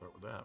start with that.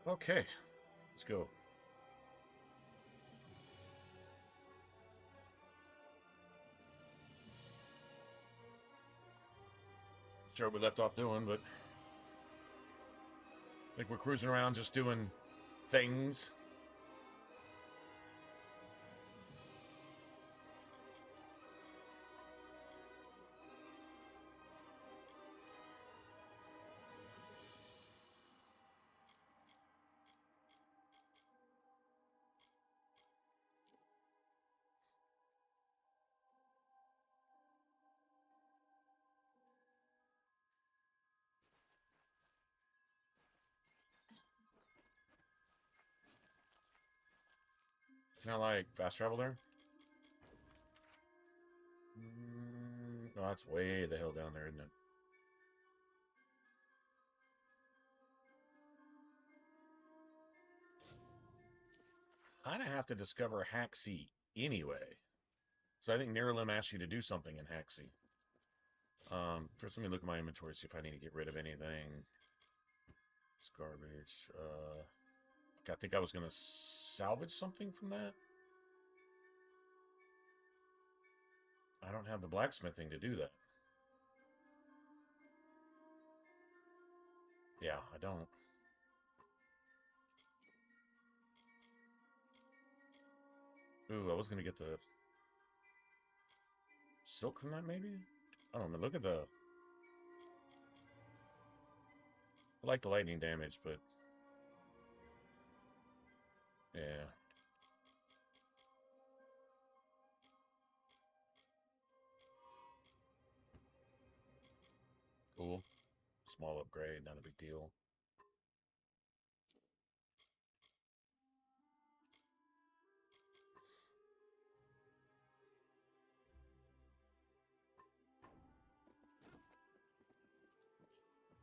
Okay, let's go. Sure, we left off doing, but I think we're cruising around just doing things. Can I like fast travel there? Oh, that's way the hell down there, isn't it? Kind of have to discover Haxi anyway. So I think Niralim asks you to do something in Haxi. First, let me look at my inventory, see if I need to get rid of anything. It's garbage. Okay, I think I was gonna salvage something from that. I don't have the blacksmithing to do that. Yeah, I don't. Ooh, I was gonna get the silk from that, maybe? I don't know. Look at the. I like the lightning damage, but yeah. Cool. Small upgrade, not a big deal.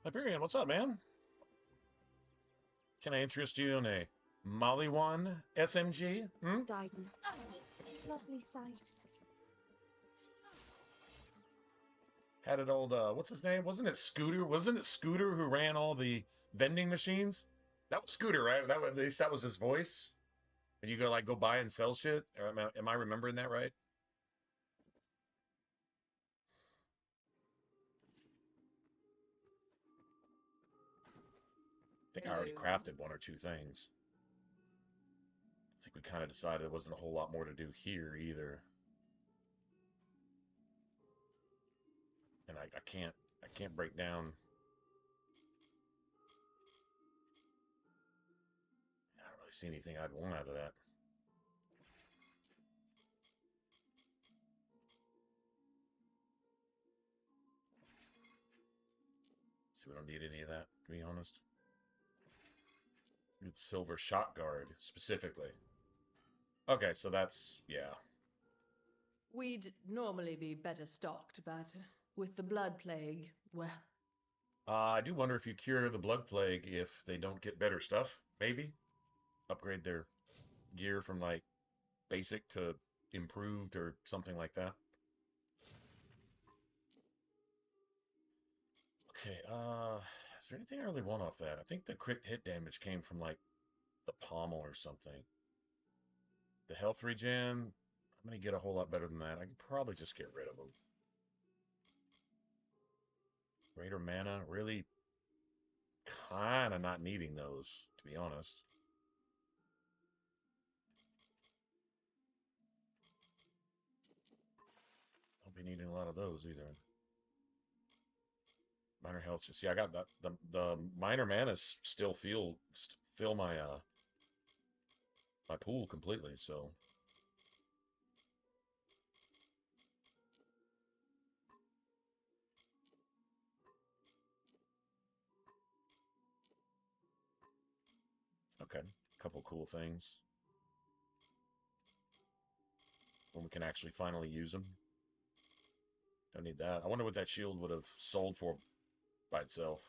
Hyperion, what's up, man? Can I interest you in a Molly 1 SMG? Hmm? Dighton. Lovely sight. Had it old, what's his name? Wasn't it Scooter? Wasn't it Scooter who ran all the vending machines? That was Scooter, right? That was, at least that was his voice. And you go like go buy and sell shit. Or am I remembering that right? I think I already Hello. crafted one or two things. I think we kind of decided there wasn't a whole lot more to do here either. And I can't break down. I don't really see anything I'd want out of that. So we don't need any of that, to be honest. It's silver shot guard specifically. Okay, so that's yeah. We'd normally be better stocked, but with the blood plague, well, I do wonder if you cure the blood plague if they don't get better stuff. Maybe upgrade their gear from like basic to improved or something like that. Okay, is there anything I really want off that? I think the crit hit damage came from like the pommel or something. The health regen, I'm gonna get a whole lot better than that. I can probably just get rid of them. Greater mana, really kind of not needing those, to be honest. Don't be needing a lot of those either. Minor health. See, I got the minor manas still fill my pool completely. So okay, a couple cool things when we can actually finally use them. Don't need that. I wonder what that shield would have sold for by itself.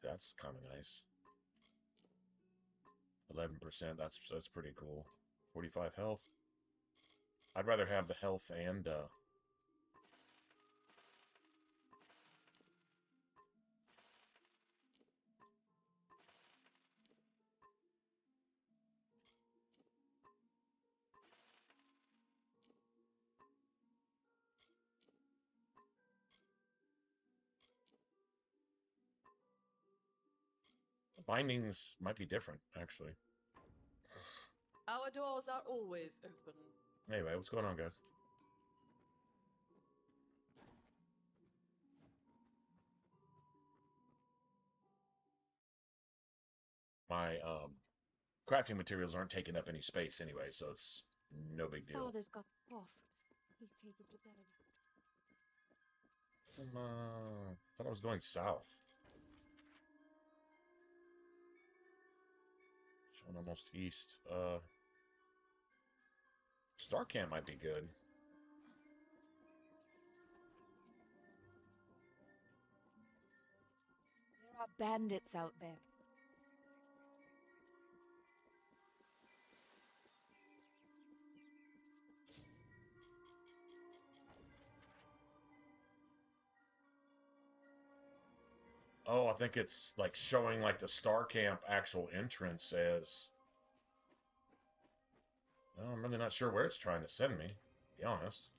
That's kind of nice. 11%. That's pretty cool. 45 health. I'd rather have the health and bindings might be different, actually. Our doors are always open. Anyway, what's going on, guys? My crafting materials aren't taking up any space anyway, so it's no big deal. Father's got off. He's taken to bed. Thought I was going south. Showing almost east. Star Camp might be good. There are bandits out there. Oh, I think it's like showing like the Star Camp actual entrance as. Well, I'm really not sure where it's trying to send me, to be honest.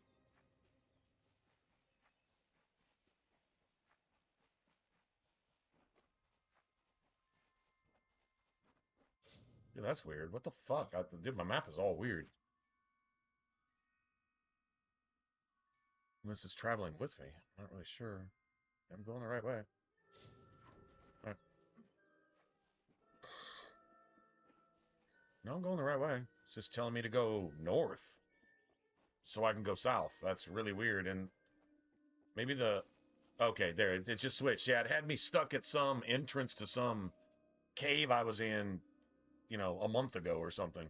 Dude, that's weird. What the fuck? Dude, my map is all weird. Unless it's traveling with me. I'm not really sure. I'm going the right way. Alright. No, I'm going the right way. It's just telling me to go north so I can go south. That's really weird. And maybe the... Okay, there. It just switched. Yeah, it had me stuck at some entrance to some cave I was in, a month ago or something.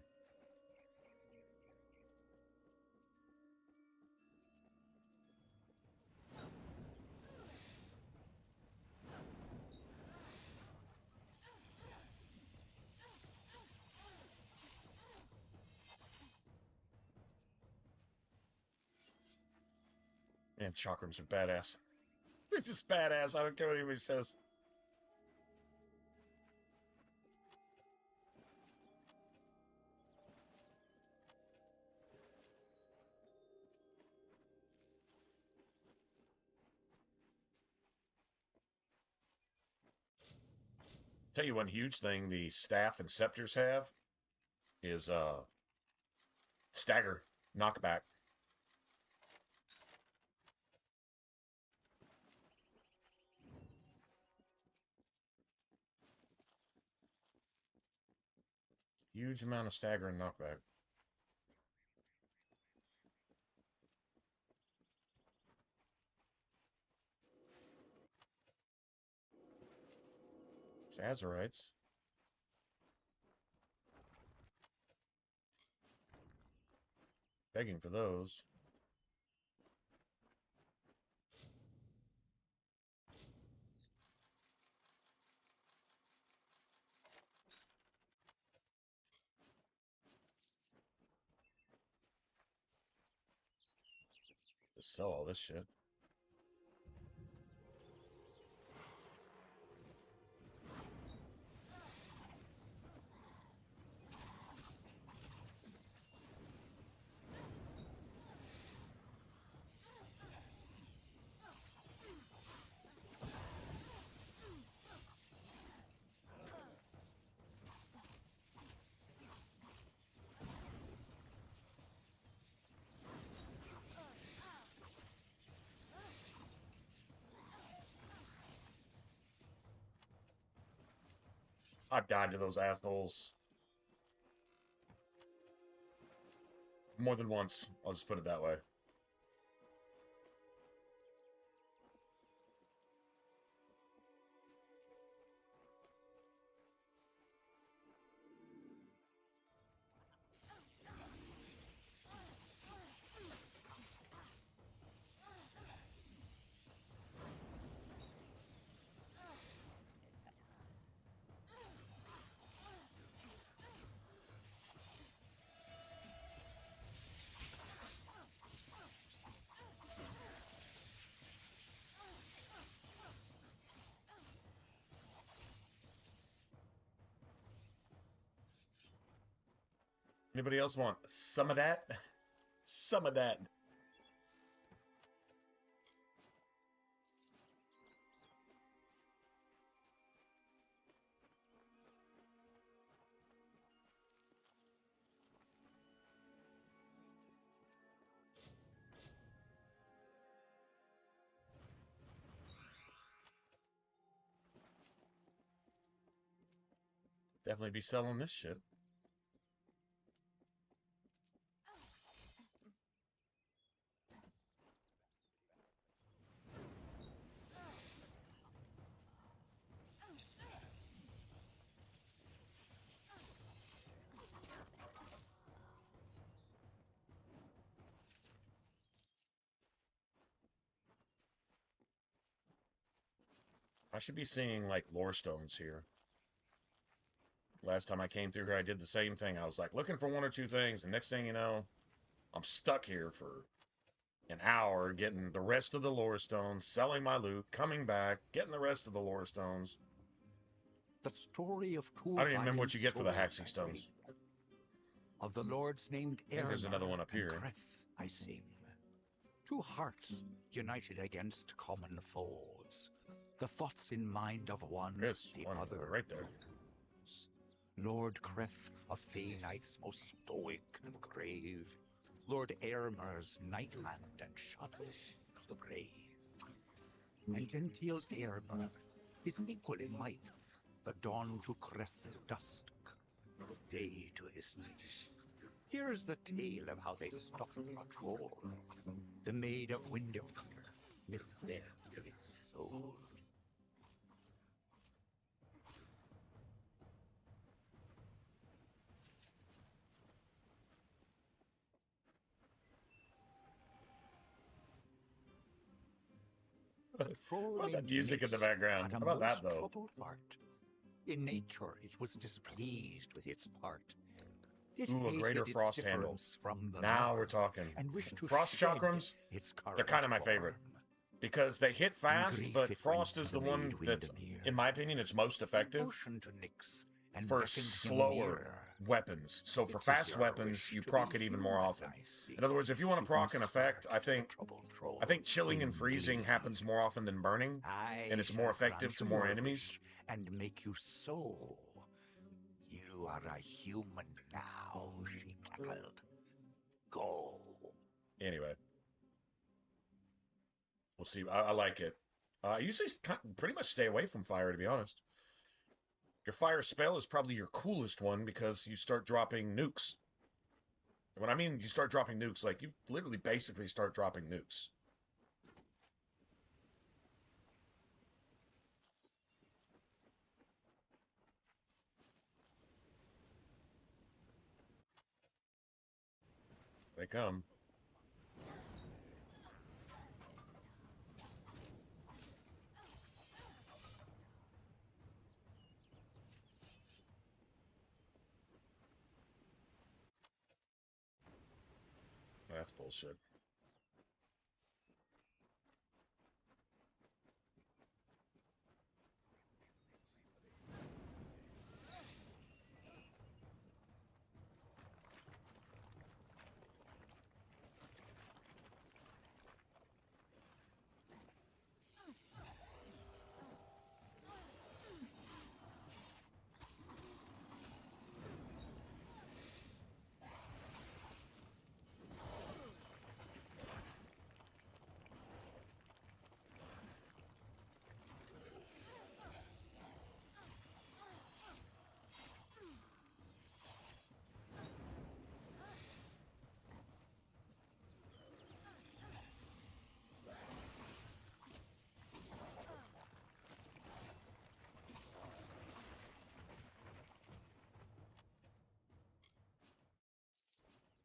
Man, chakrams are badass. They're just badass. I don't care what anybody says. Tell you one huge thing the staff and scepters have is stagger, knockback. Huge amount of stagger and knockback. It's Azurites. Begging for those. Just sell all this shit. I've died to those assholes more than once. I'll just put it that way. Anybody else want some of that? Some of that. Definitely be selling this shit. I should be seeing like lore stones here. Last time I came through here, I did the same thing. I was like looking for one or two things, and next thing you know, I'm stuck here for an hour getting the rest of the lore stones, selling my loot, coming back, getting the rest of the lore stones. The story of two I don't even remember valiant what you get for the souls Haxie I stones. read. Of the lords named I think there's another one Ermer up and here. Creth I sing. Two hearts united against common foes. The thoughts in mind of one, There's the one other right there. knows. Lord Creth of Fey Knights most stoic and grave. Lord Airmer's night hand and shudder the grave. And genteel Airmer is equal in might, the dawn to Creth's dusk, the day to his night. Here's the tale of how they stopped a troll. The Maid of Windermere misled its soul. The troll What about that named music in the Nyx background? had a How about that most though? troubled heart. In nature it was displeased with its part. It Ooh, a greater hated its frost handle. difference from the Now norm, we're talking. and wished to Frost shed chakrams, its they're current kind of my favorite. form. Because they hit In fast, grief but it went Frost to is the the one Maid that's, Windermere, in my opinion, it's most effective motioned to Nyx, and for beckoned him slower near. weapons. So for It is fast your weapons, wish you to be proc it even more human, often. I see. In other words, if you want to She proc an effect, usurped the troubled troll I think chilling in and freezing glee. happens more often than burning, I and it's shall more effective grant to you more your enemies. wish and make you so. You are a human now, she cackled. Go. Anyway, we'll see. I like it. I usually pretty much stay away from fire, to be honest. Your fire spell is probably your coolest one because you start dropping nukes. And when I mean you start dropping nukes, like you literally basically start dropping nukes. They come. That's bullshit.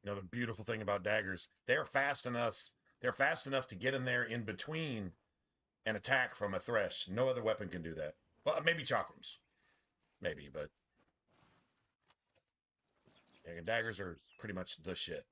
The beautiful thing about daggers, they're fast enough. They're fast enough to get in there in between an attack from a thresh. No other weapon can do that. Well, maybe chakrams, maybe, but yeah, daggers are pretty much the shit.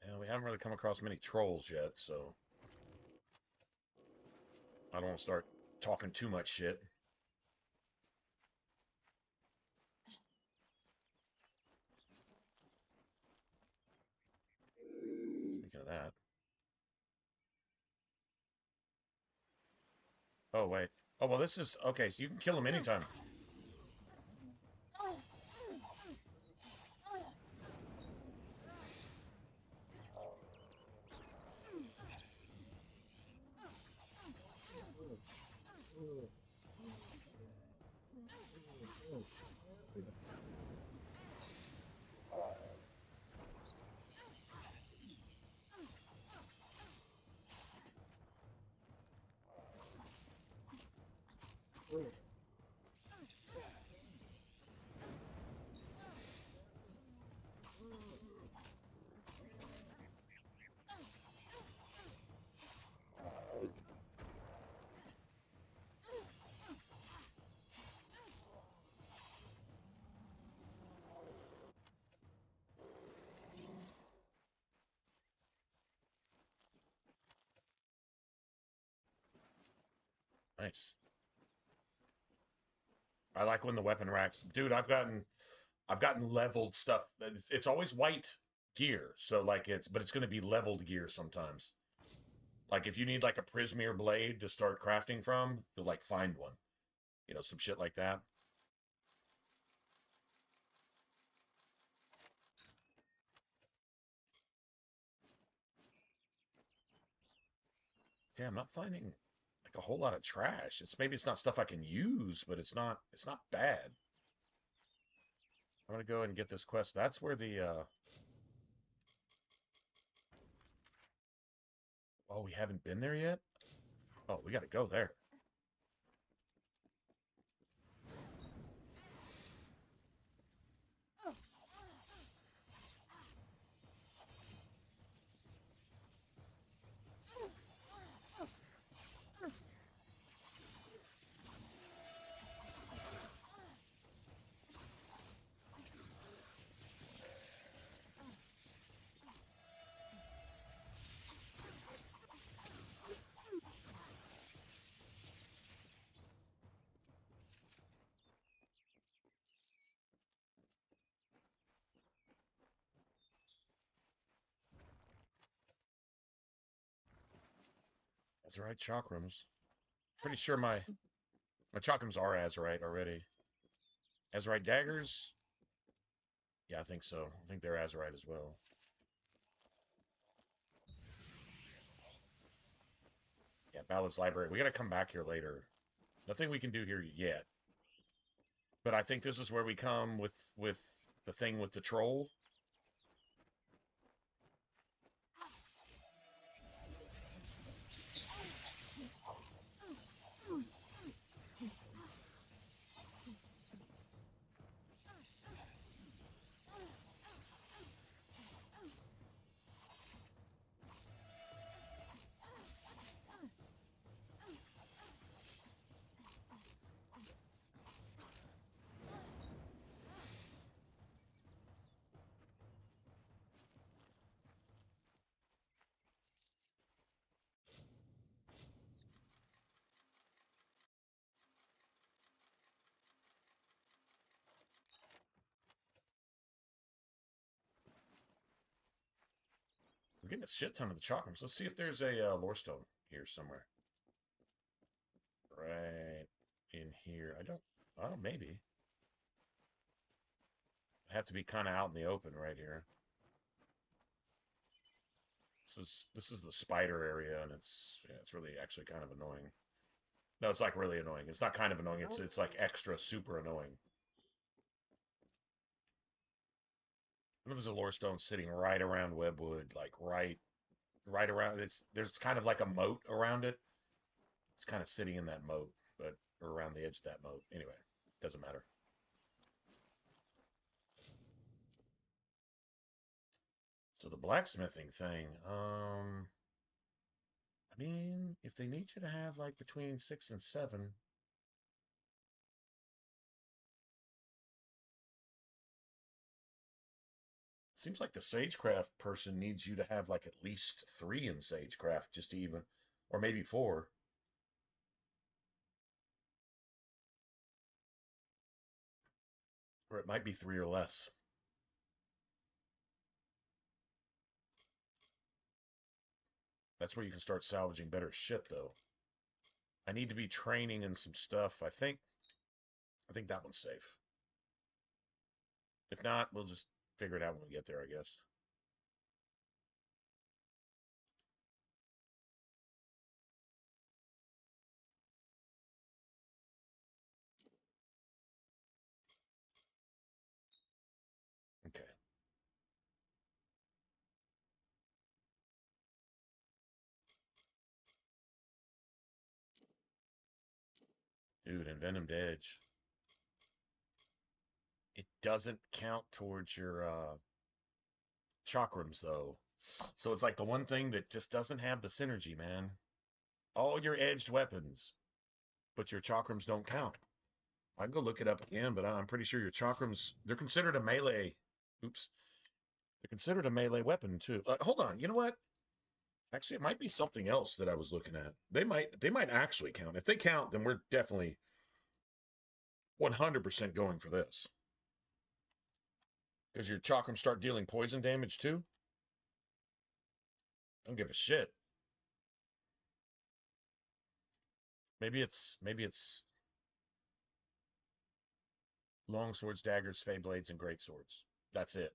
And we haven't really come across many trolls yet, so I don't want to start talking too much shit. Speaking of that. Oh, wait. Oh, well, this is... Okay, so you can kill him anytime. Nice. I like when the weapon racks... Dude, I've gotten leveled stuff. It's always white gear, so like but it's going to be leveled gear sometimes. Like if you need like a Prismeer blade to start crafting from, you'll like find one. Some shit like that. Yeah, I'm not finding like a whole lot of trash. Maybe it's not stuff I can use, but it's not bad. I'm gonna go ahead and get this quest. That's where the oh, we haven't been there yet? Oh, we gotta go there. Azurite chakrams. Pretty sure my chakrams are Azurite already. Azurite daggers? Yeah, I think so. I think they're Azurite as well. Yeah, Ballad's Library. We gotta come back here later. Nothing we can do here yet. But I think this is where we come with the thing with the troll. We're getting a shit ton of the chakrams. Let's see if there's a lore stone here somewhere. Right in here. I don't. Oh, maybe. I have to be kind of out in the open right here. This is the spider area, and it's really actually kind of annoying. No, it's like really annoying. It's not kind of annoying. It's like extra super annoying. I know there's a lore stone sitting right around Webwood, like right around. There's kind of like a moat around it. It's kind of sitting in that moat, but or around the edge of that moat. Anyway, doesn't matter. So the blacksmithing thing, I mean, if they need you to have like between 6 and 7, seems like the sagecraft person needs you to have like at least 3 in sagecraft just to even, or maybe 4, or it might be 3 or less. That's where you can start salvaging better shit, though. I need to be training in some stuff. I think that one's safe. If not, we'll just figure it out when we get there, I guess. Okay. Dude, Envenomed Edge. It doesn't count towards your chakrams, though. So it's like the one thing that just doesn't have the synergy, man. All your edged weapons, but your chakrams don't count. I can go look it up again, but I'm pretty sure your chakrams, they're considered a melee. Oops. They're considered a melee weapon, too. Hold on. You know what? Actually, it might be something else that I was looking at. They might actually count. If they count, then we're definitely 100% going for this. Because your chakrams start dealing poison damage, too? I don't give a shit. Maybe it's long swords, daggers, fey blades, and great swords. That's it.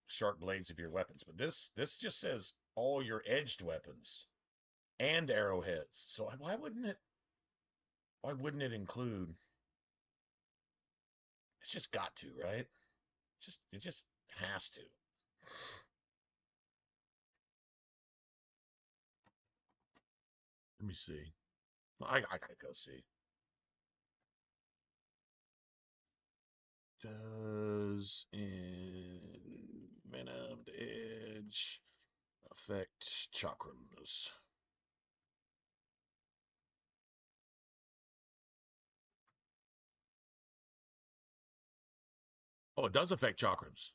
Sharp blades of your weapons. But this just says all your edged weapons and arrowheads. So why wouldn't it include? It's just got to, right? It just has to. Let me see. I gotta go see. Does Envenomed Edge affect chakrams? Oh, it does affect chakrams.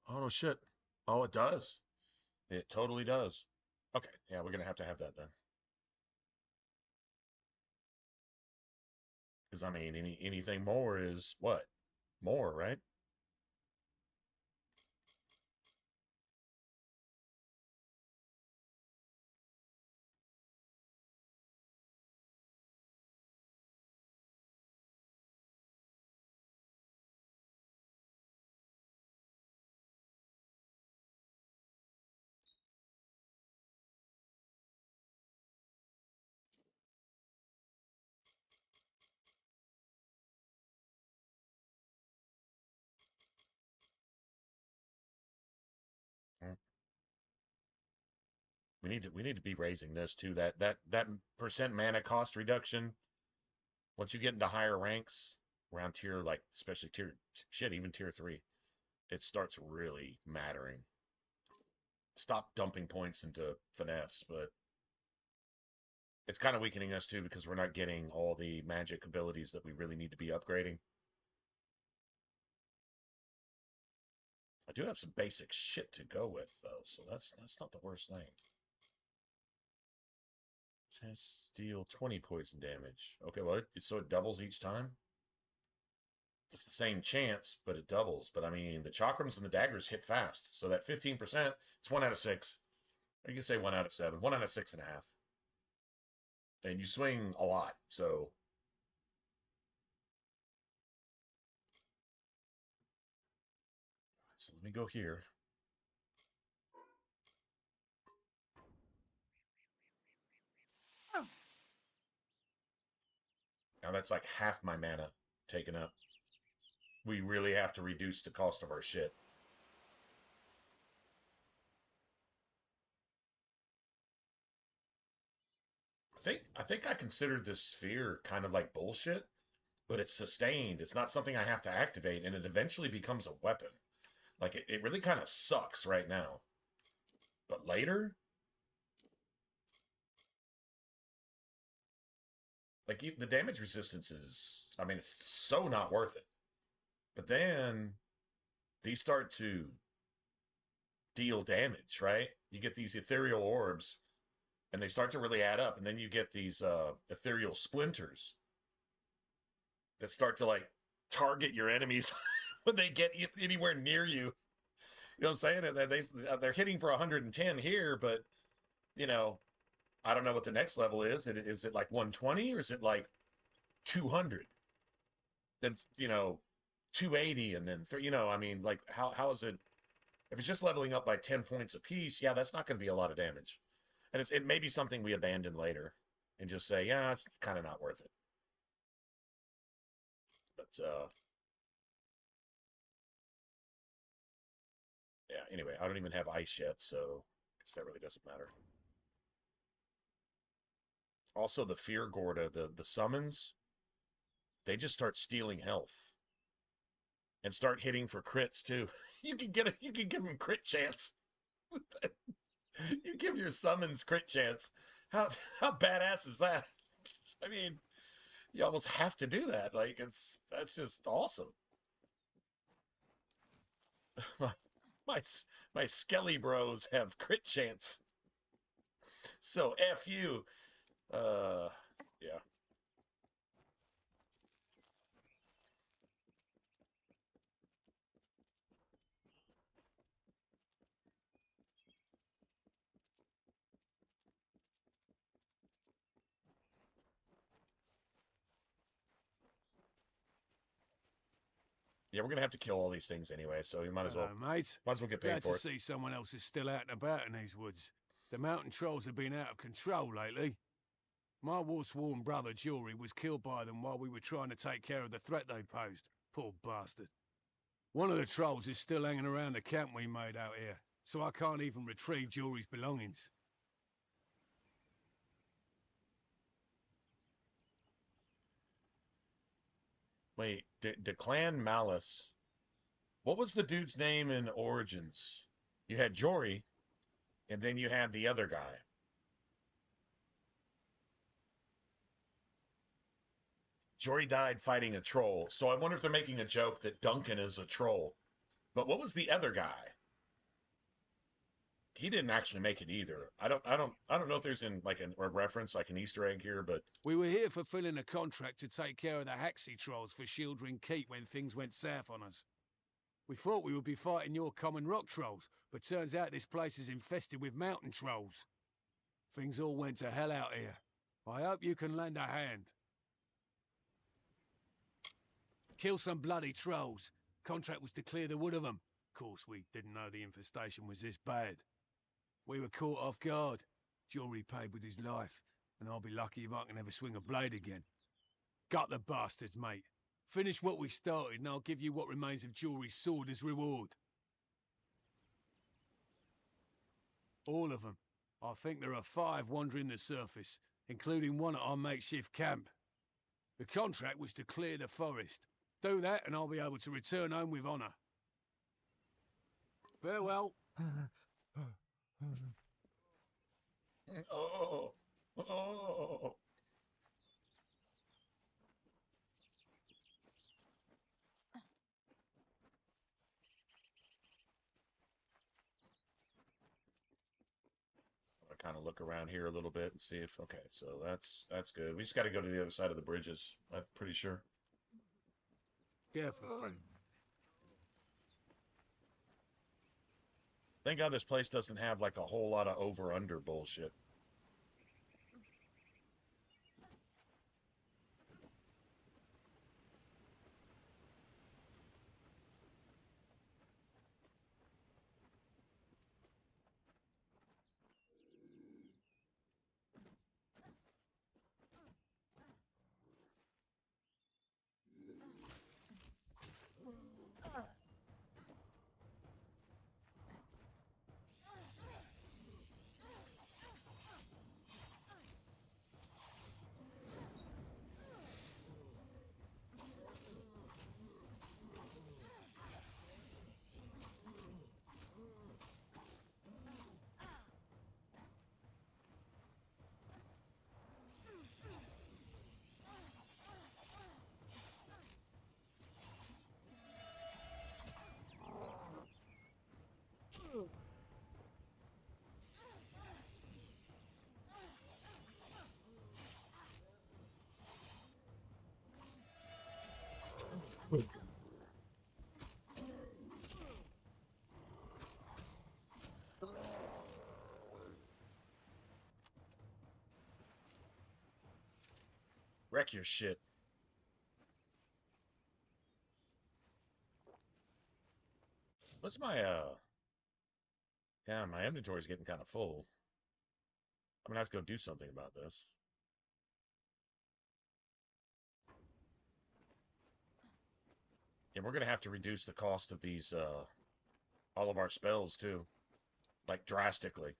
Oh no shit. Oh, it does. It totally does. Okay, yeah, we're gonna have that then. Because I mean, anything more is what? More, right? Mm. We need to be raising this too. That percent mana cost reduction. Once you get into higher ranks, around tier like especially tier shit, even tier 3, it starts really mattering. Stop dumping points into finesse, but it's kind of weakening us too because we're not getting all the magic abilities that we really need to be upgrading. I do have some basic shit to go with though, so that's not the worst thing. Chance to deal 20 poison damage. Okay, well, so it doubles each time. It's the same chance, but it doubles. But I mean, the chakrams and the daggers hit fast, so that 15%, it's 1 out of 6. Or you can say 1 out of 7, 1 out of 6.5. And you swing a lot, so let me go here. Now that's like half my mana taken up. We really have to reduce the cost of our shit. I think I considered this sphere kind of like bullshit, but it's sustained. It's not something I have to activate, and it eventually becomes a weapon. Like it really kind of sucks right now. But later, like the damage resistance is, I mean, it's so not worth it. But then these start to deal damage, right? You get these ethereal orbs, and they start to really add up, and then you get these ethereal splinters that start to like target your enemies when they get anywhere near you. You know what I'm saying? They're hitting for 110 here, but you know, I don't know what the next level is. Is it like 120 or is it like 200? Then 280 and then I mean, like how is it? If it's just leveling up by 10 points apiece, yeah, that's not going to be a lot of damage. And it may be something we abandon later and just say, yeah, it's kind of not worth it. But yeah, anyway, I don't even have ice yet, so I guess that really doesn't matter. Also, the Fear Gorda, the summons, they just start stealing health and start hitting for crits too. You can give them crit chance. You give your summons crit chance. How how badass is that? I mean, you almost have to do that. Like that's just awesome. my my Skelly bros have crit chance. So F you. Yeah. Yeah, we're gonna have to kill all these things anyway, so you Hello, mate. might as well get paid Glad for to it. see someone else is still out and about in these woods. The mountain trolls have been out of control lately. My war-sworn brother, Jory, was killed by them while we were trying to take care of the threat they posed. Poor bastard. One of the trolls is still hanging around the camp we made out here, so I can't even retrieve Jory's belongings. Wait, Declan Malice. What was the dude's name in Origins? You had Jory, and then you had the other guy. Jory died fighting a troll, so I wonder if they're making a joke that Duncan is a troll. But what was the other guy? He didn't actually make it either. I don't know if there's a reference, like an Easter egg here, but We were here fulfilling a contract to take care of the Haxie trolls for Shieldring Keep when things went south on us. We thought we would be fighting your common rock trolls, but turns out this place is infested with mountain trolls. Things all went to hell out here. I hope you can lend a hand. Kill some bloody trolls. Contract was to clear the wood of them. Of course, we didn't know the infestation was this bad. We were caught off guard. Jory paid with his life, and I'll be lucky if I can ever swing a blade again. Gut the bastards, mate. Finish what we started, and I'll give you what remains of Jory's sword as reward. All of them. I think there are 5 wandering the surface, including one at our makeshift camp. The contract was to clear the forest. Do that, and I'll be able to return home with honour. Farewell. oh, oh. I kind of look around here a little bit and see if okay, so that's good. We just got to go to the other side of the bridges. I'm pretty sure. Careful, friend. Thank God this place doesn't have like a whole lot of over/under bullshit. Wreck your shit. What's my, yeah, my inventory's getting kind of full. I'm gonna have to go do something about this. And we're gonna have to reduce the cost of these, all of our spells too. Like, drastically.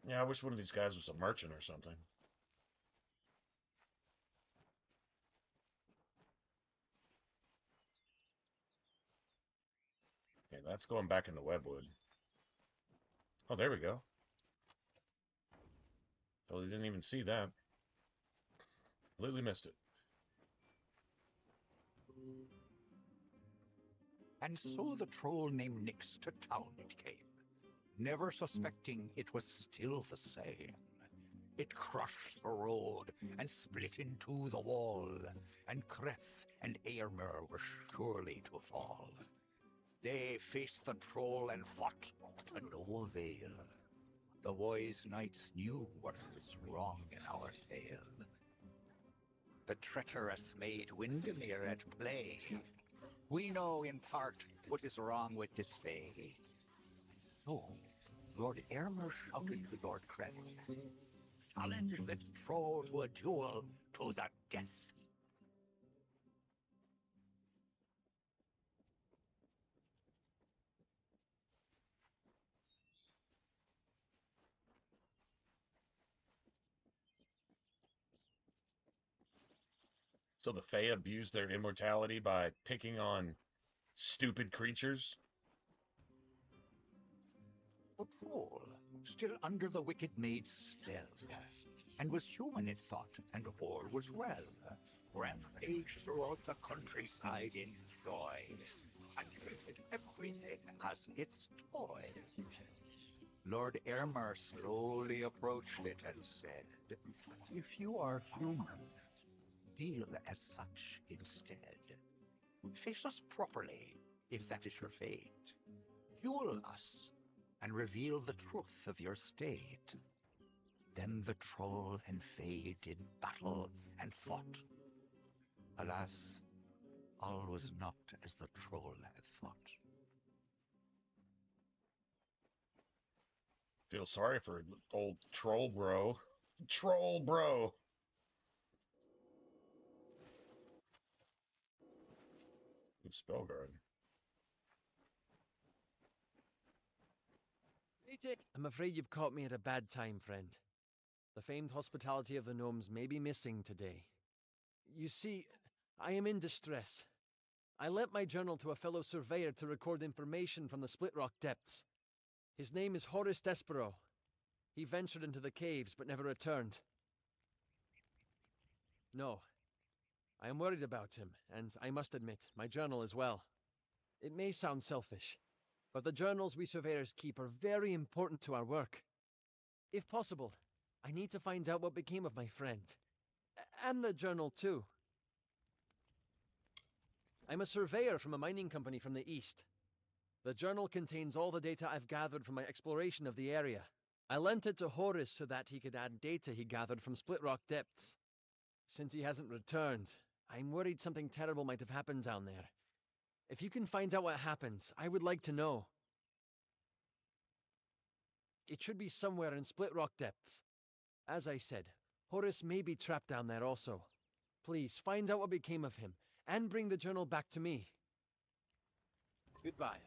Yeah, I wish one of these guys was a merchant or something. Okay, that's going back into Webwood. Oh, there we go. Totally didn't even see that. Completely missed it. And so the troll named Nyx to town it came, never suspecting it was still the same. It crushed the road and split in two the wall, and Kreth and Eärmer were surely to fall. They faced the troll and fought to no avail. The wise knights knew what was wrong in our tale. The treacherous maid Windermere at play. We know in part what is wrong with this fay. So, Lord Eärmer shouted to Lord Kreth, challenge this troll to a duel to the death. So the Fae abuse their immortality by picking on stupid creatures? The troll, still under the wicked maid's spell, and was human it thought, and all was well, rampaged throughout the countryside in joy, and treated everything as its toy. Lord Eärmer slowly approached it and said, if you are human, deal as such instead. Face us properly, if that is your fate. Duel us, and reveal the truth of your state. Then the troll and Fae did battle and fought. Alas, all was not as the troll had thought. Feel sorry for old troll bro. Troll bro. Good spell guard. I'm afraid you've caught me at a bad time, friend. The famed hospitality of the gnomes may be missing today. You see, I am in distress. I lent my journal to a fellow surveyor to record information from the Split Rock depths. His name is Horace Despero. He ventured into the caves but never returned. No. I am worried about him, and I must admit, my journal as well. It may sound selfish, but the journals we surveyors keep are very important to our work. If possible, I need to find out what became of my friend. And the journal, too. I'm a surveyor from a mining company from the east. The journal contains all the data I've gathered from my exploration of the area. I lent it to Horace so that he could add data he gathered from Split Rock depths. Since he hasn't returned, I'm worried something terrible might have happened down there. If you can find out what happened, I would like to know. It should be somewhere in Split Rock Depths. As I said, Horace may be trapped down there also. Please, find out what became of him, and bring the journal back to me. Goodbye.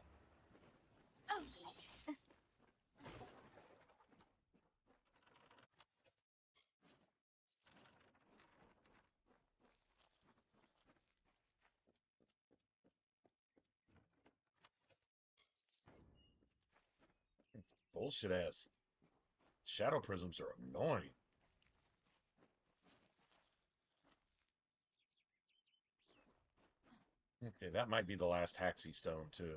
It's bullshit ass. Shadow prisms are annoying. Okay, that might be the last Haxie stone too.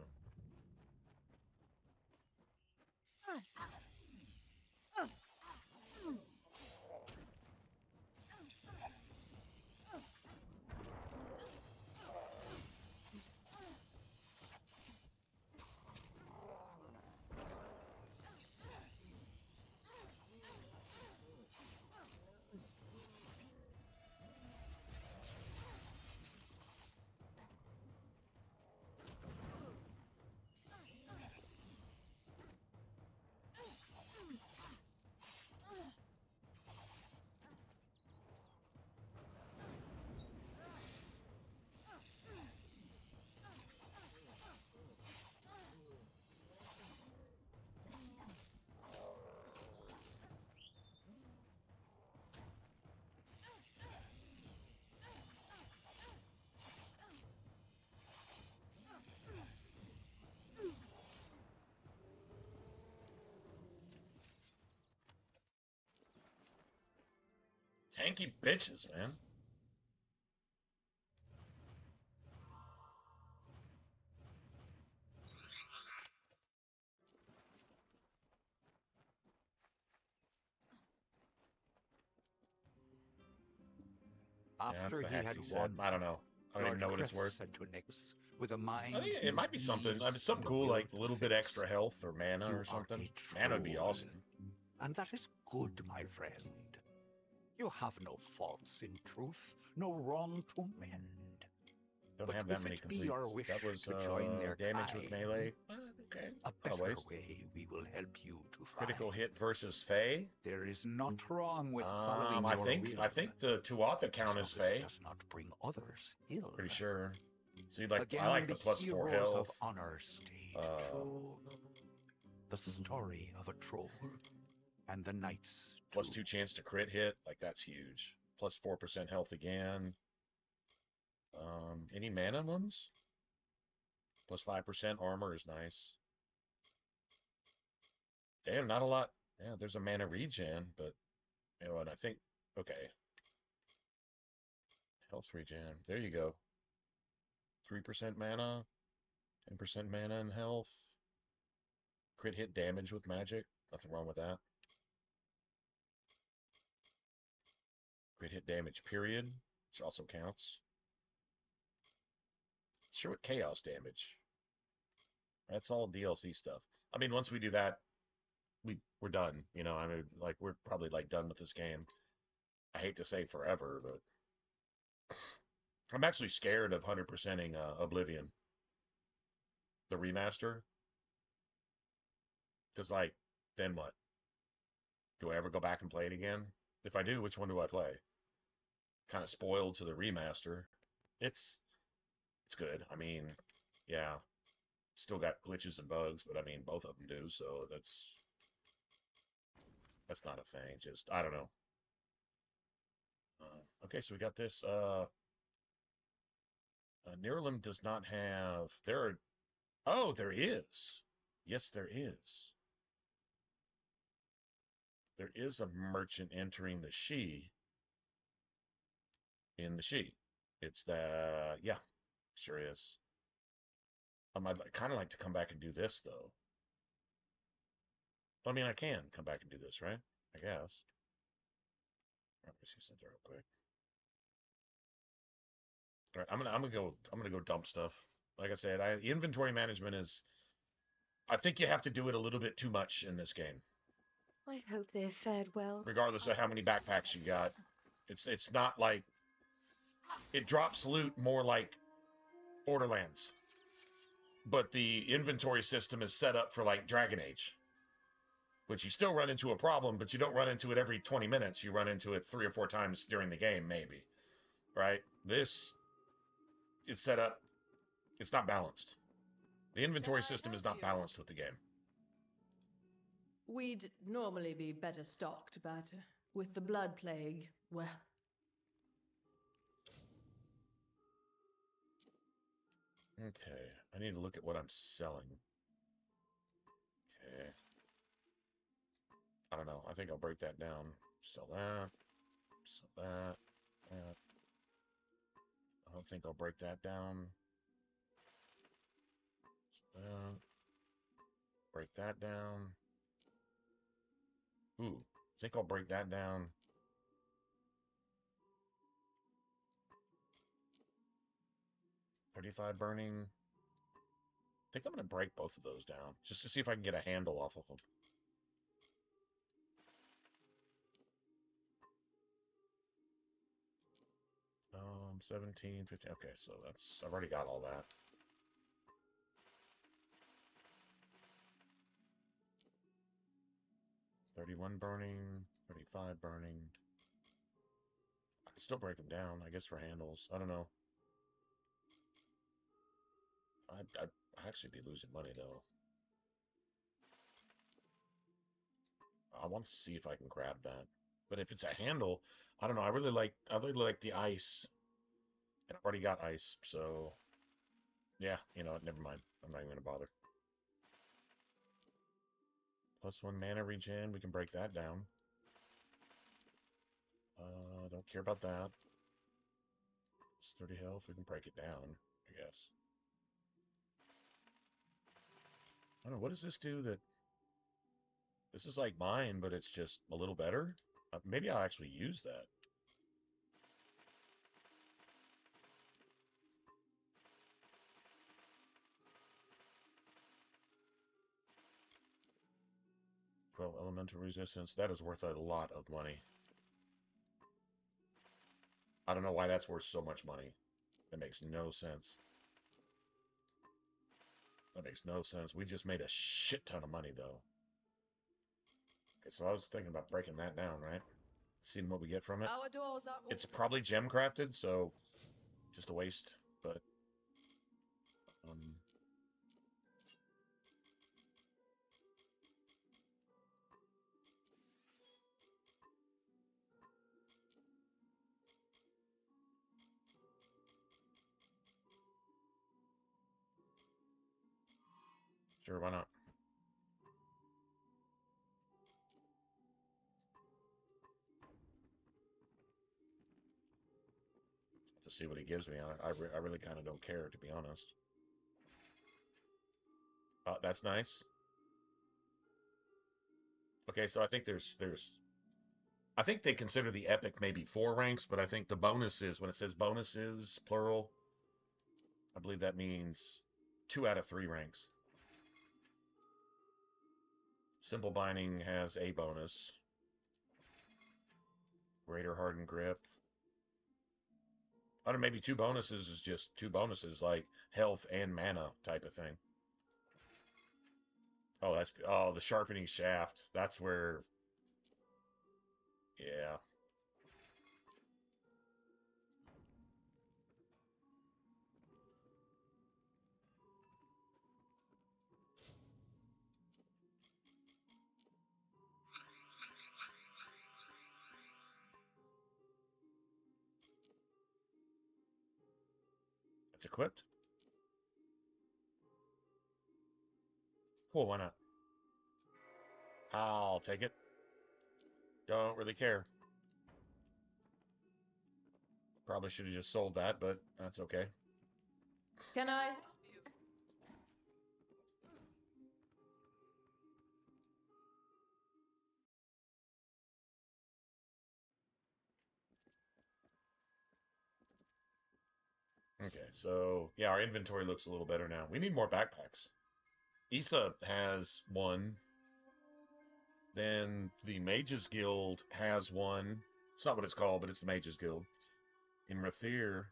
Tanky bitches, man. Yeah, that's After the he had Haxie set. won, I don't know. I don't even Lord know what it's Chris worth. said to Nyx, with a mind I think it new might be something. I mean, ease something and a cool, will like a to little bit fix. extra health or mana You or are something. a Mana would be troll, awesome. and that is good, my friend. You have no faults in truth, no wrong to mend. Don't But have that if many it be your completes. wish That was to join their damage with kind, melee. Okay, a not a better waste. way we will help you to Critical find. hit versus Fey. There is not wrong with following I your think will, I think the Tuatha as count long is as it Fey. does not bring others ill. Pretty sure. See, like I Again, like the the +4 heroes of health. honor stayed Uh, true. The story of a troll, and the knights too. +2 chance to crit hit. Like that's huge. +4% health again. Any mana ones? +5% armor is nice. Damn, not a lot. Yeah, there's a mana regen, but you know, and I think okay. Health regen. There you go. 3% mana, 10% mana and health. Crit hit damage with magic. Nothing wrong with that. Crit hit damage, period, which also counts. Sure, with chaos damage. That's all DLC stuff. I mean, once we do that, we're done. You know, I mean, like we're probably like done with this game. I hate to say forever, but I'm actually scared of 100%ing Oblivion, the remaster, because like, then what? Do I ever go back and play it again? If I do, which one do I play? Kind of spoiled to the remaster. It's it's good. I mean, yeah, still got glitches and bugs, but I mean both of them do, so that's not a thing. Just I don't know. Okay, so we got this. Nirlim does not have. There are. Oh, there is. Yes, there is. There is a merchant entering the She in the She. It's the yeah, sure is. I'd kind of like to come back and do this though. I mean, I can come back and do this, right? I guess. Let me see something real quick. All right, I'm gonna go dump stuff. Like I said, inventory management is. I think you have to do it a little bit too much in this game, I hope they have fared well. regardless of how many backpacks you got. It's not like it drops loot more like Borderlands, but the inventory system is set up for like Dragon Age, which you still run into a problem, but you don't run into it every 20 minutes. You run into it 3 or 4 times during the game, maybe. Right? This is set up, it's not balanced. The inventory system is not balanced with the game. We'd normally be better stocked, but with the blood plague, well. Okay, I need to look at what I'm selling. Okay. I don't know. I think I'll break that down. Sell that. Sell that. That. I don't think I'll break that down. Sell that. Break that down. Ooh, I think I'll break that down. 35 burning. I think I'm going to break both of those down just to see if I can get a handle off of them. 17, 15. Okay, so I've already got all that. $31 burning, 35 burning. I can still break them down, I guess, for handles. I don't know. I'd actually be losing money, though. I want to see if I can grab that. But if it's a handle, I don't know. I really like the ice. And I've already got ice, so yeah, you know, never mind. I'm not even gonna bother. +1 mana regen, we can break that down. Don't care about that. It's 30 health, we can break it down, I guess. I don't know, what does this do that... This is like mine, but it's just a little better? Maybe I'll actually use that. Well, elemental resistance, that is worth a lot of money. I don't know why that's worth so much money. That makes no sense. That makes no sense. We just made a shit ton of money, though. Okay, so I was thinking about breaking that down, right? Seeing what we get from it. Our doors are It's probably gem crafted, so just a waste, but... Sure, why not? To see what he gives me. I really kind of don't care, to be honest. That's nice. Okay, so I think I think they consider the epic maybe 4 ranks, but I think the bonuses, when it says bonuses, plural, I believe that means 2 out of 3 ranks. Simple Binding has a bonus. Greater Hardened Grip. I don't know, maybe 2 bonuses is just 2 bonuses, like health and mana type of thing. Oh, the Sharpening Shaft. That's where... Yeah. It's equipped? Cool, why not? I'll take it. Don't really care. Probably should have just sold that, but that's okay. Can I? Okay, so yeah, our inventory looks a little better now. We need more backpacks. Issa has 1. Then the Mages Guild has 1. It's not what it's called, but it's the Mages Guild. In Rathir,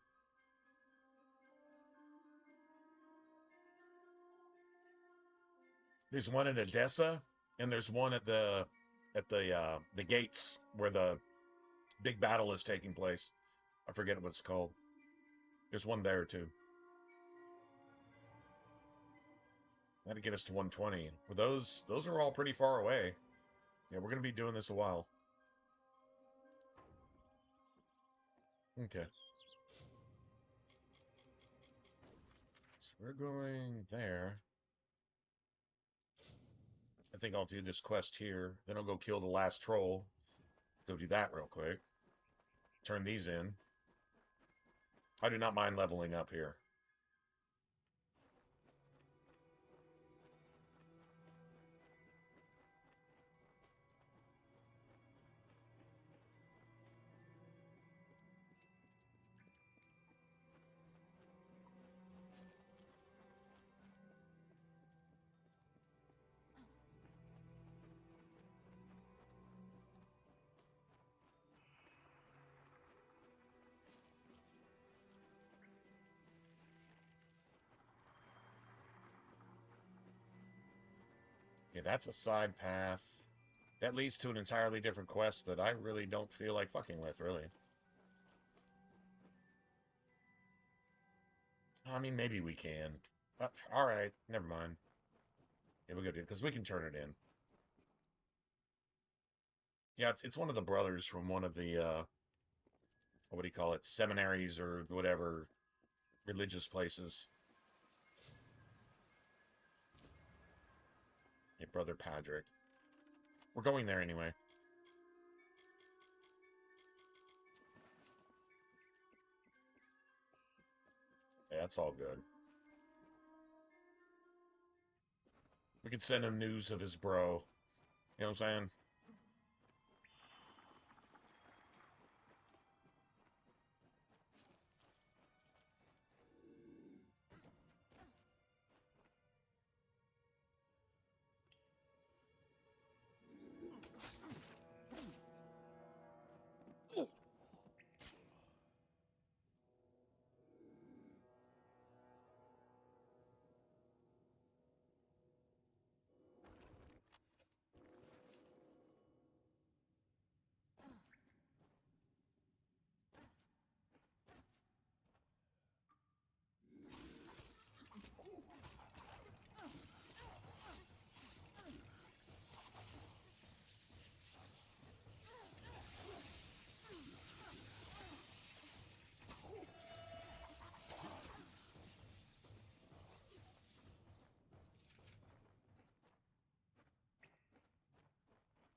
There's one at Edessa, and there's one at the gates where the big battle is taking place. I forget what it's called. There's one there too. That'd get us to 120. Well, those are all pretty far away. Yeah, we're gonna be doing this a while. Okay. So we're going there. I think I'll do this quest here. Then I'll go kill the last troll. Go do that real quick. Turn these in. I do not mind leveling up here. Yeah, that's a side path. That leads to an entirely different quest that I really don't feel like fucking with, really. I mean, maybe we can. All right, never mind. Yeah, we're good because we can turn it in. Yeah, it's one of the brothers from one of the what do you call it, seminaries or whatever religious places. Hey, brother Patrick. We're going there anyway. Yeah, that's all good. We could send him news of his bro. You know what I'm saying?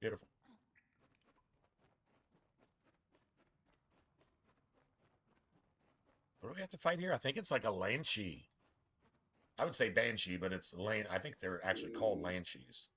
Beautiful. What do we have to fight here? I think it's like a Lanchi. I would say Banshee, but it's Lan. I think they're actually called Lanshees.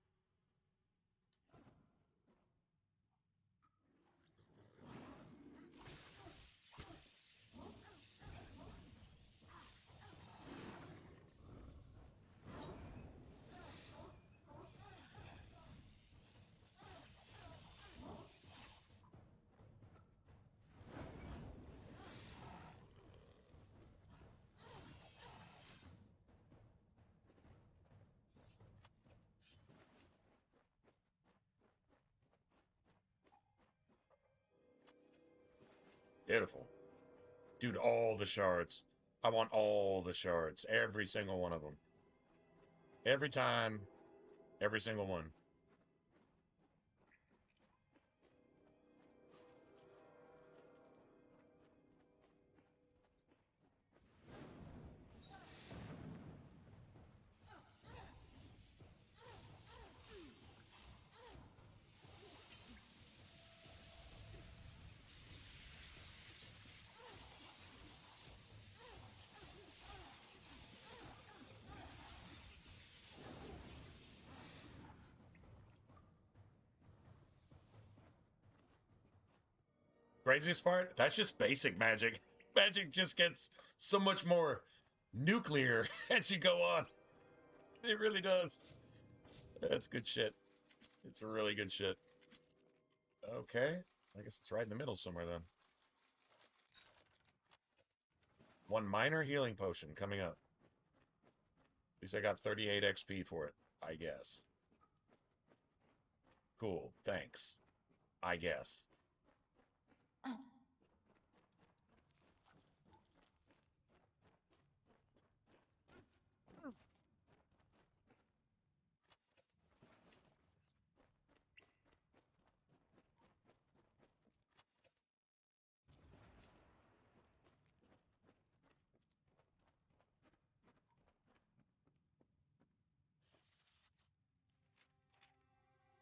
Beautiful. Dude, all the shards. I want all the shards. Every single one of them. Every time. Every single one. Craziest part? That's just basic magic. Magic just gets so much more nuclear as you go on. It really does. That's good shit. It's really good shit. Okay. I guess it's right in the middle somewhere then. One minor healing potion coming up. At least I got 38 XP for it. I guess. Cool. Thanks. I guess.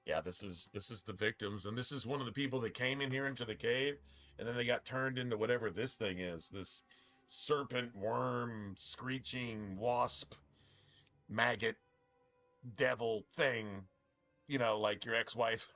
Yeah, this is the victims, and this is one of the people that came in here into the cave, and then they got turned into whatever this thing is. This serpent, worm, screeching wasp, maggot, devil thing. You know, like your ex-wife.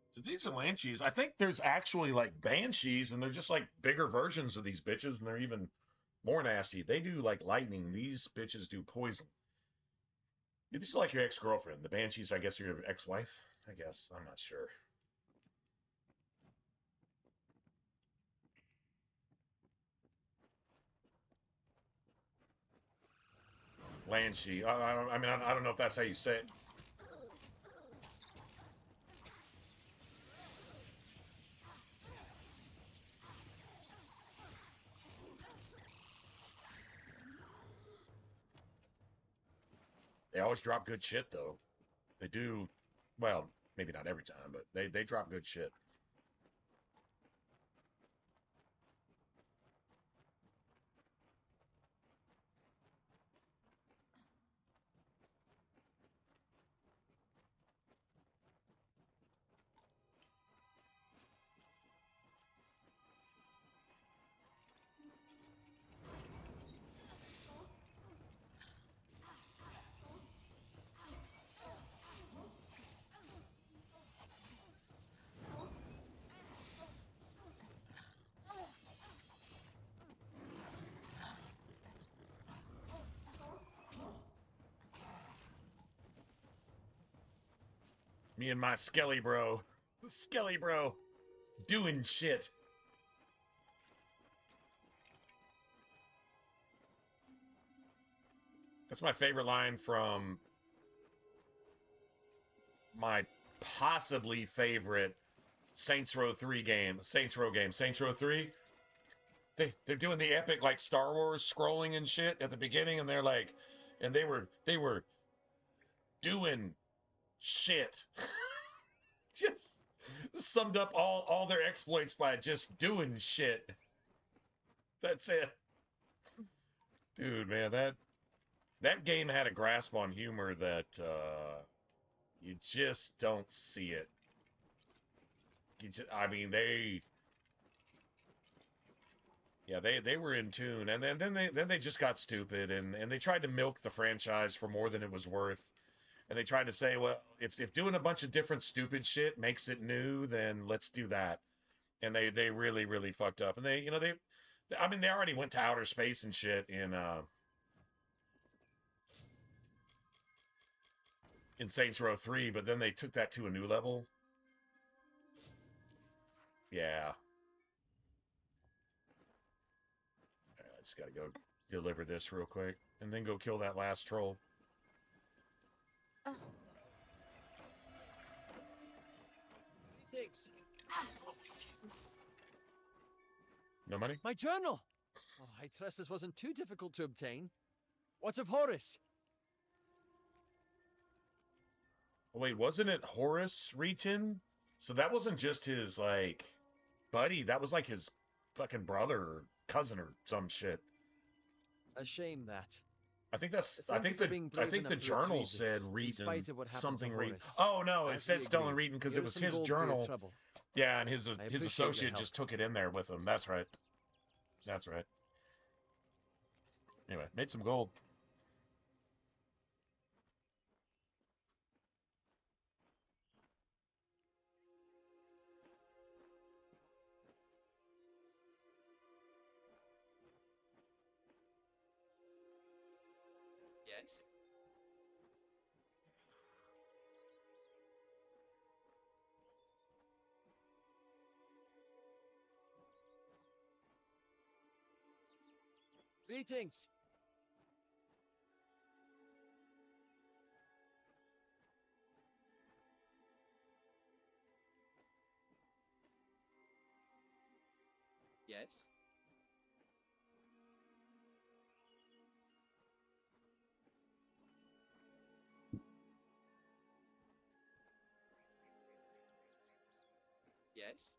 So these are Lanshees. I think there's actually like Banshees, and they're just like bigger versions of these bitches, and they're even more nasty. They do like lightning. These bitches do poison. This is like your ex-girlfriend. The Banshees, I guess, are your ex-wife. I guess. I'm not sure. Lanshee. I don't know if that's how you say it. They always drop good shit, though. They do. Well, maybe not every time, but they drop good shit. Me and my Skelly bro, doing shit. That's my favorite line from my possibly favorite Saints Row 3 game. Saints Row 3. They're doing the epic like Star Wars scrolling and shit at the beginning, and they're like, and they were doing shit. Just summed up all their exploits by just doing shit. That's it. Dude, man, that game had a grasp on humor that you just don't see it. I mean, they were in tune, and then they just got stupid, and they tried to milk the franchise for more than it was worth, and they tried to say, well, if doing a bunch of different stupid shit makes it new, then let's do that, and they really fucked up, and I mean, they already went to outer space and shit in in Saints Row 3, but then they took that to a new level. Yeah. I just gotta go deliver this real quick, and then go kill that last troll. Greetings. No money? My journal! Oh, I trust this wasn't too difficult to obtain. What of Horace? Oh, wait, wasn't it Horace Retin? So that wasn't just his, like, buddy. That was like his fucking brother or cousin or some shit. A shame that. I think that's. Thank you for being I brave think the enough to journal retrieve said this, in Retin spite of what happened to something Retin. Horace. Oh no, it As said we Stellan agreed, Retin because here it is was some his gold for your journal. trouble. Yeah, and his I appreciate your associate help. just took it in there with him. That's right. Anyway, made some gold. Yes? Greetings. Yes? Yes?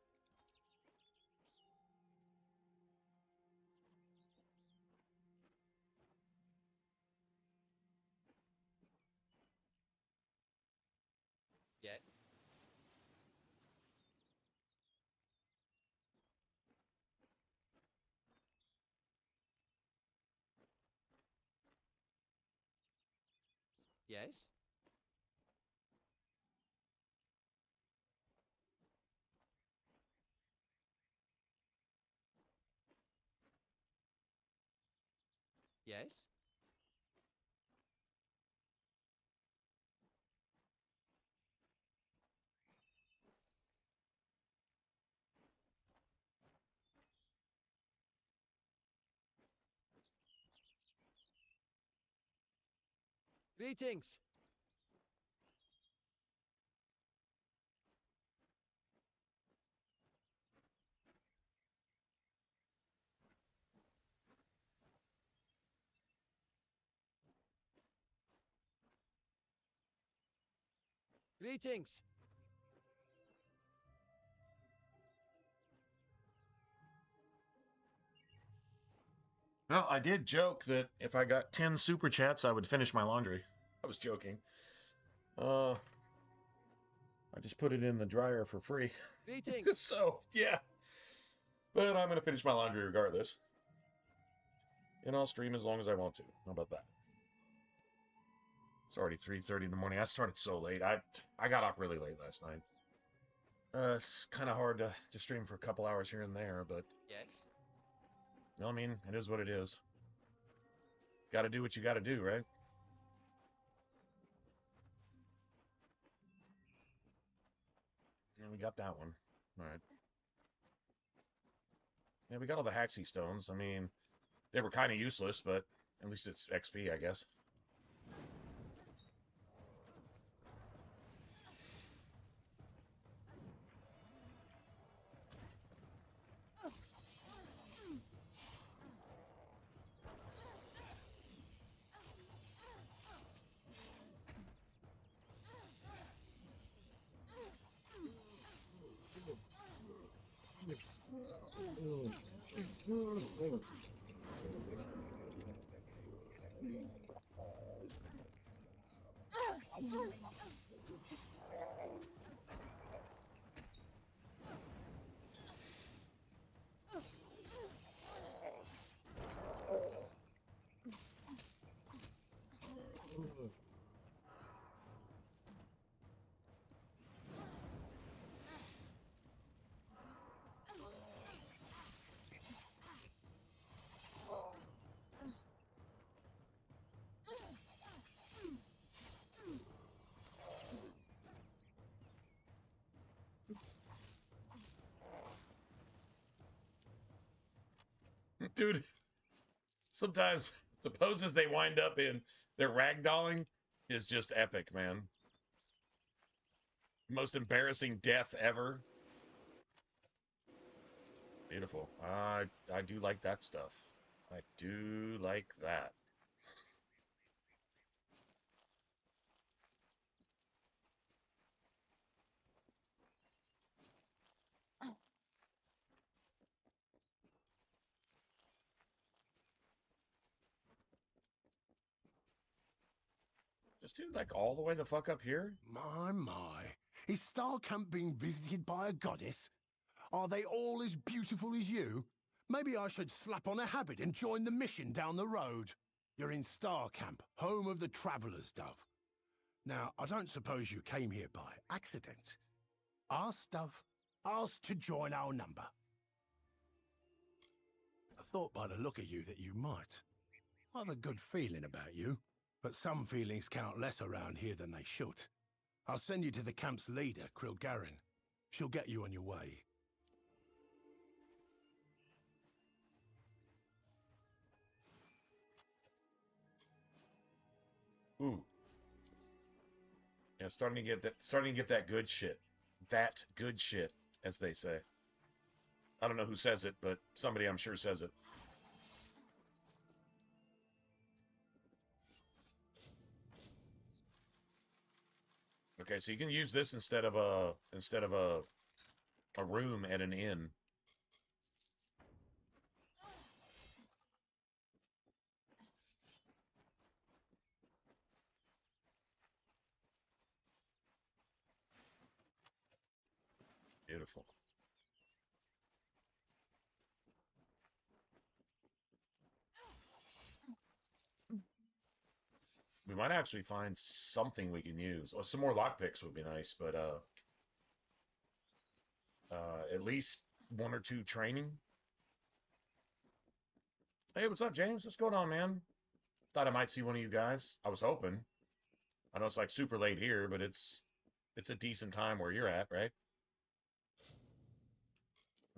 Yes? Yes? Yes? Greetings. Greetings. Well, I did joke that if I got 10 super chats, I would finish my laundry. I was joking. I just put it in the dryer for free. Greetings. So, yeah. But I'm going to finish my laundry regardless. And I'll stream as long as I want to. How about that? It's already 3:30 in the morning. I started so late. I got off really late last night. It's kind of hard to stream for a couple hours here and there, but Yes? I mean, it is what it is. Got to do what you got to do, right? And we got that one. All right. Yeah, we got all the Haxie stones. I mean, they were kind of useless, but at least it's XP, I guess. Dude, sometimes the poses they wind up in, their ragdolling is just epic, man. Most embarrassing death ever. Beautiful. I do like that stuff. I do like that. This dude like all the way the fuck up here? My. Is Star Camp being visited by a goddess? Are they all as beautiful as you? Maybe I should slap on a habit and join the mission down the road. You're in Star Camp, home of the Traveller's Dove. Now, I don't suppose you came here by accident. Ask Dove. Ask to join our number. I thought by the look of you that you might. I have a good feeling about you, but some feelings count less around here than they should. I'll send you to the camp's leader, Krilgarin. She'll get you on your way. Ooh. Yeah, starting to get that good shit. That good shit, as they say. I don't know who says it, but somebody I'm sure says it. Okay, so you can use this instead of a room at an inn. Beautiful. We might actually find something we can use. Well, some more lockpicks would be nice, but at least one or two training. Hey, what's up, James? What's going on, man? Thought I might see one of you guys. I was hoping. I know it's like super late here, but it's a decent time where you're at, right?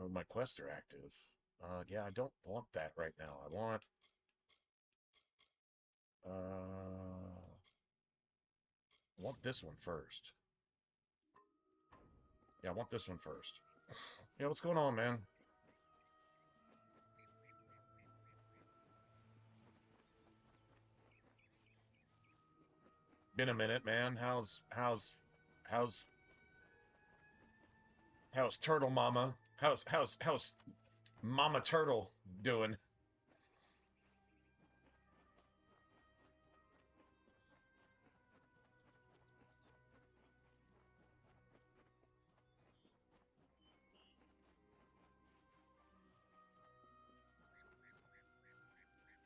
Oh, my quests are active. Yeah, I don't want that right now. I want I want this one first. Yeah, I want this one first. Yeah, what's going on, man? Been a minute, man. How's Turtle Mama? How's Mama Turtle doing?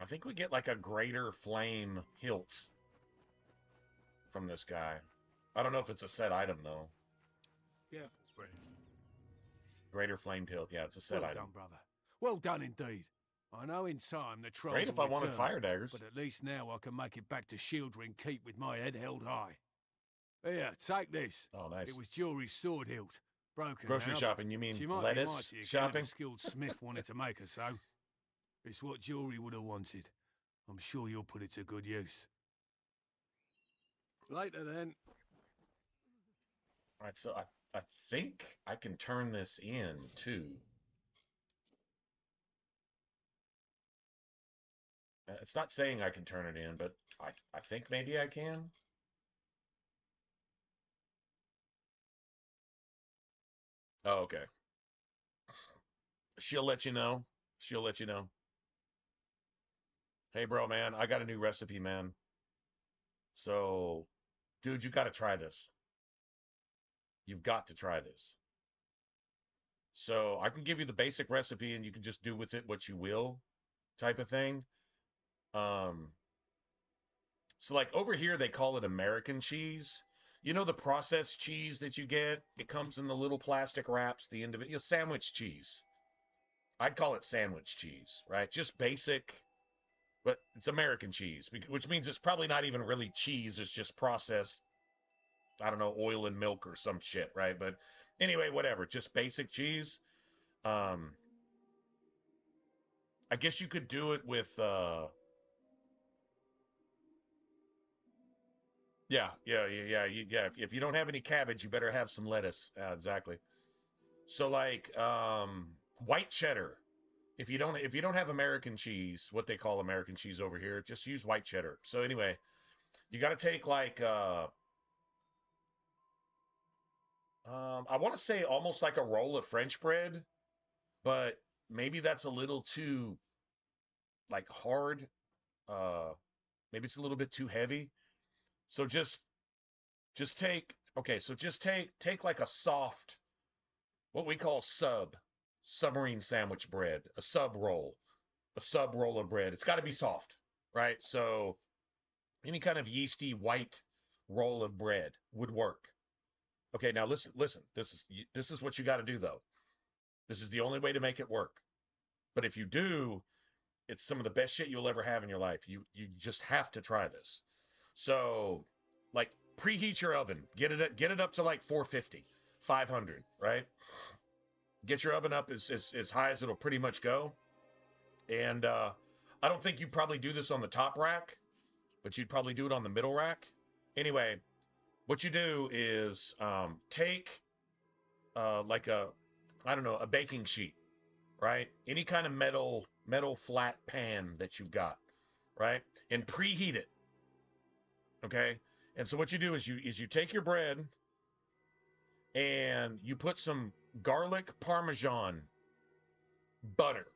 I think we get like a greater flame hilt from this guy. I don't know if it's a set item though. Careful, friend. Greater flamed hilt. Yeah, it's a set Well item. done, brother. Well done indeed. I know in time the trolls Great if will I wanted return, fire daggers. but at least now I can make it back to Shieldring Keep with my head held high. Here, take this. Oh, nice. It was Jury's sword hilt. Broken Grocery now, shopping, you mean she might lettuce be mighty again shopping? if a skilled smith wanted to make her so. It's what Jury would have wanted. I'm sure you'll put it to good use. Later then. All right, so I think I can turn this in too. It's not saying I can turn it in, but I think maybe I can. Oh, okay. She'll let you know. She'll let you know. Hey, bro, man, I got a new recipe, man. So, dude, you got to try this. You've got to try this. So, I can give you the basic recipe and you can just do with it what you will type of thing. Um, so like over here they call it American cheese. You know the processed cheese that you get? It comes in the little plastic wraps, the individual sandwich cheese. I'd call it sandwich cheese, right? Just basic, but it's American cheese, which means it's probably not even really cheese. It's just processed, I don't know, oil and milk or some shit, right? But anyway, whatever, just basic cheese. Um, I guess you could do it with yeah. If you don't have any cabbage, you better have some lettuce. Exactly. So like white cheddar. If you don't have American cheese, what they call American cheese over here, just use white cheddar. So anyway, you got to take like I want to say almost like a roll of French bread, but maybe that's a little too like hard. Uh, maybe it's a little bit too heavy. So just take okay. So just take like a soft, what we call submarine sandwich bread, a sub roll of bread. It's got to be soft, right? So any kind of yeasty white roll of bread would work. Okay, now listen. This is what you got to do though. This is the only way to make it work. But if you do, it's some of the best shit you'll ever have in your life. You just have to try this. So, like preheat your oven. Get it up to like 450, 500, right? Get your oven up as high as it'll pretty much go. And I don't think you probably do this on the top rack, but you'd probably do it on the middle rack. Anyway, what you do is take like I don't know, a baking sheet, right? Any kind of metal flat pan that you've got, right? And preheat it. Okay? And so what you do is you take your bread and you put some garlic parmesan butter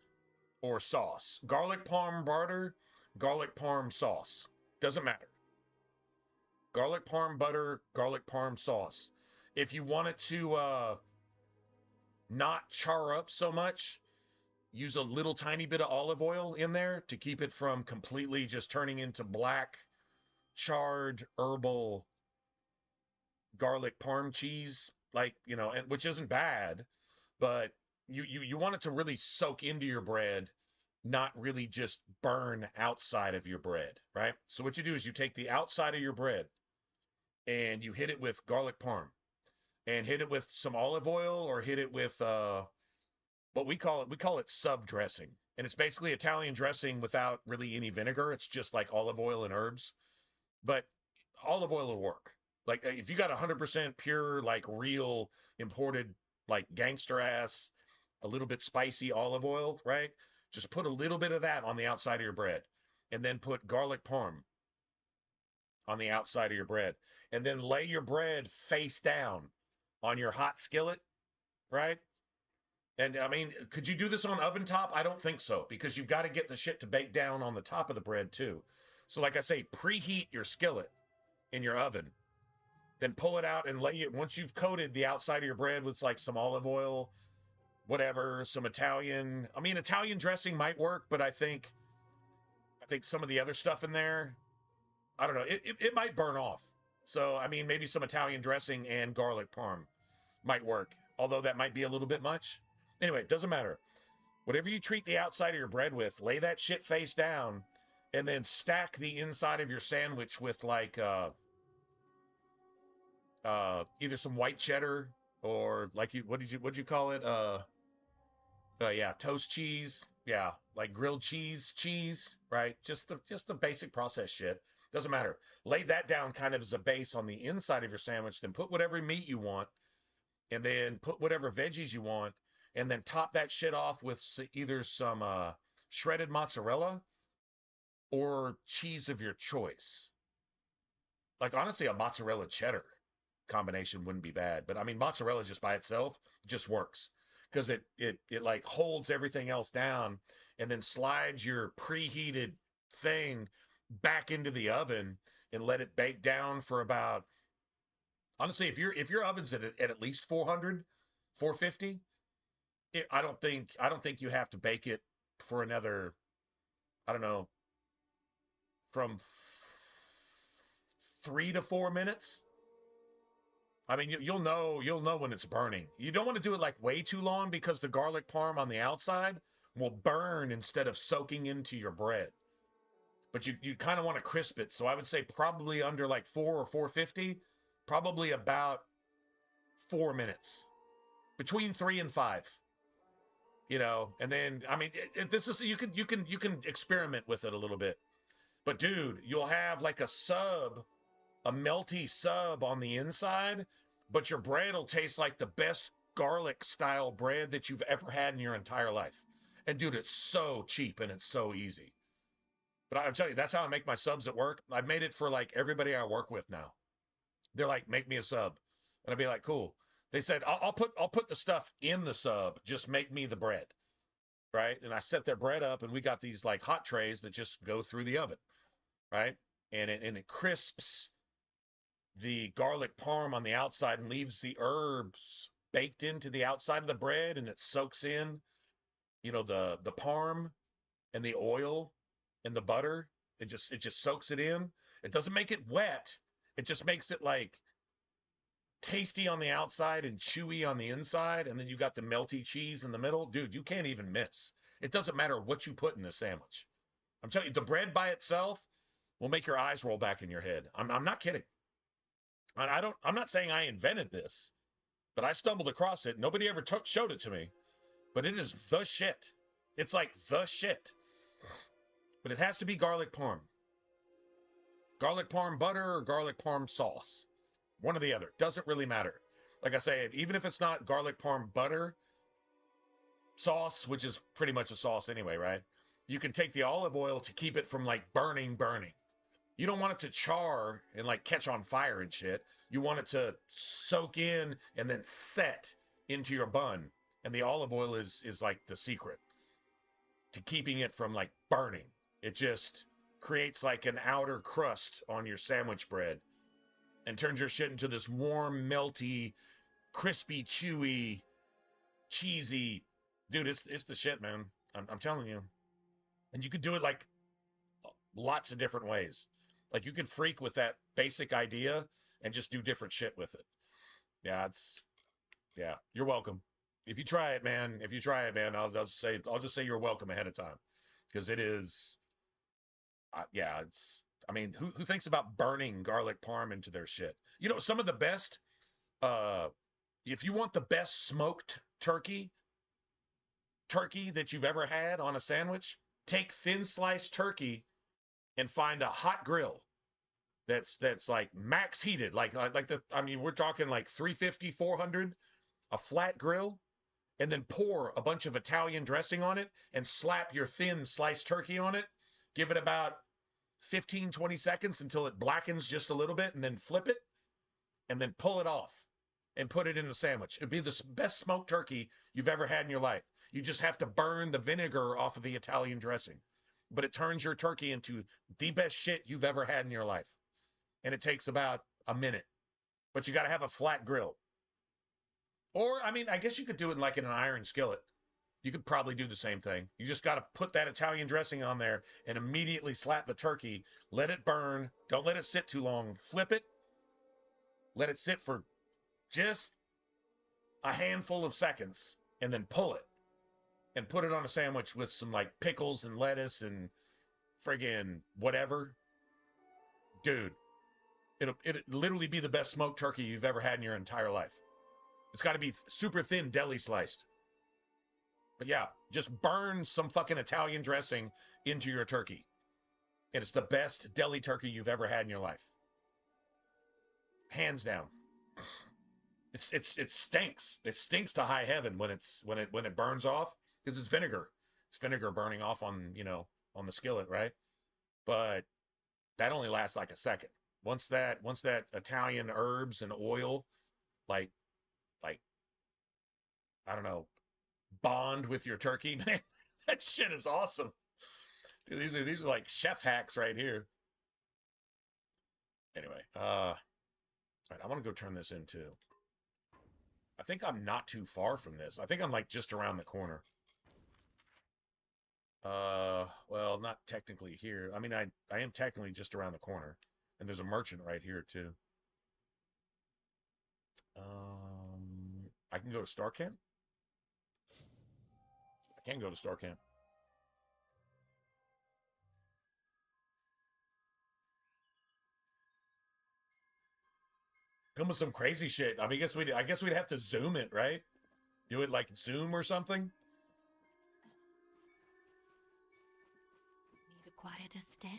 or sauce. Garlic parm butter, garlic parm sauce. Doesn't matter. Garlic parm butter, garlic parm sauce. If you want it to not char up so much, use a little tiny bit of olive oil in there to keep it from completely just turning into black, charred, herbal garlic parm cheese, like, and which isn't bad, but you want it to really soak into your bread, not really just burn outside of your bread, right? So what you do is you take the outside of your bread and you hit it with garlic parm and hit it with some olive oil or hit it with what we call it sub dressing. And it's basically Italian dressing without really any vinegar. It's just like olive oil and herbs. But olive oil will work. Like if you got 100% pure, like real imported, like gangster ass, a little bit spicy olive oil, right? Just put a little bit of that on the outside of your bread, and then put garlic parm on the outside of your bread, and then lay your bread face down on your hot skillet, right? And I mean, could you do this on oven top? I don't think so, because you've got to get the shit to bake down on the top of the bread too. So like I say, preheat your skillet in your oven, then pull it out and lay it. Once you've coated the outside of your bread with like some olive oil, whatever, some Italian dressing might work, but I think some of the other stuff in there, I don't know, it might burn off. So I mean, maybe some Italian dressing and garlic parm might work, although that might be a little bit much. Anyway, it doesn't matter. Whatever you treat the outside of your bread with, lay that shit face down, and then stack the inside of your sandwich with like either some white cheddar or like what'd you call it? Yeah, toast cheese. Yeah, like grilled cheese, right? Just the basic process shit. Doesn't matter. Lay that down kind of as a base on the inside of your sandwich, then put whatever meat you want, and then put whatever veggies you want, and then top that shit off with either some shredded mozzarella or cheese of your choice. Like honestly, a mozzarella cheddar combination wouldn't be bad, but I mean mozzarella just by itself just works because it like holds everything else down and then slides your preheated thing back into the oven and let it bake down for about, honestly, if your oven's at least 400, 450, I don't think you have to bake it for another, I don't know, from 3 to 4 minutes. I mean, you'll know when it's burning. You don't want to do it like way too long because the garlic parm on the outside will burn instead of soaking into your bread. But you kind of want to crisp it. So I would say probably under like 4 or 450, probably about 4 minutes, between 3 and 5. you know. And then, I mean, this is, you can experiment with it a little bit. But dude, you'll have like a melty sub on the inside, but your bread will taste like the best garlic style bread that you've ever had in your entire life. And dude, it's so cheap and it's so easy. But I'll tell you, that's how I make my subs at work. I've made it for like everybody I work with now. They're like, make me a sub, and I'd be like, cool. They said, I'll put the stuff in the sub. Just make me the bread, right? And I set their bread up, and we got these like hot trays that just go through the oven, right? And it crisps the garlic parm on the outside and leaves the herbs baked into the outside of the bread, and it soaks in, the parm and the oil and the butter. It just soaks it in. It doesn't make it wet. It just makes it like tasty on the outside and chewy on the inside, and then you got the melty cheese in the middle. Dude, you can't even miss. It doesn't matter what you put in the sandwich. I'm telling you, the bread by itself will make your eyes roll back in your head. I'm not kidding. I'm not saying I invented this, but I stumbled across it. Nobody ever showed it to me, but it is the shit. It's like the shit. But it has to be garlic parm. Garlic parm butter or garlic parm sauce. One or the other. Doesn't really matter. Like I say, even if it's not garlic parm butter sauce, which is pretty much a sauce anyway, right? You can take the olive oil to keep it from like burning. You don't want it to char and like catch on fire and shit. You want it to soak in and then set into your bun. And the olive oil is like the secret to keeping it from like burning. It just creates like an outer crust on your sandwich bread and turns your shit into this warm, melty, crispy, chewy, cheesy. Dude, it's the shit, man. I'm telling you. And you could do it like lots of different ways. Like you could freak with that basic idea and just do different shit with it. Yeah, you're welcome. If you try it, man, I'll just say you're welcome ahead of time, because it is, I mean, who thinks about burning garlic parm into their shit? Some of the best, if you want the best smoked turkey that you've ever had on a sandwich, take thin sliced turkey and find a hot grill that's like max heated, we're talking like 350, 400, a flat grill, and then pour a bunch of Italian dressing on it and slap your thin sliced turkey on it. Give it about 15, 20 seconds until it blackens just a little bit, and then flip it and then pull it off and put it in a sandwich. It'd be the best smoked turkey you've ever had in your life. You just have to burn the vinegar off of the Italian dressing, but it turns your turkey into the best shit you've ever had in your life. And it takes about a minute, but you got to have a flat grill. Or, I mean, I guess you could do it like in an iron skillet. You could probably do the same thing. You just got to put that Italian dressing on there and immediately slap the turkey. Let it burn. Don't let it sit too long. Flip it. Let it sit for just a handful of seconds, and then pull it and put it on a sandwich with some like pickles and lettuce and friggin' whatever. Dude, it'll literally be the best smoked turkey you've ever had in your entire life. It's got to be super thin deli sliced. But yeah, just burn some fucking Italian dressing into your turkey, and it's the best deli turkey you've ever had in your life. Hands down. It stinks. It stinks to high heaven when it burns off, because it's vinegar. It's vinegar burning off on the skillet, right? But that only lasts like a second. Once that Italian herbs and oil like I don't know, bond with your turkey, man, that shit is awesome. Dude, these are like chef hacks right here. Anyway, all right, I want to go turn this into. I think I'm not too far from this. I think I'm like just around the corner. Well, not technically here. I mean, I am technically just around the corner, and there's a merchant right here too. I can go to Star Camp. I can go to Star Camp. Come with some crazy shit. I mean, I guess we'd have to zoom it, right? Do it like Zoom or something. quieter step?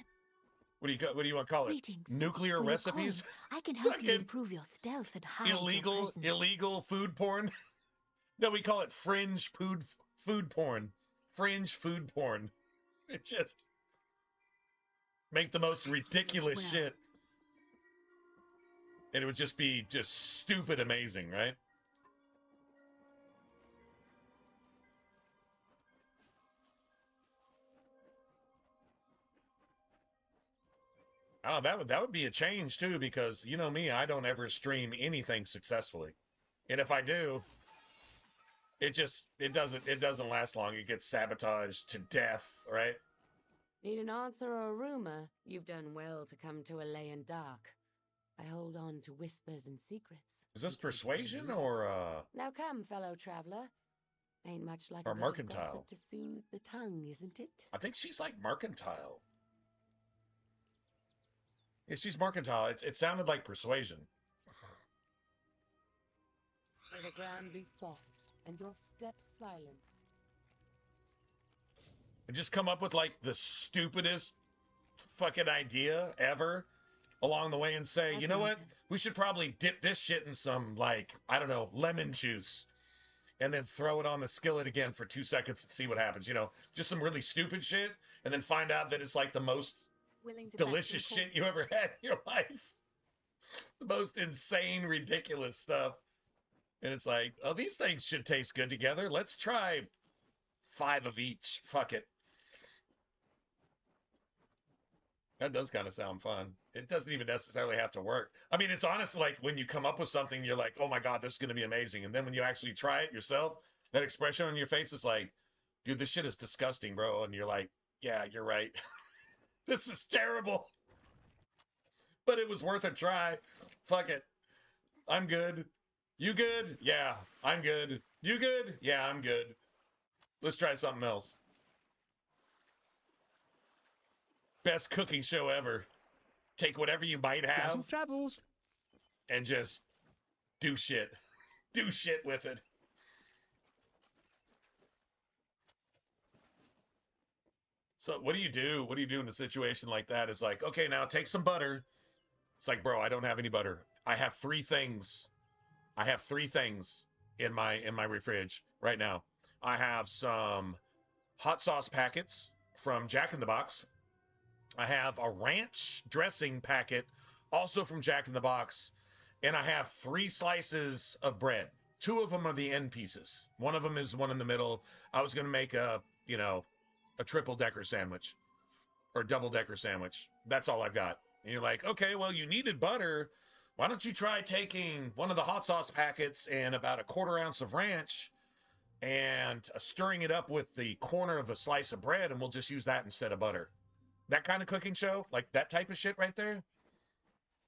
What do you want to call it? Greetings. Nuclear For your recipes? coin, I can help you Fucking improve your stealth and hide your illegal presence. food porn? No, we call it fringe food porn. Fringe food porn. It just make the most ridiculous Well. shit. And it would just be just stupid amazing, right? I don't know, that would be a change too, because you know me, I don't ever stream anything successfully. And if I do, it doesn't last long. It gets sabotaged to death, right? Need an answer or a rumor? You've done well to come to a lay in dark. I hold on to whispers and secrets. Is this persuasion or Now come, fellow traveler. Ain't much like a bit of mercantile? gossip to soothe the tongue, isn't it? I think she's like mercantile. Yeah, she's mercantile. It sounded like persuasion. May the ground be soft and your steps silent. And just come up with like the stupidest fucking idea ever along the way and say, you know what? We should probably dip this shit in some, like, I don't know, lemon juice and then throw it on the skillet again for 2 seconds and see what happens. You know, just some really stupid shit and then find out that it's like the most delicious shit you ever had in your life. The most insane, ridiculous stuff. And it's like, oh, these things should taste good together. Let's try 5 of each. Fuck it. That does kind of sound fun. It doesn't even necessarily have to work. I mean, it's honestly like when you come up with something, you're like, oh my God, this is going to be amazing. And then when you actually try it yourself, that expression on your face is like, dude, this shit is disgusting, bro. And you're like, yeah, you're right. This is terrible. But it was worth a try. Fuck it. I'm good. You good? Yeah, I'm good. You good? Yeah, I'm good. Let's try something else. Best cooking show ever. Take whatever you might have Travels. and just do shit. Do shit with it. So what do you do? What do you do in a situation like that? It's like, okay, now take some butter. It's like, bro, I don't have any butter. I have 3 things. I have 3 things in my fridge right now. I have some hot sauce packets from Jack in the Box. I have a ranch dressing packet, also from Jack in the Box, and I have 3 slices of bread. 2 of them are the end pieces. One of them is one in the middle. I was going to make a triple-decker sandwich or double-decker sandwich. That's all I've got. And you're like, okay, well, you needed butter. Why don't you try taking one of the hot sauce packets and about a 1/4 ounce of ranch and stirring it up with the corner of a slice of bread, and we'll just use that instead of butter. That kind of cooking show, like that type of shit right there.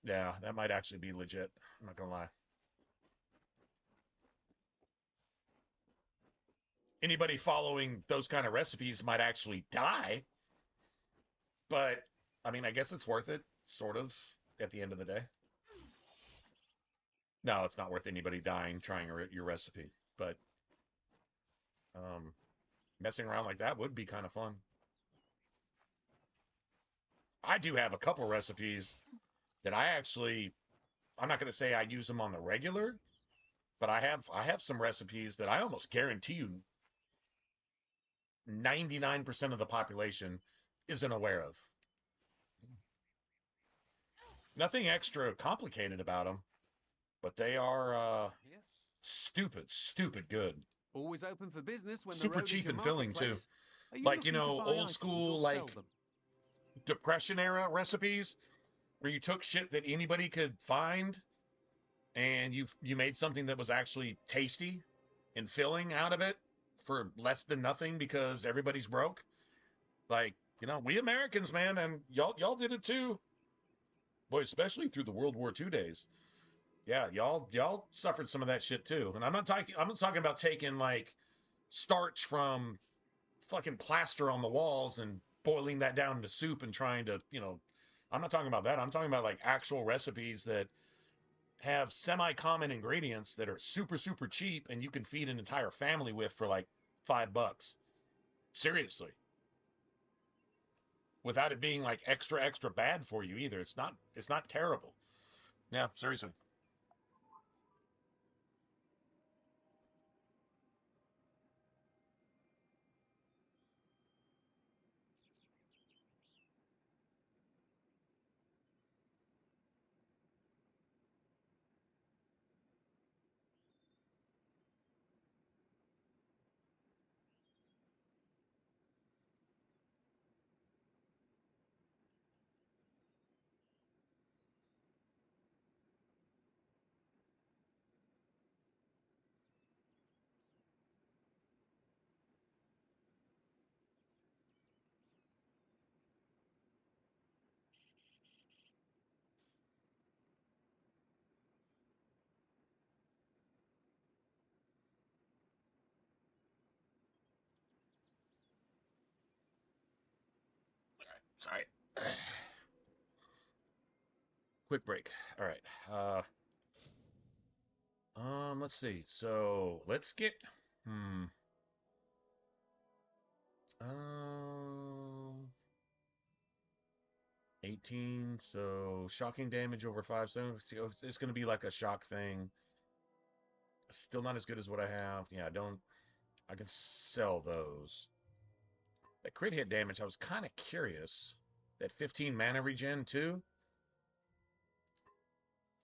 Yeah, that might actually be legit. I'm not gonna lie. Anybody following those kind of recipes might actually die. But, I mean, I guess it's worth it, sort of, at the end of the day. No, it's not worth anybody dying trying your recipe. But messing around like that would be kind of fun. I do have a couple recipes that I'm not going to say I use them on the regular, but I have some recipes that I almost guarantee you 99% of the population isn't aware of. Nothing extra complicated about them, but they are Yes. stupid good. Always open for business when Super the road cheap is your and filling, too. marketplace. Are you Like, looking you to know, buy old items school, or like, sell them? Depression era recipes where you took shit that anybody could find and you made something that was actually tasty and filling out of it for less than nothing because everybody's broke. Like, you know, we Americans, man, and y'all did it too. Boy, especially through the World War II days. Yeah, y'all suffered some of that shit too. And I'm not talking about taking like starch from fucking plaster on the walls and boiling that down into soup and trying to, I'm not talking about that. I'm talking about like actual recipes that have semi-common ingredients that are super, super cheap and you can feed an entire family with for like $5. Seriously. without it being like extra bad for you either. It's not terrible. Yeah, seriously. Sorry. Quick break. All right. Let's see. So let's get. Hmm. Um. 18. So shocking damage over 5. So it's going to be like a shock thing. Still not as good as what I have. Yeah, I don't. I can sell those. That crit hit damage, I was kind of curious. That 15 mana regen too.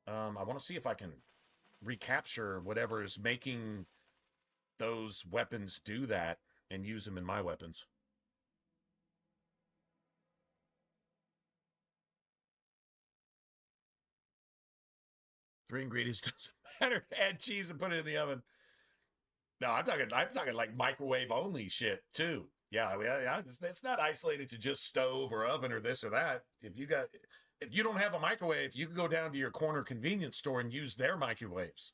I want to see if I can recapture whatever is making those weapons do that and use them in my weapons. Three ingredients doesn't matter. Add cheese and put it in the oven. No, I'm talking like microwave only shit too. Yeah, I mean, it's not isolated to just stove or oven or this or that. If you don't have a microwave, you can go down to your corner convenience store and use their microwaves,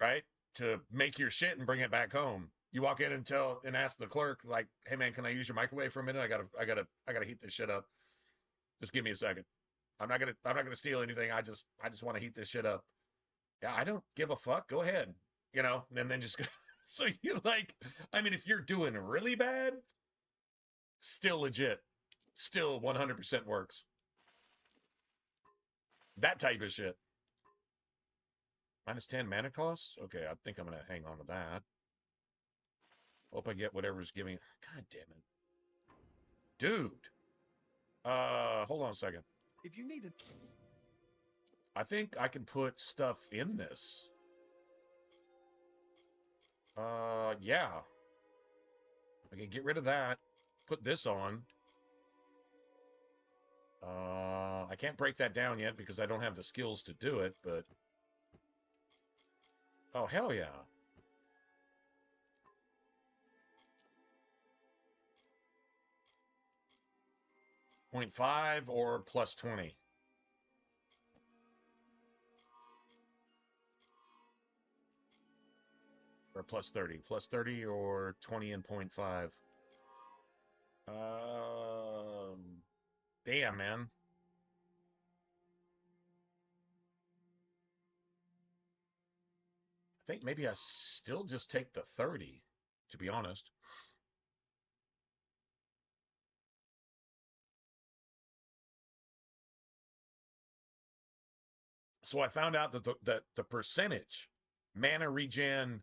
right? To make your shit and bring it back home. You walk in and ask the clerk, like, "Hey man, can I use your microwave for a minute? I gotta heat this shit up. Just give me a second. I'm not gonna steal anything. I just want to heat this shit up. Yeah, I don't give a fuck. Go ahead, and then just so you like. I mean, if you're doing really bad, still legit, still 100% works. That type of shit. -10 mana costs. Okay, I think I'm gonna hang on to that. Hope I get whatever's giving. God damn it, dude. Hold on a second. If you need it. I think I can put stuff in this. Yeah. I can get rid of that. Put this on. I can't break that down yet because I don't have the skills to do it, but... Oh, hell yeah. .5 or +20. Or +30. +30 or 20 and .5. Damn, man. I think maybe I still just take the 30, to be honest. So I found out that the percentage mana regen,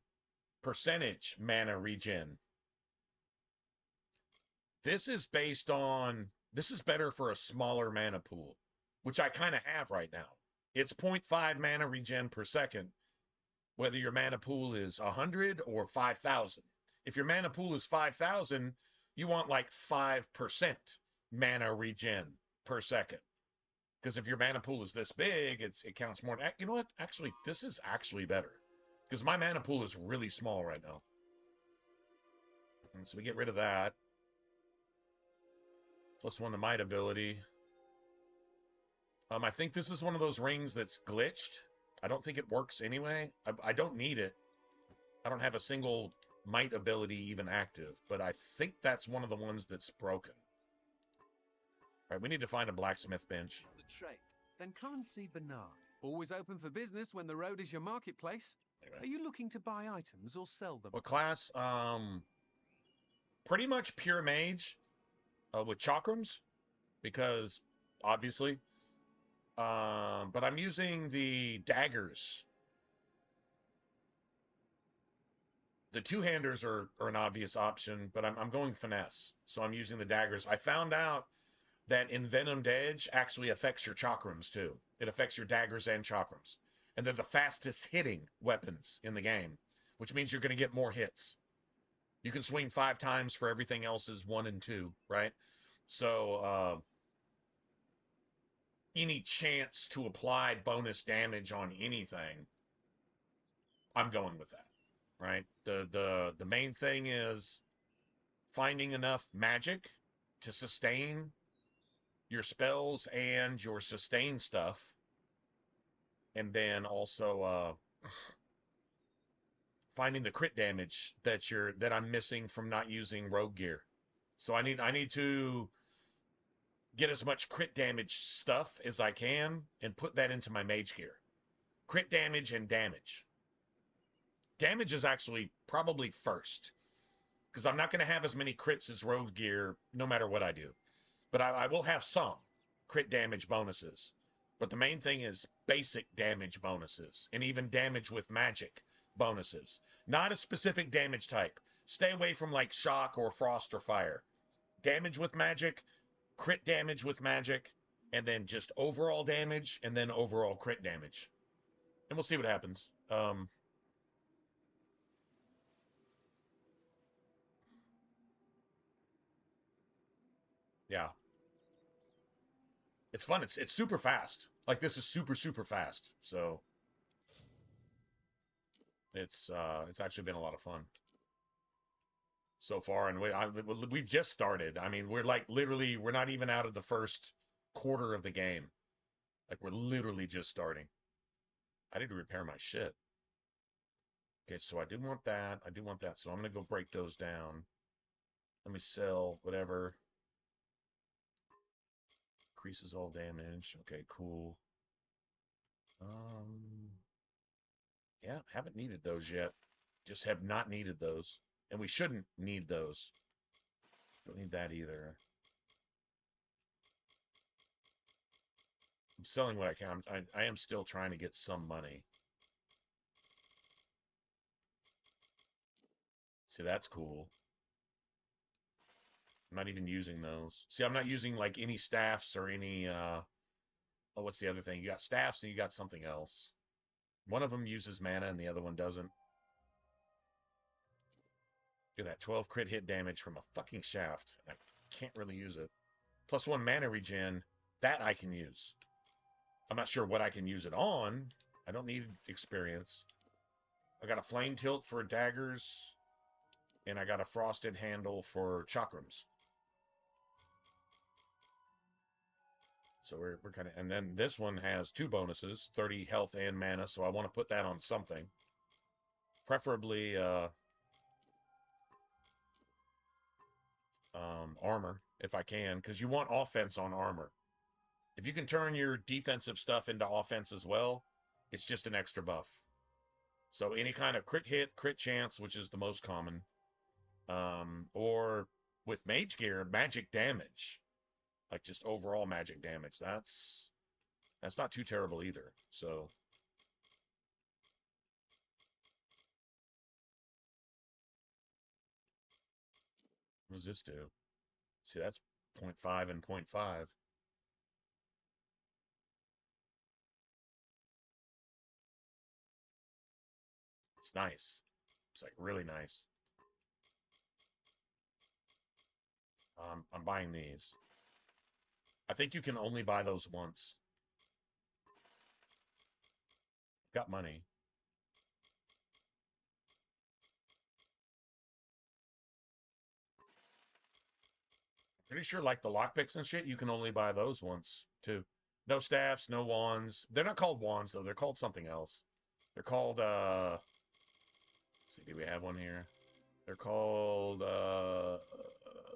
percentage mana regen, this is better for a smaller mana pool, which I kind of have right now. It's 0.5 mana regen per second, whether your mana pool is 100 or 5,000. If your mana pool is 5,000, you want like 5% mana regen per second. Because if your mana pool is this big, it counts more. You know what? Actually, this is actually better. Because my mana pool is really small right now. And so we get rid of that. +1 to might ability. I think this is one of those rings that's glitched. I don't think it works anyway. I don't need it. I don't have a single might ability even active, but I think that's one of the ones that's broken. All right, we need to find a blacksmith bench. The trade. Then come and see Bernard. Always open for business when the road is your marketplace. Anyway. Are you looking to buy items or sell them? What class? Pretty much pure mage with chakrams. because obviously. But I'm using the daggers. The two-handers are an obvious option, but I'm going finesse. So I'm using the daggers. I found out that Envenomed Edge actually affects your chakrams too. It affects your daggers and chakrams. And they're the fastest hitting weapons in the game, which means you're going to get more hits. You can swing 5 times for everything else's 1 and 2, right? So any chance to apply bonus damage on anything, I'm going with that, right? The main thing is finding enough magic to sustain your spells and your sustain stuff, and then also finding the crit damage that I'm missing from not using rogue gear. So I need to get as much crit damage stuff as I can and put that into my mage gear. Crit damage and damage. Damage is actually probably first, because I'm not going to have as many crits as rogue gear no matter what I do. But I will have some crit damage bonuses. But the main thing is basic damage bonuses, and even damage with magic bonuses. Not a specific damage type. Stay away from like shock or frost or fire. Damage with magic, crit damage with magic, and then just overall damage, and then overall crit damage. And we'll see what happens. Yeah. It's fun. It's super fast. Like, this is super fast. So it's actually been a lot of fun so far, and we've just started. I mean, we're like literally, we're not even out of the first quarter of the game. Like, we're literally just starting. I need to repair my shit. Okay, so I do want that. I do want that. So I'm gonna go break those down. Let me sell whatever. Increases all damage. Okay, cool. Yeah, haven't needed those yet. Just have not needed those. And we shouldn't need those. Don't need that either. I'm selling what I can. I am still trying to get some money. See, that's cool. I'm not even using those. See, I'm not using like any staffs or any oh, what's the other thing? You got staffs and you got something else. One of them uses mana and the other one doesn't. Look at that, 12 crit hit damage from a fucking shaft. I can't really use it. +1 mana regen, that I can use. I'm not sure what I can use it on. I don't need experience. I got a flame tilt for daggers, and I got a frosted handle for chakrams. So we're kind of, and then this one has 2 bonuses, 30 health and mana, so I want to put that on something. Preferably armor, if I can, because you want offense on armor. If you can turn your defensive stuff into offense as well, it's just an extra buff. So any kind of crit hit, crit chance, which is the most common, or with mage gear, magic damage, like just overall magic damage. That's not too terrible either. So what does this do? See, that's 0.5 and 0.5. It's nice. It's like really nice. I'm buying these. I think you can only buy those once. Got money. Pretty sure like the lockpicks and shit, you can only buy those once too. No staffs, no wands. They're not called wands though. They're called something else. They're called let's see, do we have one here? They're called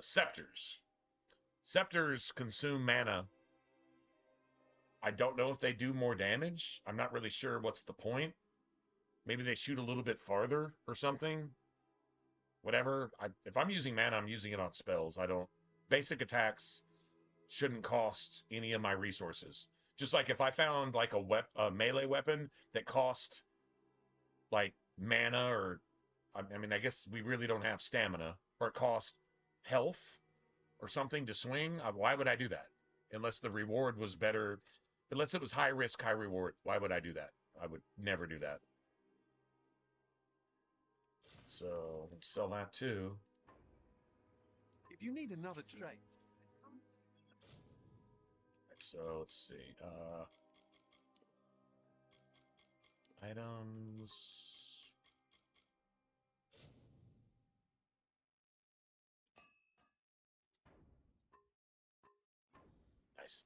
scepters. Scepters consume mana. I don't know if they do more damage. I'm not really sure what's the point. Maybe they shoot a little bit farther or something. Whatever. If I'm using mana, I'm using it on spells. I don't. Basic attacks, shouldn't cost any of my resources. Just like if I found like a melee weapon that cost like mana, or I mean, I guess we really don't have stamina, or it cost health or something to swing, why would I do that? Unless the reward was better, unless it was high risk, high reward, why would I do that? I would never do that. So sell that too. If you need another trait. So let's see. Items. Nice.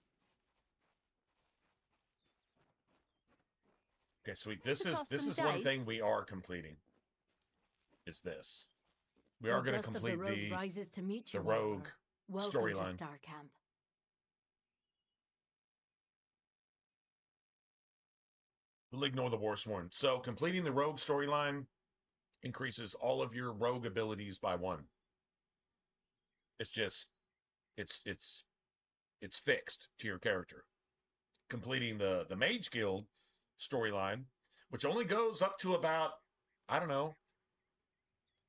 Okay, sweet. This is one thing we are completing. Is this? We are going to complete the rogue storyline. Star Camp. We'll ignore the Warsworn. So completing the rogue storyline increases all of your rogue abilities by 1. It's just it's fixed to your character. Completing the Mage Guild storyline, which only goes up to about, I don't know,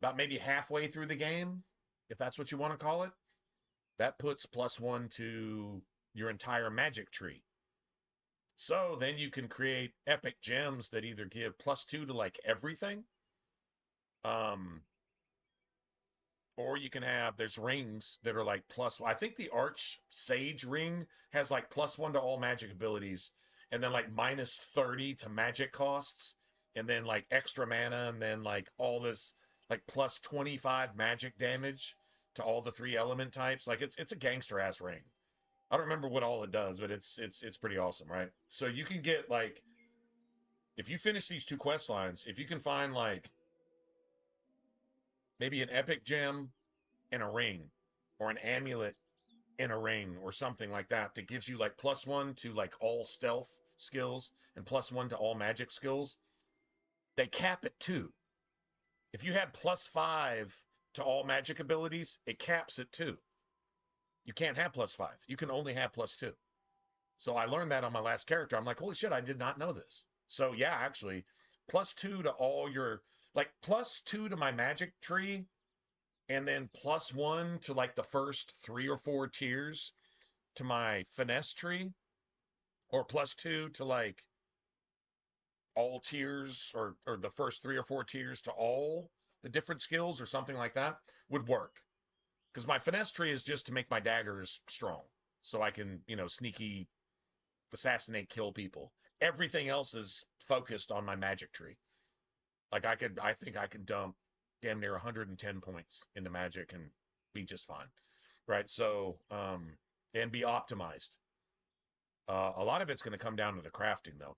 about maybe halfway through the game, if that's what you want to call it. That puts +1 to your entire magic tree. So then you can create epic gems that either give +2 to like everything, or you can have, there's rings that are like I think the Arch Sage ring has like +1 to all magic abilities, and then like -30 to magic costs, and then like extra mana, and then like all this like +25 magic damage to all the 3 element types. Like it's a gangster ass ring. I don't remember what all it does, but it's pretty awesome, right? So you can get like, if you finish these 2 quest lines, if you can find like maybe an epic gem and a ring, or an amulet and a ring, or something like that, that gives you like +1 to like all stealth skills and +1 to all magic skills, they cap at 2. If you had +5 to all magic abilities, it caps at 2. You can't have +5. You can only have +2. So I learned that on my last character. I'm like, holy shit, I did not know this. So yeah, actually, +2 to all your, like +2 to my magic tree, and then +1 to like the first 3 or 4 tiers to my finesse tree, or +2 to like all tiers, or the first 3 or 4 tiers to all the different skills, or something like that, would work. Because my finesse tree is just to make my daggers strong, so I can, sneaky assassinate, kill people. Everything else is focused on my magic tree. Like I think I can dump damn near 110 points into magic and be just fine, right? So, and be optimized. A lot of it's going to come down to the crafting, though.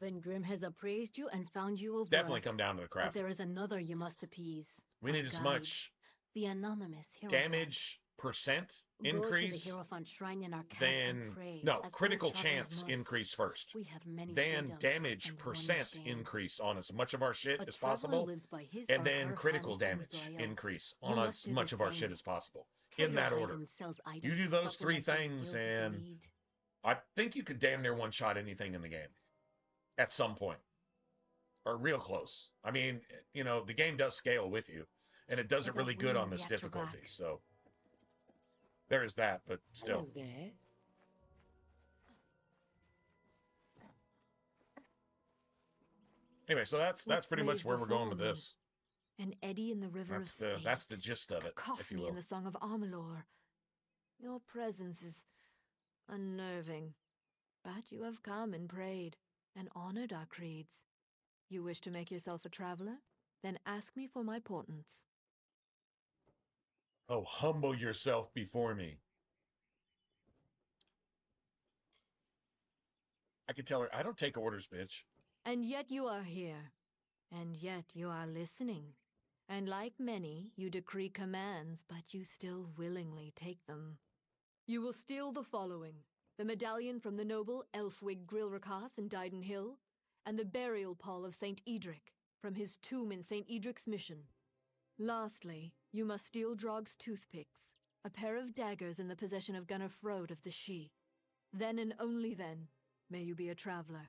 Then Grim has appraised you and found you of Definitely worth. come down to the But crafting. there is another you must appease. We need as guide, much the anonymous Hierophant. damage percent increase, Go to the Hierophant shrine in our camp then and pray, no, as critical all travelers chance must. increase first. We have many Then freedoms damage and one percent shame. increase on as much of our shit A as traveler possible, lives by his and or then her critical habits and damage guile. increase You on must as do much the of our same. shit as possible, in Trader that hides order. and sells items You do to those 3 supplement your things, skills if you and need. I think you could damn near one-shot anything in the game at some point, or real close. I mean, the game does scale with you, and it does it Without really good wind on this at your difficulty. back. So there is that, but still. Hello there. Anyway, so that's What pretty much lays where we're going before with me? this. An eddy in the river That's of the fate. that's the gist of A it, if you coffee in will. the song of Amalur. Your presence is unnerving, but you have come and prayed and honored our creeds. You wish to make yourself a traveler? Then ask me for my portents. Oh, humble yourself before me. I could tell her, I don't take orders, bitch. And yet you are here, and yet you are listening. And like many, you decree commands, but you still willingly take them. You will steal the following: the medallion from the noble Elfwig Grilrakas in Dyden Hill, and the burial pall of St. Edric from his tomb in St. Edric's Mission. Lastly, you must steal Drog's toothpicks, a pair of daggers in the possession of Gunnar Frode of the She. Then and only then may you be a traveler.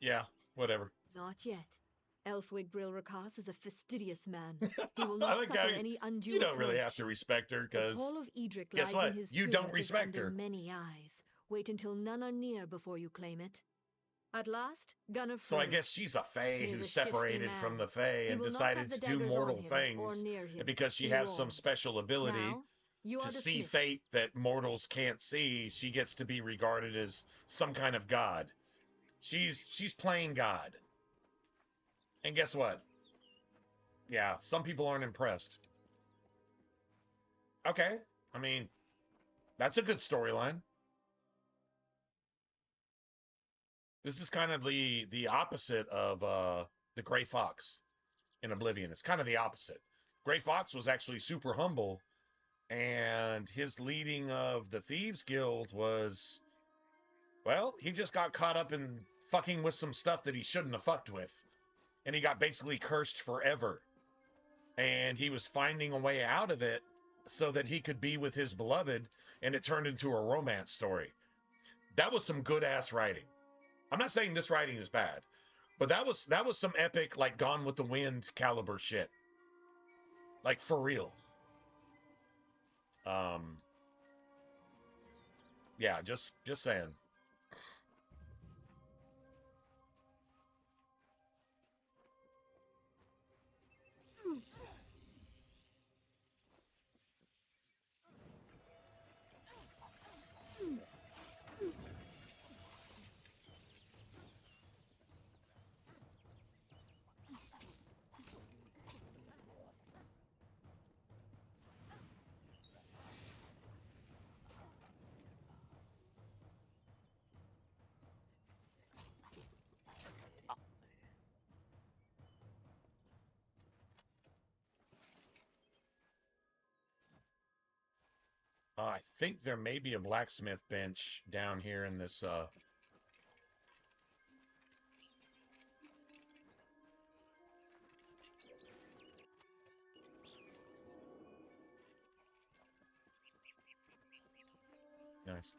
Yeah, whatever. Not yet. Elfwig Brilrakas is a fastidious man. He will I not like suffer how any undue you don't approach. really have to respect her, The because call of Edric guess lies what? in his You tree don't that is respect under her. many eyes. Wait until none are near before you claim it. At last, Gunnar So I Frode. guess she's a fae He is who a shifty separated man. from the fae He and will not have decided the to do daggers mortal on him or things. near him. And because she Be has some warned. special ability Now, you to are see dismissed. fate that mortals can't see, she gets to be regarded as some kind of god. She's playing God. And guess what? Yeah, some people aren't impressed. Okay. I mean, that's a good storyline. This is kind of the opposite of the Gray Fox in Oblivion. It's kind of the opposite. Gray Fox was actually super humble, and his leading of the Thieves Guild was, well, he just got caught up in fucking with some stuff that he shouldn't have fucked with. And he got basically cursed forever. And he was finding a way out of it so that he could be with his beloved, and it turned into a romance story. That was some good ass writing. I'm not saying this writing is bad, but that was some epic, like, Gone with the Wind caliber shit. Like, for real. Yeah, just saying. I think there may be a blacksmith bench down here in this. Nice.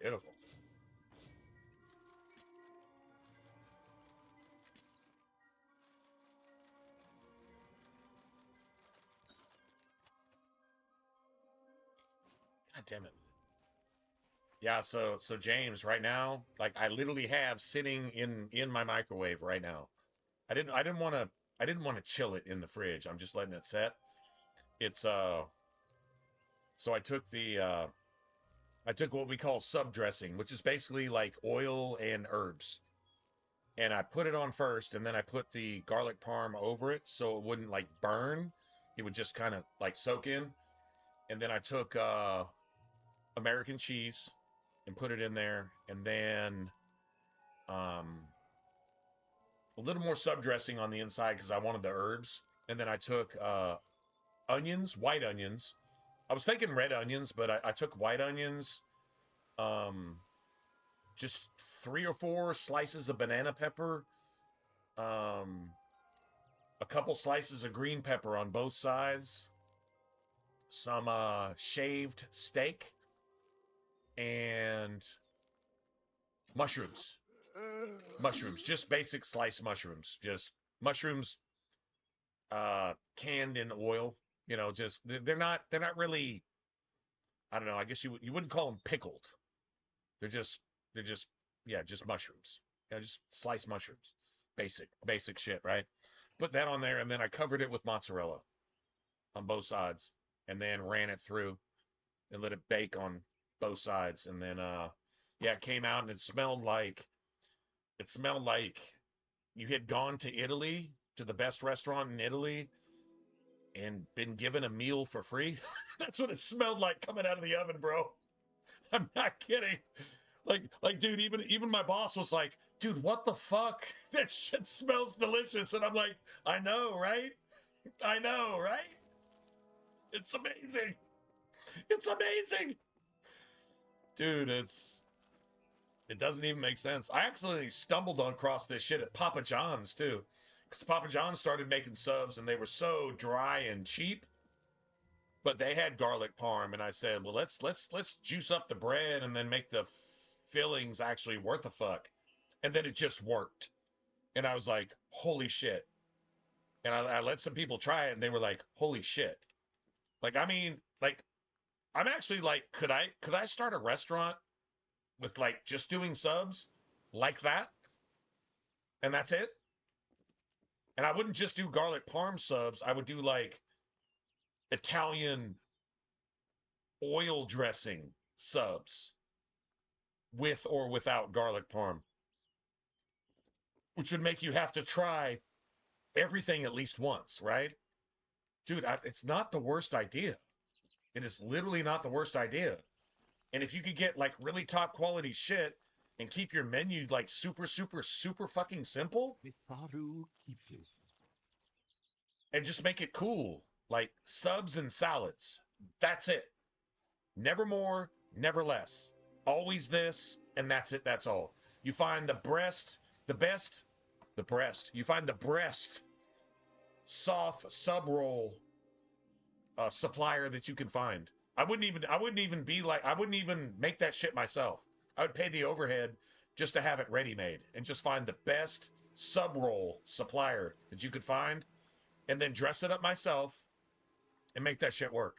Beautiful. God damn it. Yeah, so James, right now, like, I literally have sitting in my microwave right now. I didn't want to chill it in the fridge. I'm just letting it set. It's so I took what we call sub dressing, which is basically like oil and herbs. And I put it on first, and then I put the garlic parm over it so it wouldn't, like, burn. It would just kind of, like, soak in. And then I took American cheese and put it in there, and then um, a little more sub dressing on the inside because I wanted the herbs. And then I took onions, white onions. I was thinking red onions, but I took white onions. Um, just 3 or 4 slices of banana pepper. Um, a couple slices of green pepper on both sides. Some shaved steak and mushrooms. Mushrooms, just basic sliced mushrooms. Just mushrooms canned in oil. You know, just they're not really. I don't know. I guess you wouldn't call them pickled. They're just yeah, just mushrooms. Yeah, just sliced mushrooms. Basic shit, right? Put that on there, and then I covered it with mozzarella on both sides, and then ran it through and let it bake on both sides, and then yeah, it came out and it smelled like you had gone to Italy, to the best restaurant in Italy, and been given a meal for free. That's what it smelled like coming out of the oven, bro. I'm not kidding. Like, dude, even my boss was like, dude, what the fuck? That shit smells delicious. And I'm like, I know, right? I know, right? It's amazing. It's amazing. Dude, it doesn't even make sense. I accidentally stumbled across this shit at Papa John's too. Because Papa John's started making subs and they were so dry and cheap. But they had garlic parm, and I said, well, let's juice up the bread and then make the fillings actually worth a fuck. And then it just worked. And I was like, holy shit. And I let some people try it, and they were like, holy shit. Like, I mean, like, I'm actually like, could I start a restaurant with like just doing subs like that? And that's it? And I wouldn't just do garlic parm subs. I would do like Italian oil dressing subs with or without garlic parm, which would make you have to try everything at least once, right? Dude, it's not the worst idea. It is literally not the worst idea. And if you could get like really top quality shit and keep your menu like super, super, super fucking simple and just make it cool, like subs and salads. That's it. Never more, never less. Always this, and that's it. That's all. You find the breast, you find the breast soft sub roll supplier that you can find. I wouldn't even make that shit myself. I would pay the overhead just to have it ready made and just find the best sub roll supplier that you could find and then dress it up myself and make that shit work.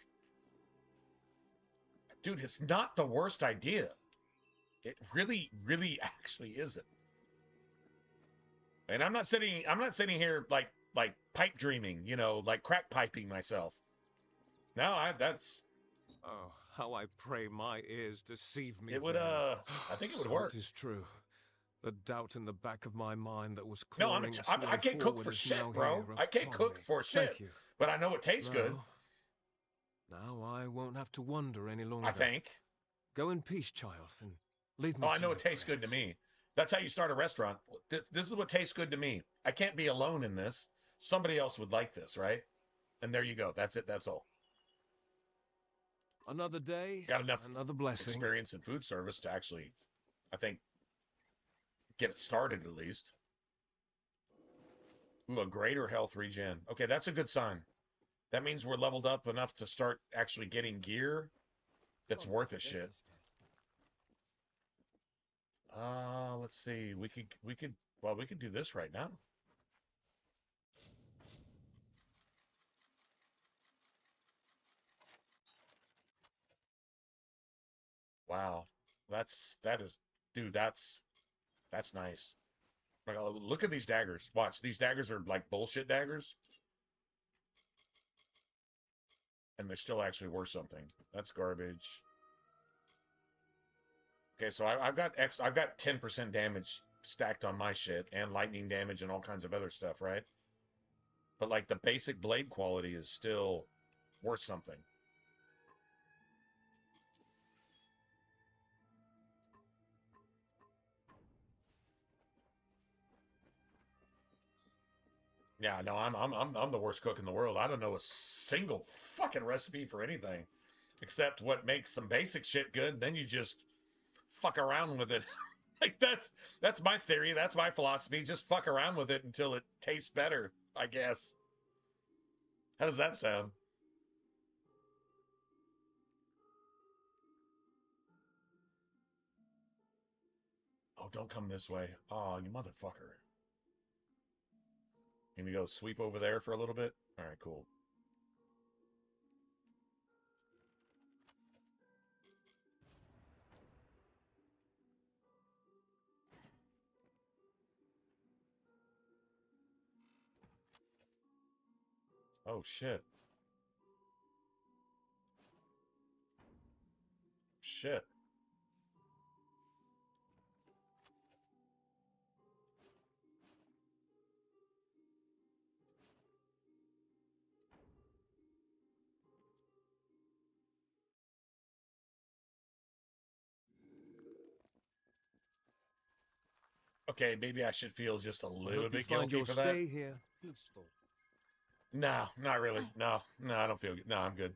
Dude, it's not the worst idea. It really, really actually isn't. And I'm not sitting here like pipe dreaming, you know, like crack piping myself. No, that's. Oh, how I pray my ears deceive me. It would, then. I think it would So work. It is true. The doubt in the back of my mind that was No, clawing its I way can't cook forward for is shit, now bro. here I can't upon cook me. for shit. Thank you. But I know it tastes good. Now I won't have to wonder any longer. I think. Go in peace, child, and leave me. Oh, I to know my it tastes good to prayers. me. That's how you start a restaurant. This is what tastes good to me. I can't be alone in this. Somebody else would like this, right? And there you go. That's it. That's all. Another day, Got enough another blessing. experience in food service to actually, I think, get it started at least. Ooh, a greater health regen. Okay, that's a good sign. That means we're leveled up enough to start actually getting gear that's worth a shit. Let's see. We could do this right now. Wow. Dude, that's nice. Like, look at these daggers. Watch, these daggers are like bullshit daggers. And they're still actually worth something. That's garbage. Okay, so I've got 10% damage stacked on my shit and lightning damage and all kinds of other stuff, right? But like the basic blade quality is still worth something. Yeah, no, I'm the worst cook in the world. I don't know a single fucking recipe for anything except what makes some basic shit good. Then you just fuck around with it. Like that's my theory. That's my philosophy. Just fuck around with it until it tastes better, I guess. How does that sound? Oh, don't come this way. Oh, you motherfucker. Can we go sweep over there for a little bit? All right, cool. Oh, shit. Shit. Okay, maybe I should feel just a I little hope you bit find guilty your for that. stay here peaceful. No, not really. No, I don't feel good. No, I'm good.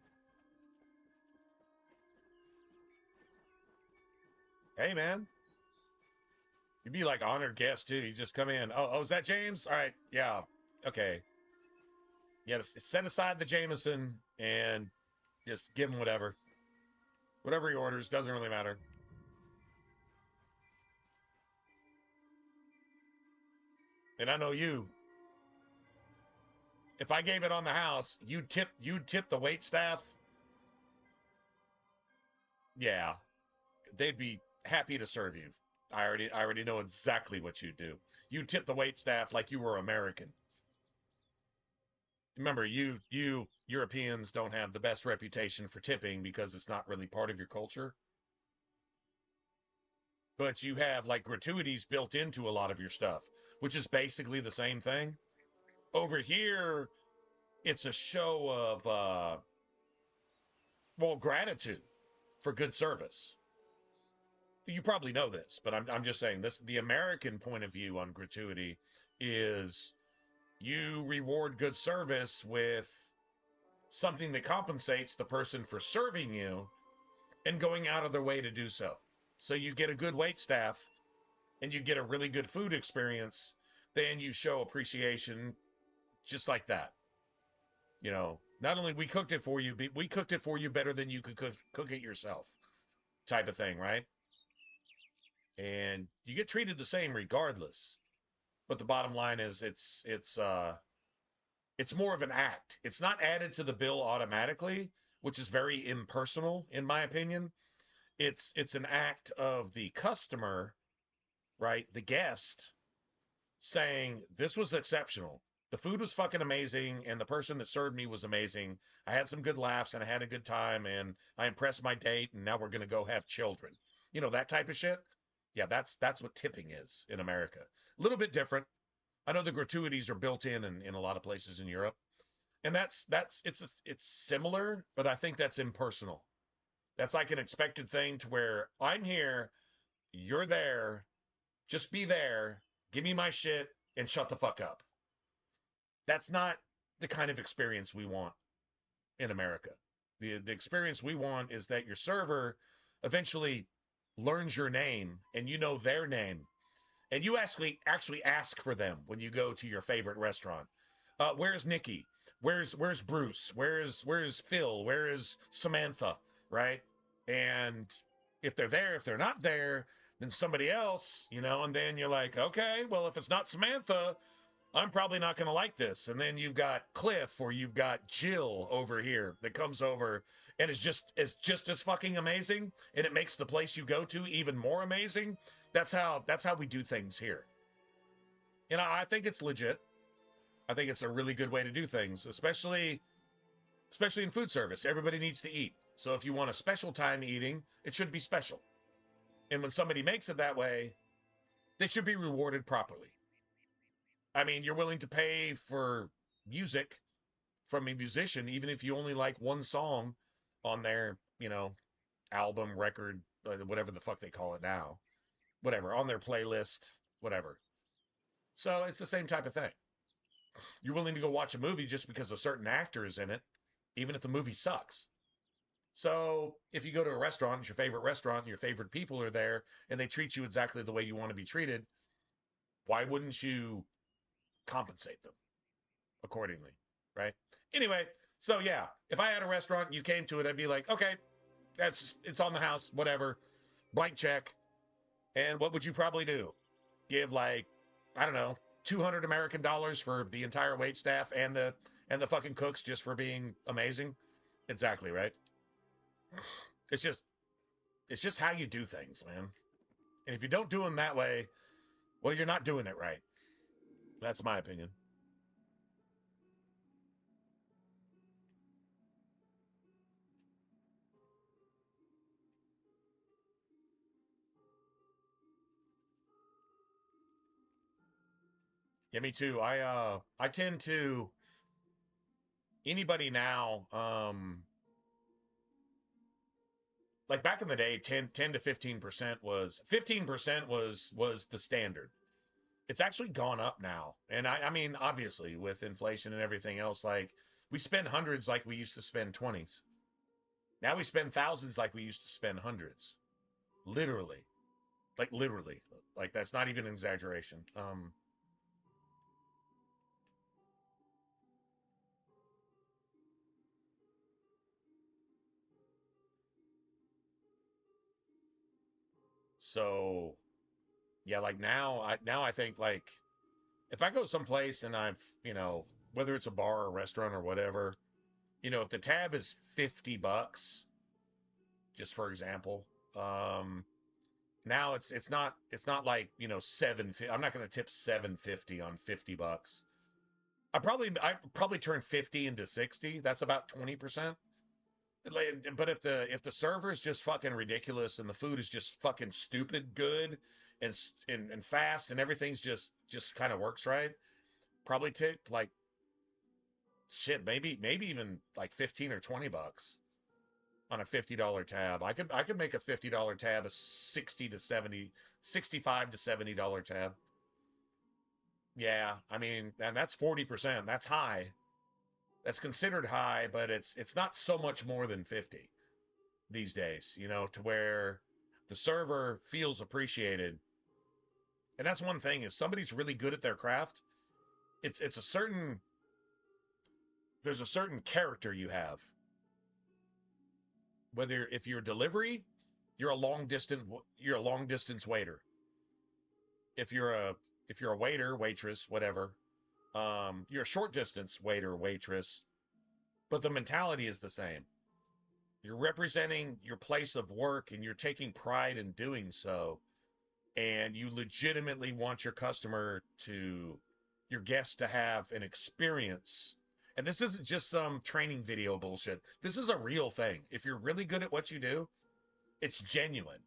Hey, man. You'd be like honored guest too. You just come in. Oh, is that James? All right. Yeah. Okay. Yeah. Set aside the Jameson and just give him whatever. Whatever he orders. Doesn't really matter. And I know you. If I gave it on the house, you'd tip the wait staff. Yeah. They'd be happy to serve you. I already know exactly what you'd do. You tip the wait staff like you were American. Remember, you Europeans don't have the best reputation for tipping because it's not really part of your culture. But you have like gratuities built into a lot of your stuff, which is basically the same thing. Over here, it's a show of gratitude for good service. You probably know this, but I'm just saying this. The American point of view on gratuity is you reward good service with something that compensates the person for serving you and going out of their way to do so. So you get a good wait staff and you get a really good food experience, then you show appreciation just like that. You know, not only we cooked it for you, but we cooked it for you better than you could cook it yourself, type of thing, right? And you get treated the same regardless. But the bottom line is it's more of an act. It's not added to the bill automatically, which is very impersonal in my opinion. It's an act of the customer, right? The guest saying this was exceptional. The food was fucking amazing, and the person that served me was amazing. I had some good laughs, and I had a good time, and I impressed my date, and now we're gonna go have children. You know, that type of shit. Yeah, that's what tipping is in America. A little bit different. I know the gratuities are built in a lot of places in Europe, and it's similar, but I think that's impersonal. That's like an expected thing to where I'm here, you're there, just be there, give me my shit, and shut the fuck up. That's not the kind of experience we want in America. The experience we want is that your server eventually learns your name and you know their name. And you actually ask for them when you go to your favorite restaurant. Where's Nikki? Where's Bruce? Where's Phil? Where is Samantha? Right? And if they're there, if they're not there, then somebody else, you know, and then you're like, okay, well, if it's not Samantha, I'm probably not going to like this. And then you've got Cliff or you've got Jill over here that comes over and is just as fucking amazing, and it makes the place you go to even more amazing. That's how we do things here. You know, I think it's legit. I think it's a really good way to do things, especially in food service. Everybody needs to eat. So if you want a special time eating, it should be special. And when somebody makes it that way, they should be rewarded properly. I mean, you're willing to pay for music from a musician, even if you only like one song on their, you know, album, record, whatever the fuck they call it now, whatever, on their playlist, whatever. So it's the same type of thing. You're willing to go watch a movie just because a certain actor is in it, even if the movie sucks. So if you go to a restaurant, it's your favorite restaurant, and your favorite people are there, and they treat you exactly the way you want to be treated, why wouldn't you compensate them accordingly, right? Anyway, so yeah, if I had a restaurant and you came to it, I'd be like, okay, it's on the house, whatever, blank check. And what would you probably do? Give like, I don't know, $200 American for the entire wait staff and the fucking cooks just for being amazing? Exactly, right? It's just how you do things, man. And if you don't do them that way, well, you're not doing it right. That's my opinion. Yeah, me too. I tend to anybody now, like back in the day, 10 to 15% was 15% was the standard. It's actually gone up now. And I mean, obviously with inflation and everything else, like we spend hundreds like we used to spend 20s. Now we spend thousands like we used to spend hundreds. Literally. Like literally. Like that's not even an exaggeration. So yeah, like now I think like if I go someplace and I've, whether it's a bar or a restaurant or whatever, if the tab is $50, just for example, now it's not like, 750. I'm not going to tip 750 on $50. I probably turn 50 into 60. That's about 20%. But if the server's just fucking ridiculous and the food is just fucking stupid good and fast and everything's just kind of works right, probably tip like shit, maybe even like 15 or $20 on a $50 tab. I could make a $50 tab a 60 to 70, $65 to $70 tab. Yeah, I mean, and that's 40%. That's high. That's considered high, but it's not so much more than 50 these days, to where the server feels appreciated. And that's one thing. If somebody's really good at their craft, it's a certain there's a certain character you have. Whether if you're delivery, you're a long distance waiter. If you're a waiter, waitress, whatever, you're a short distance waiter, waitress, but the mentality is the same. You're representing your place of work and you're taking pride in doing so. And you legitimately want your guests to have an experience. And this isn't just some training video bullshit. This is a real thing. If you're really good at what you do, it's genuine.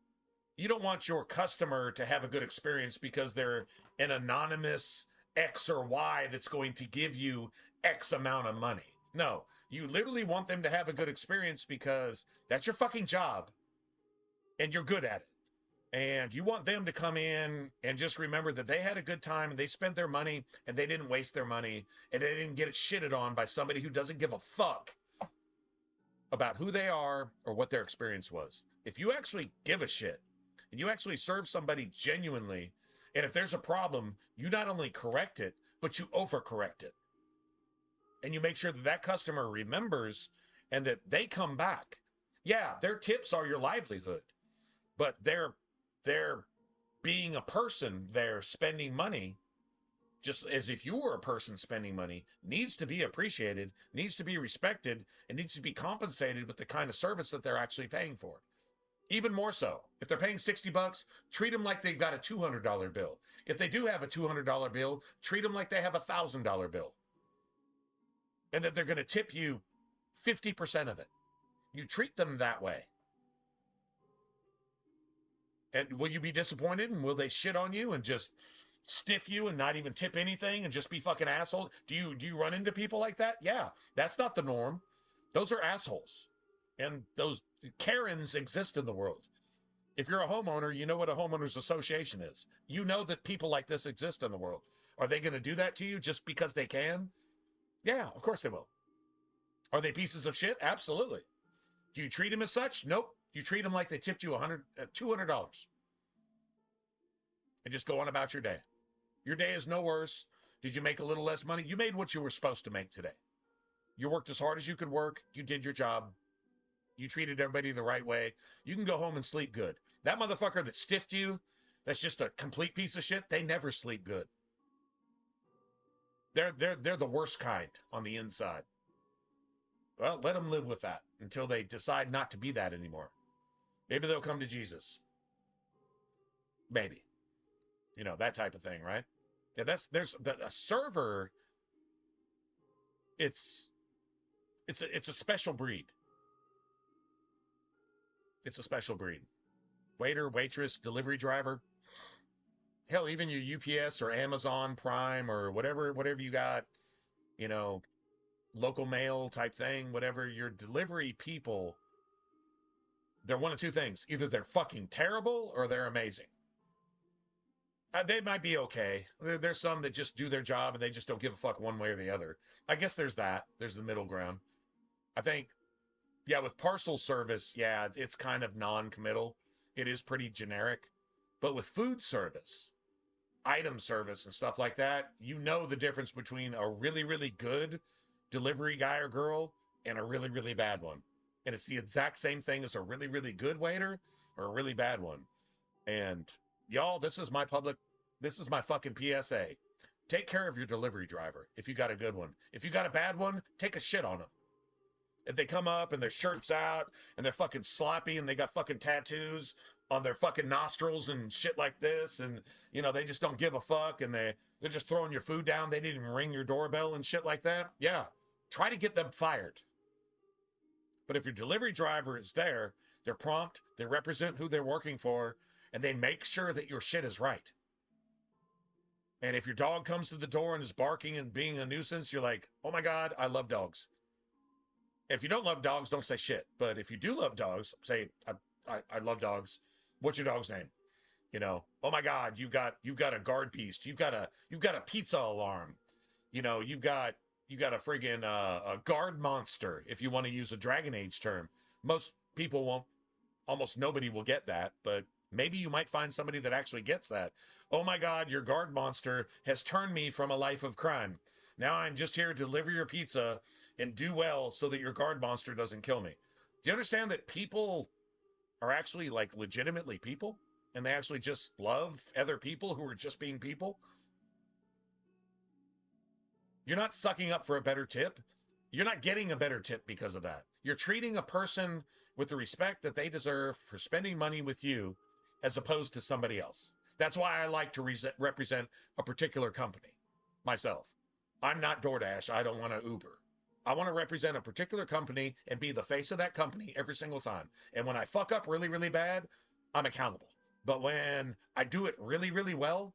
You don't want your customer to have a good experience because they're an anonymous X or Y that's going to give you X amount of money. No, you literally want them to have a good experience because that's your fucking job and you're good at it. And you want them to come in and just remember that they had a good time and they spent their money and they didn't waste their money and they didn't get it shitted on by somebody who doesn't give a fuck about who they are or what their experience was. If you actually give a shit and you actually serve somebody genuinely, and if there's a problem, you not only correct it, but you overcorrect it. And you make sure that that customer remembers and that they come back. Yeah, their tips are your livelihood, but they're being a person, they're spending money, just as if you were a person spending money, needs to be appreciated, needs to be respected, and needs to be compensated with the kind of service that they're actually paying for. Even more so, if they're paying $60, treat them like they've got a $200 bill. If they do have a $200 bill, treat them like they have a $1,000 bill. And that they're going to tip you 50% of it. You treat them that way. And will you be disappointed? And will they shit on you and just stiff you and not even tip anything and just be fucking assholes? Do you run into people like that? Yeah, that's not the norm. Those are assholes. And those Karens exist in the world. If you're a homeowner, you know what a homeowners association is. You know that people like this exist in the world. Are they going to do that to you just because they can? Yeah, of course they will. Are they pieces of shit? Absolutely. Do you treat them as such? Nope. You treat them like they tipped you $200. And just go on about your day. Your day is no worse. Did you make a little less money? You made what you were supposed to make today. You worked as hard as you could work. You did your job. You treated everybody the right way. You can go home and sleep good. That motherfucker that stiffed you, that's just a complete piece of shit, they never sleep good. They're the worst kind on the inside. Well, let them live with that until they decide not to be that anymore. Maybe they'll come to Jesus. Maybe. That type of thing, right? Yeah, there's a server. It's a special breed. It's a special breed. Waiter, waitress, delivery driver. Hell, even your UPS or Amazon Prime or whatever you got, local mail type thing, whatever, your delivery people, they're one of two things. Either they're fucking terrible or they're amazing. They might be okay. There's some that just do their job and they just don't give a fuck one way or the other. I guess there's that. There's the middle ground. I think, yeah, with parcel service, yeah, it's kind of non-committal. It is pretty generic. But with food service, item service and stuff like that, you know the difference between a really, really good delivery guy or girl and a really, really bad one. And it's the exact same thing as a really, really good waiter or a really bad one. And y'all, this is my fucking PSA. Take care of your delivery driver if you got a good one. If you got a bad one, take a shit on them. If they come up and their shirt's out and they're fucking sloppy and they got fucking tattoos on their fucking nostrils and shit like this, and they just don't give a fuck, and they're just throwing your food down, they didn't even ring your doorbell and shit like that, yeah, try to get them fired. But if your delivery driver is there, they're prompt, they represent who they're working for, and they make sure that your shit is right. And if your dog comes to the door and is barking and being a nuisance, you're like, oh my God, I love dogs. If you don't love dogs, don't say shit. But if you do love dogs, say, I love dogs. What's your dog's name? Oh my God, you've got a guard beast. You've got a pizza alarm. You've got a friggin' a guard monster, if you want to use a Dragon Age term. Most people won't, almost nobody will get that, but maybe you might find somebody that actually gets that. Oh my God, your guard monster has turned me from a life of crime. Now I'm just here to deliver your pizza and do well so that your guard monster doesn't kill me. Do you understand that people are actually like legitimately people? And they actually just love other people who are just being people? You're not sucking up for a better tip. You're not getting a better tip because of that. You're treating a person with the respect that they deserve for spending money with you as opposed to somebody else. That's why I like to represent a particular company myself. I'm not DoorDash. I don't want to Uber. I want to represent a particular company and be the face of that company every single time. And when I fuck up really, really bad, I'm accountable. But when I do it really, really well,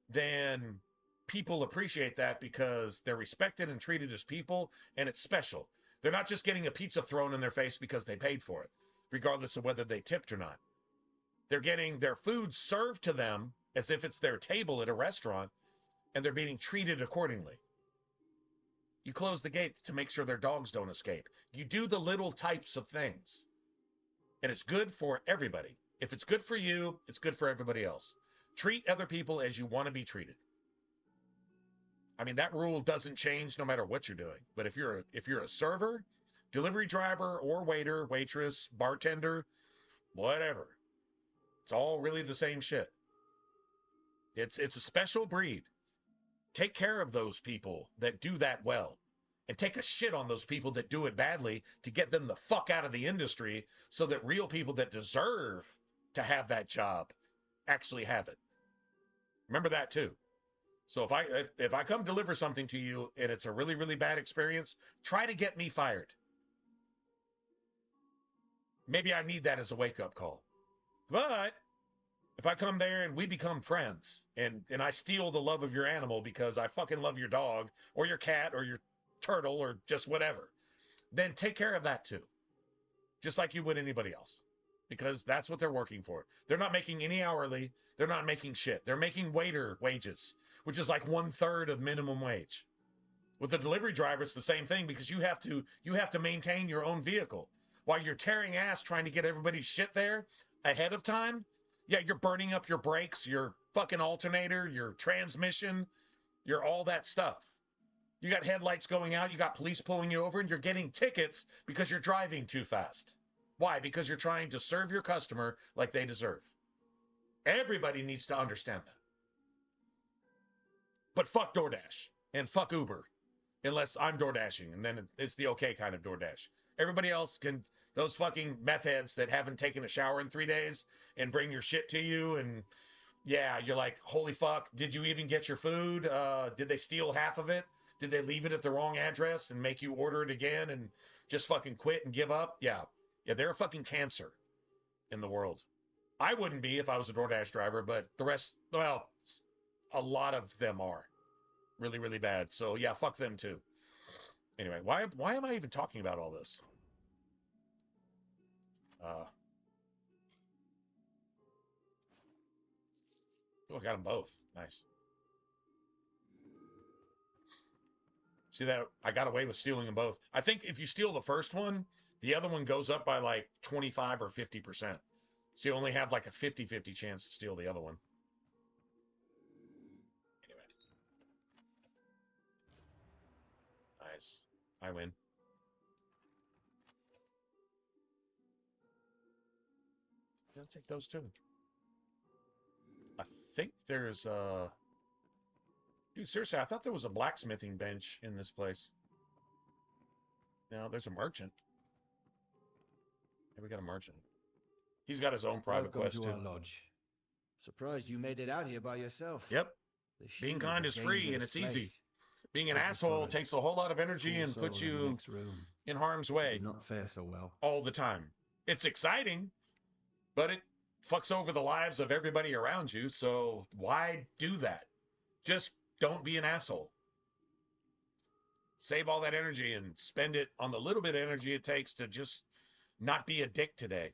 then people appreciate that because they're respected and treated as people, and it's special. They're not just getting a pizza thrown in their face because they paid for it, regardless of whether they tipped or not. They're getting their food served to them as if it's their table at a restaurant, and they're being treated accordingly. You close the gate to make sure their dogs don't escape. You do the little types of things, and it's good for everybody. If it's good for you, it's good for everybody else. Treat other people as you want to be treated. I mean, that rule doesn't change no matter what you're doing. But if you're a server, delivery driver, or waiter, waitress, bartender, whatever, it's all really the same shit. It's a special breed. Take care of those people that do that well, and take a shit on those people that do it badly to get them the fuck out of the industry so that real people that deserve to have that job actually have it. Remember that too. So if I come deliver something to you and it's a really, really bad experience, try to get me fired. Maybe I need that as a wake-up call. But if I come there and we become friends and I steal the love of your animal because I fucking love your dog or your cat or your turtle or just whatever, then take care of that too. Just like you would anybody else. Because that's what they're working for. They're not making any hourly. They're not making shit. They're making waiter wages, which is like 1/3 of minimum wage. With the delivery driver, it's the same thing because you have to maintain your own vehicle. While you're tearing ass trying to get everybody's shit there ahead of time, yeah, you're burning up your brakes, your fucking alternator, your transmission, your all that stuff. You got headlights going out, you got police pulling you over, and you're getting tickets because you're driving too fast. Why? Because you're trying to serve your customer like they deserve. Everybody needs to understand that. But fuck DoorDash and fuck Uber, unless I'm DoorDashing, and then it's the okay kind of DoorDash. Everybody else can, those fucking meth heads that haven't taken a shower in 3 days and bring your shit to you, and yeah, you're like, holy fuck, did you even get your food? Did they steal half of it? Did they leave it at the wrong address and make you order it again and just fucking quit and give up? Yeah, they're a fucking cancer in the world. I wouldn't be if I was a DoorDash driver, but the rest, well, a lot of them are really, really bad. So yeah, fuck them too. Anyway, why am I even talking about all this? Oh, I got them both. Nice. See that? I got away with stealing them both. I think if you steal the first one, the other one goes up by like 25 or 50%. So you only have like a 50-50 chance to steal the other one. Anyway. Nice. I win. I'll take those too. I think there's Dude, seriously, I thought there was a blacksmithing bench in this place. No, there's a merchant. Yeah, we got a merchant. He's got his own private quest too. Welcome to our lodge. Surprised you made it out here by yourself. Yep. The Being Shield kind a is free and dangerous it's easy. place. Being an Hope you asshole find takes a whole lot of energy cool and puts soul in the you next room. in harm's It way did not fare so well. all the time. It's exciting, but it fucks over the lives of everybody around you, so why do that? Just don't be an asshole. Save all that energy and spend it on the little bit of energy it takes to just not be a dick today.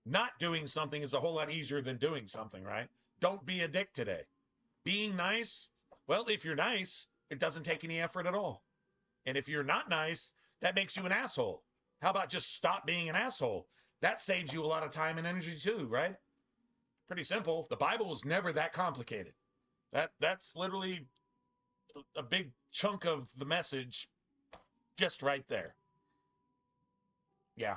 Not doing something is a whole lot easier than doing something, right? Don't be a dick today. Being nice, well, if you're nice, it doesn't take any effort at all. And if you're not nice, that makes you an asshole. How about just stop being an asshole? That saves you a lot of time and energy too, right? Pretty simple. The Bible is never that complicated. That's literally a big chunk of the message just right there. Yeah.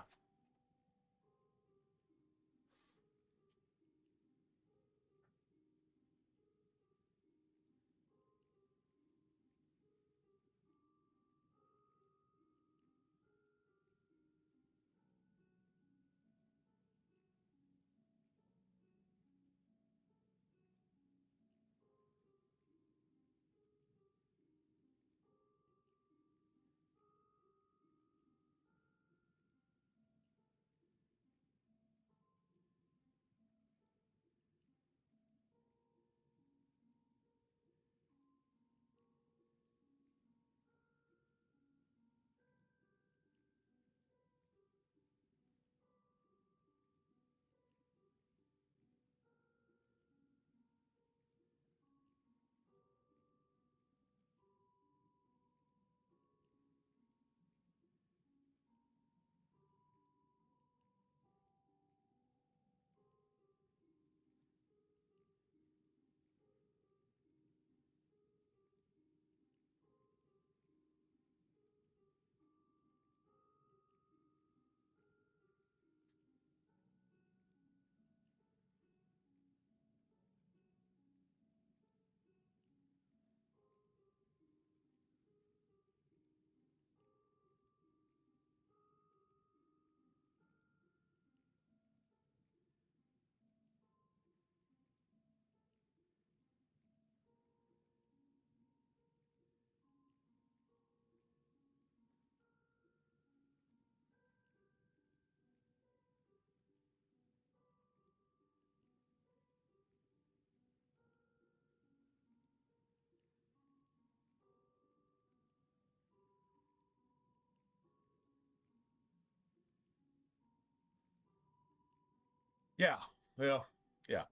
Yeah. Well, yeah.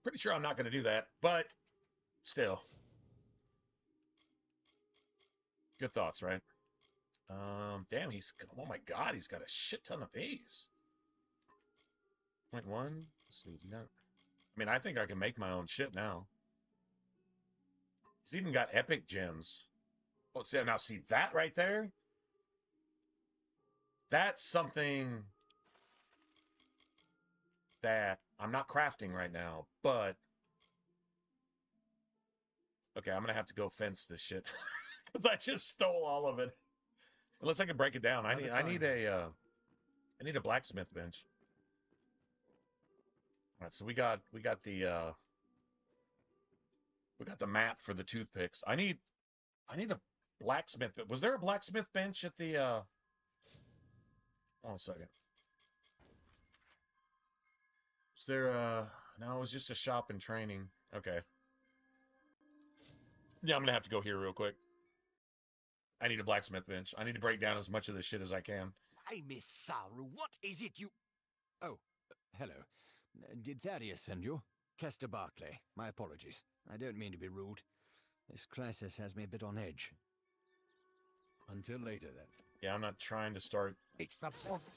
Pretty sure I'm not going to do that, but still. Good thoughts, right? Damn, oh my God, he's got a shit ton of these. 0.1. Let's see, I mean, I think I can make my own shit now. He's even got epic gems. Oh, see that right there? That's something that I'm not crafting right now, but okay, I'm gonna have to go fence this shit because I just stole all of it. Unless I can break it down. I need a blacksmith bench. All right, so we got the mat for the toothpicks. I need a blacksmith. Was there a blacksmith bench at the hold on a second. Was there no, it was just a shop and training. Okay. Yeah, I'm gonna have to go here real quick. I need a blacksmith bench. I need to break down as much of this shit as I can. Hey, Miss Saru, what is it you... Oh, hello. Did Thaddeus send you? Kester Barclay. My apologies. I don't mean to be rude. This crisis has me a bit on edge. Until later, then. Yeah, I'm not trying to start It's the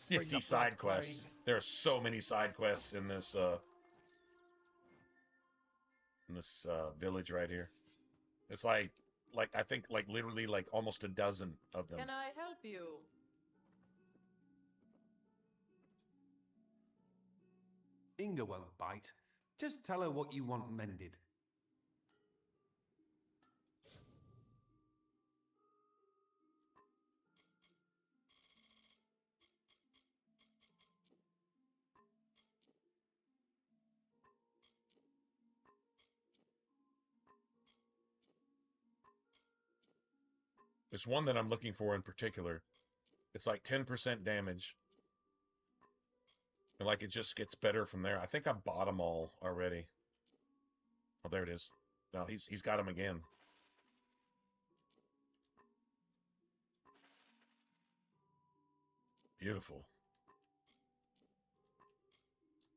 50 side quests. There are so many side quests in this village right here. It's like I think like literally like almost a dozen of them. Can I help you? Inga won't bite. Just tell her what you want mended. There's one that I'm looking for in particular. It's like 10% damage. And like it just gets better from there. I think I bought them all already. Oh, there it is. No, he's got them again. Beautiful.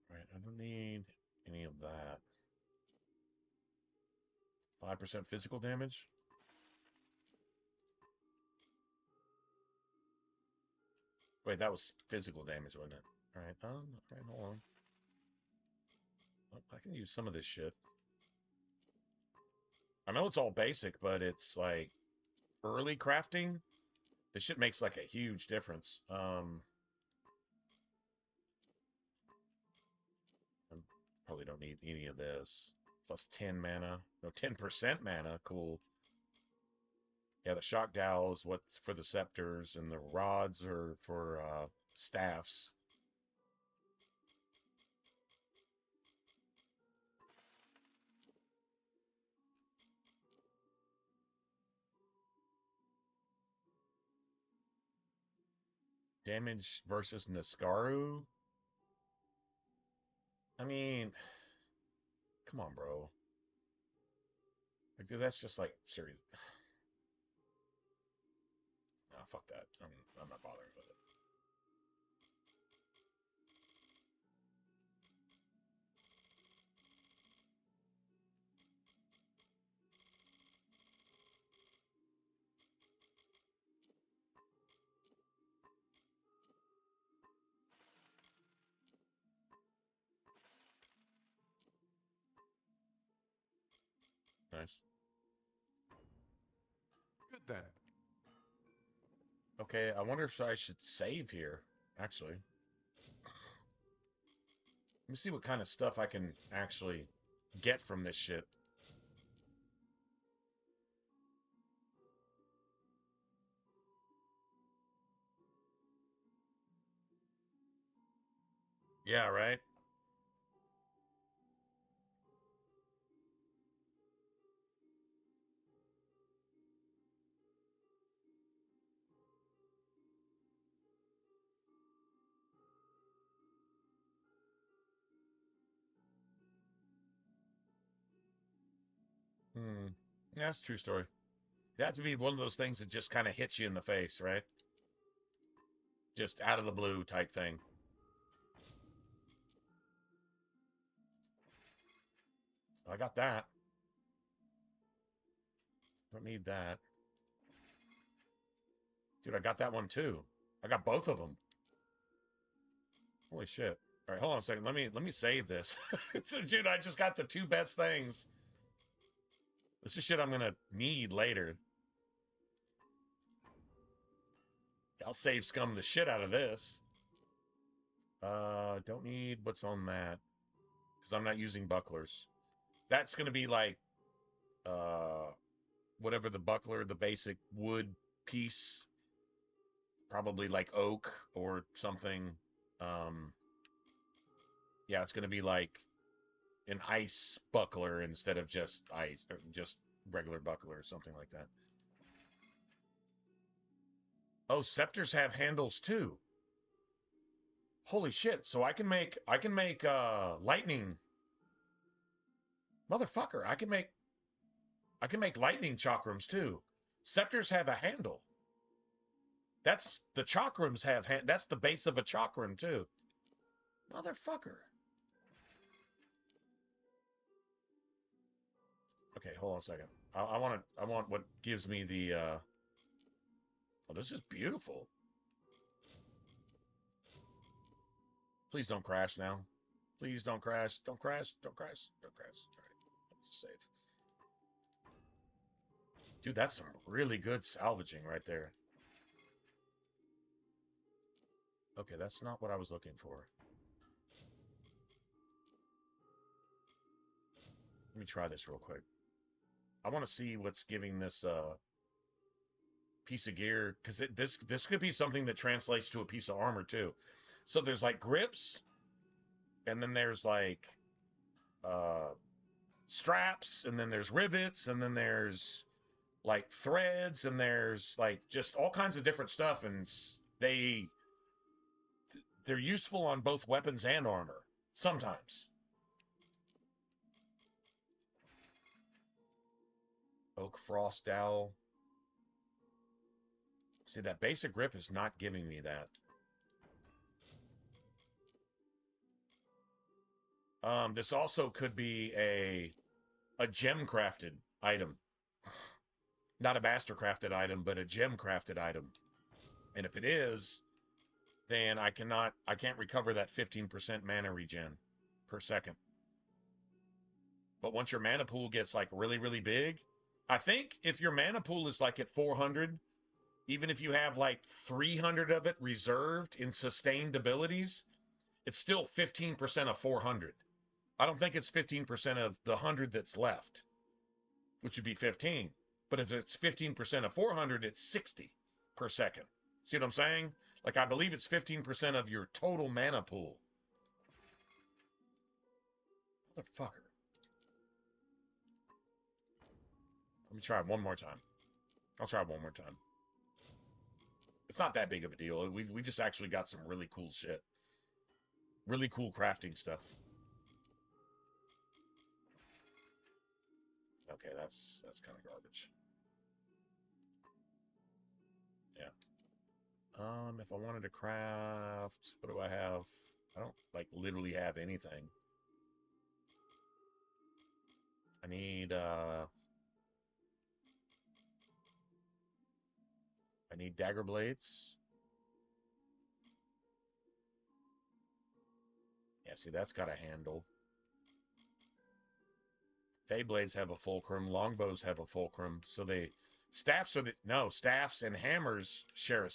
Right, I don't need any of that. 5% physical damage. Wait, that was physical damage, wasn't it? All right, hold on. Oh, I can use some of this shit. I know it's all basic, but it's like early crafting. This shit makes like a huge difference. I probably don't need any of this. Plus 10 mana. No, 10% mana. Cool. Yeah, the shock dowel is what's for the scepters, and the rods are for staffs. Damage versus Niskaru. I mean, come on, bro. Like, dude, that's just like serious. Nah, fuck that. I'm not bothering with it. Nice. Good then. Okay, I wonder if I should save here, actually. Let me see what kind of stuff I can actually get from this shit. Yeah, right? Hmm. Yeah, that's a true story. It has to be one of those things that just kind of hits you in the face, right? Just out of the blue type thing. I got that. Don't need that. Dude, I got that one too. I got both of them. Holy shit. All right, hold on a second. Let me save this. Dude, I just got the two best things. This is shit I'm gonna need later. I'll save scum the shit out of this. Don't need what's on that. Because I'm not using bucklers. That's gonna be like whatever the buckler, the basic wood piece. Probably like oak or something. Um yeah, it's gonna be like an ice buckler instead of just ice, or just regular buckler or something like that. Oh, scepters have handles too. Holy shit! So I can make lightning, motherfucker. I can make lightning chakrams too. Scepters have a handle. That's the chakrams have that's the base of a chakram too. Motherfucker. Okay, hold on a second. I want what gives me the oh, this is beautiful. Please don't crash now. Please don't crash. Don't crash. Don't crash. Don't crash. All right. Save. Dude, that's some really good salvaging right there. Okay, that's not what I was looking for. Let me try this real quick. I want to see what's giving this piece of gear, because this could be something that translates to a piece of armor too. So there's like grips, and then there's like straps, and then there's rivets, and then there's like threads, and there's like just all kinds of different stuff, and they're useful on both weapons and armor sometimes. Oak frost dowel. See, that basic grip is not giving me that. This also could be a gem crafted item. Not a master crafted item, but a gem crafted item. And if it is, then I can't recover that 15% mana regen per second. But once your mana pool gets like really, really big, I think if your mana pool is like at 400, even if you have like 300 of it reserved in sustained abilities, it's still 15% of 400. I don't think it's 15% of the 100 that's left, which would be 15. But if it's 15% of 400, it's 60 per second. See what I'm saying? Like, I believe it's 15% of your total mana pool. Motherfucker. Let me try it one more time. I'll try it one more time. It's not that big of a deal. We just actually got some really cool shit. Really cool crafting stuff. Okay, that's kind of garbage. Yeah. If I wanted to craft, what do I have? I don't like literally have anything. I need dagger blades. Yeah, see, that's got a handle. Fey blades have a fulcrum. Longbows have a fulcrum. So staffs and hammers share a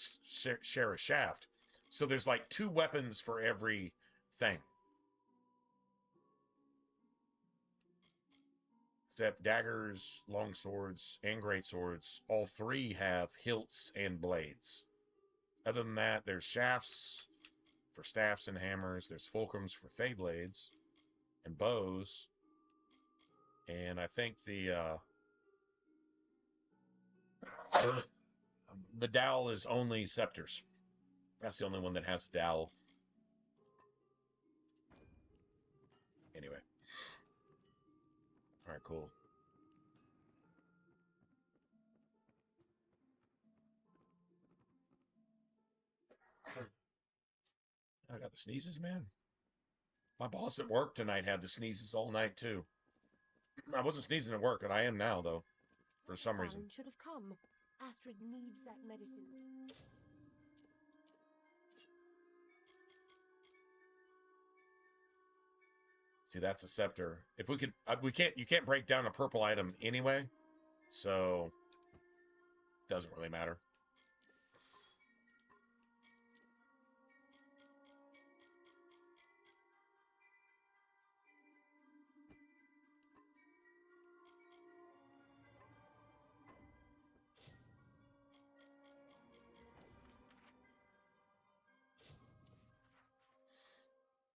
shaft. So there's like 2 weapons for every thing. Except daggers, long swords, and great swords, all 3 have hilts and blades. Other than that, there's shafts for staffs and hammers. There's fulcrums for fey blades and bows. And I think the dowel is only scepters. That's the only one that has dowel. Anyway. All right, cool. I got the sneezes, man. My boss at work tonight had the sneezes all night, too. I wasn't sneezing at work, but I am now, though, for some reason. Should have come. Astrid needs that medicine. See, that's a scepter. If we could, you can't break down a purple item anyway, so doesn't really matter.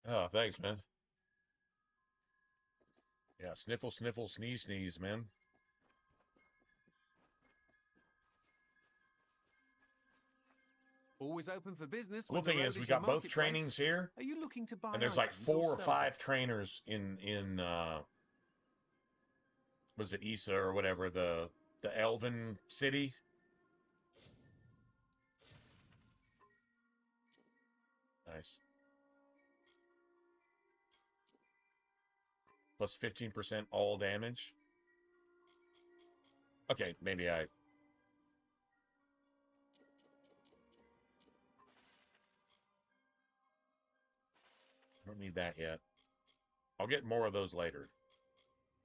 Oh, thanks, man. Yeah, sniffle, sniffle, sneeze, sneeze, man. Always open for business. Cool thing is, we got both trainings here, Are you looking to buy and there's like items 4 or sell 5 trainers in was it Issa or whatever, the Elven city? Nice. Plus 15% all damage. Okay, maybe I... don't need that yet. I'll get more of those later.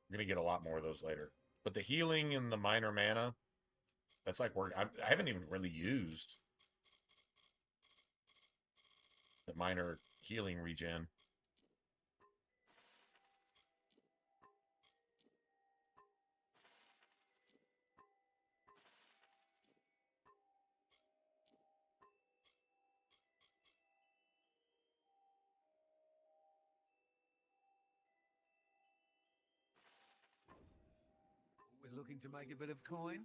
I'm going to get a lot more of those later. But the healing and the minor mana, that's like work. I haven't even really used the minor healing regen. We're looking to make a bit of coin.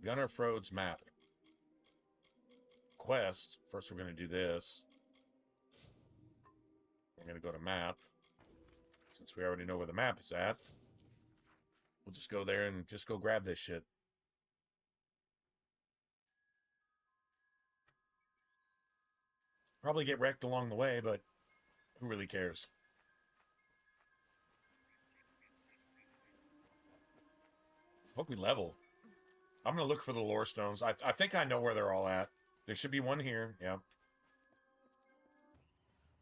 Gunnar Frode's map. Quest. First, we're going to do this. We're going to go to map. Since we already know where the map is at, we'll just go there and just go grab this shit. Probably get wrecked along the way, but who really cares? Hope we level. I'm going to look for the lore stones. I think I know where they're all at. There should be one here. Yeah.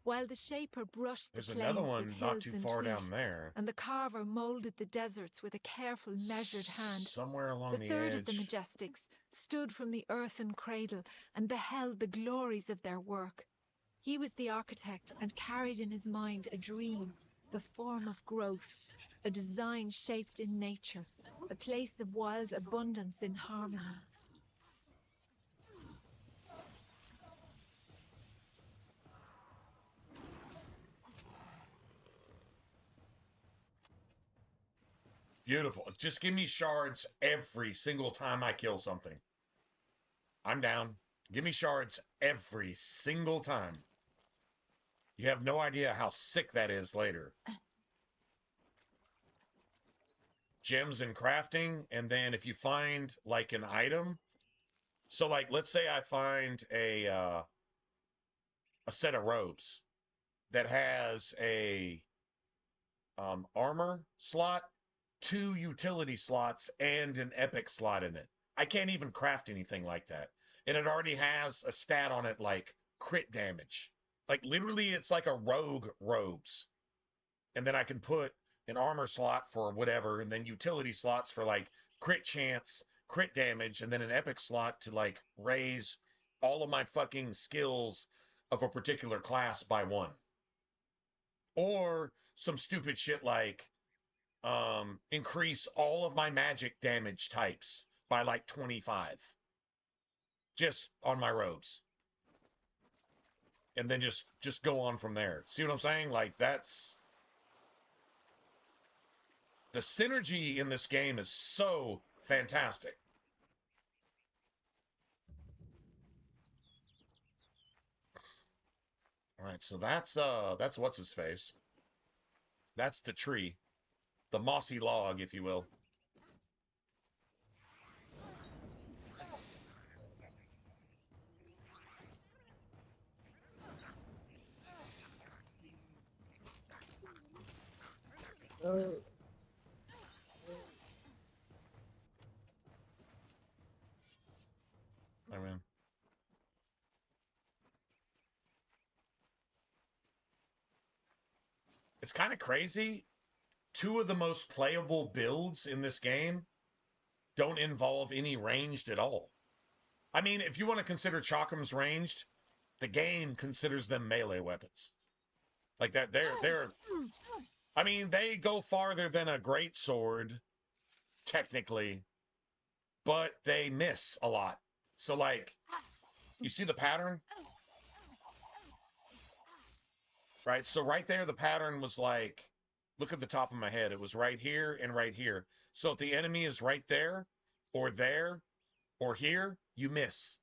While the shaper brushed There's the another plains with one not hills too and far wheat, down there. and the carver moulded the deserts with a careful, measured hand, Somewhere along the the third edge. of the Majestics stood from the earthen cradle and beheld the glories of their work. He was the architect and carried in his mind a dream, the form of growth, a design shaped in nature, a place of wild abundance in harmony. Beautiful. Just give me shards every single time I kill something. I'm down. Give me shards every single time. You have no idea how sick that is later. Gems and crafting, and then if you find like an item, so like let's say I find a set of robes that has a armor slot, 2 utility slots, and an epic slot in it. I can't even craft anything like that. And it already has a stat on it like crit damage. Like literally it's like a rogue robes. And then I can put an armor slot for whatever, and then utility slots for like crit chance, crit damage, and then an epic slot to like raise all of my fucking skills of a particular class by 1. Or some stupid shit like increase all of my magic damage types by like 25 just on my robes, and then just go on from there. See what I'm saying? Like that's the synergy in this game is so fantastic. All right, so that's what's his face. That's the tree, the mossy log, if you will. I mean, it's kind of crazy. 2 of the most playable builds in this game don't involve any ranged at all. I mean, if you want to consider Chakram's ranged, the game considers them melee weapons. Like that, they're. I mean, they go farther than a great sword, technically, but they miss a lot. So, like, you see the pattern, right? So right there, the pattern was like, look at the top of my head. It was right here and right here. So if the enemy is right there, or here, you miss.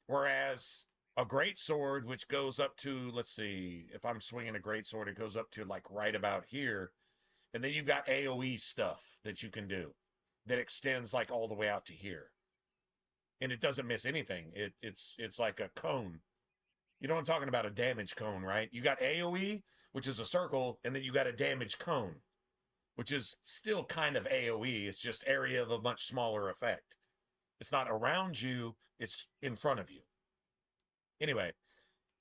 Whereas a great sword, which goes up to, let's see, if I'm swinging a great sword, it goes up to like right about here. And then you've got AoE stuff that you can do that extends like all the way out to here. And it doesn't miss anything. It's like a cone. You know what I'm talking about? A damage cone, right? You got AoE, which is a circle, and then you got a damage cone, which is still kind of AoE. It's just area of a much smaller effect. It's not around you, it's in front of you. Anyway,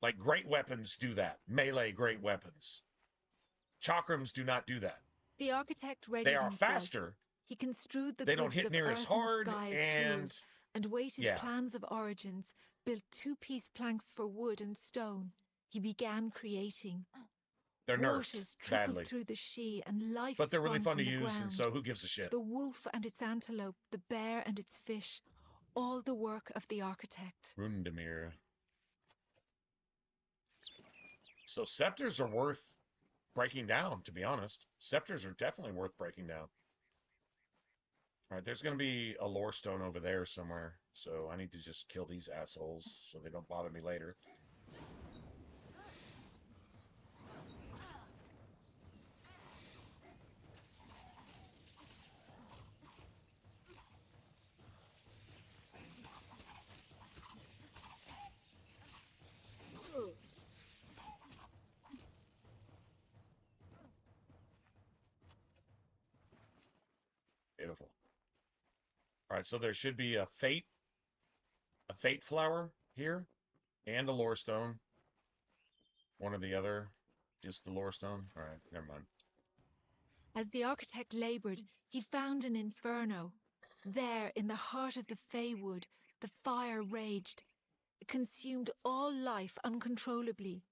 Like, great weapons do that. Melee great weapons. Chakrams do not do that. The architect They readied are himself. faster. He construed the They don't goods hit of near as earth and hard, sky as and tools, and weighted yeah. plans of origins, built two-piece planks for wood and stone. He began creating. They're nerfed Waters trickled badly. through the Shee, and life But they're really sprung fun to from the use, and ground. so who gives a shit? The wolf and its antelope, the bear and its fish, all the work of the architect. Rundemir. So scepters are worth breaking down, to be honest. Scepters are definitely worth breaking down. All right, there's going to be a lore stone over there somewhere, so I need to just kill these assholes so they don't bother me later. Beautiful. All right, so there should be a fate flower here, and a lore stone. One or the other. Just the lore stone. All right, never mind. As the architect labored, he found an inferno. There, in the heart of the Feywood, the fire raged. It consumed all life uncontrollably.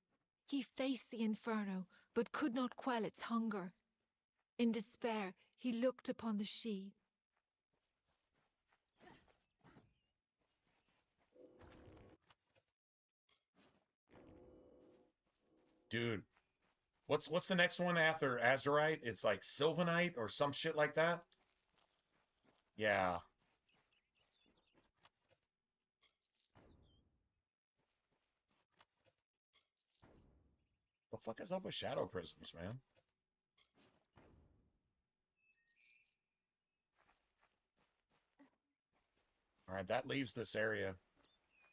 He faced the inferno, but could not quell its hunger. In despair, he looked upon the Shee. Dude, what's the next one after Azurite? It's like Sylvanite or some shit like that? Yeah. The fuck is up with shadow prisms, man? All right, that leaves this area.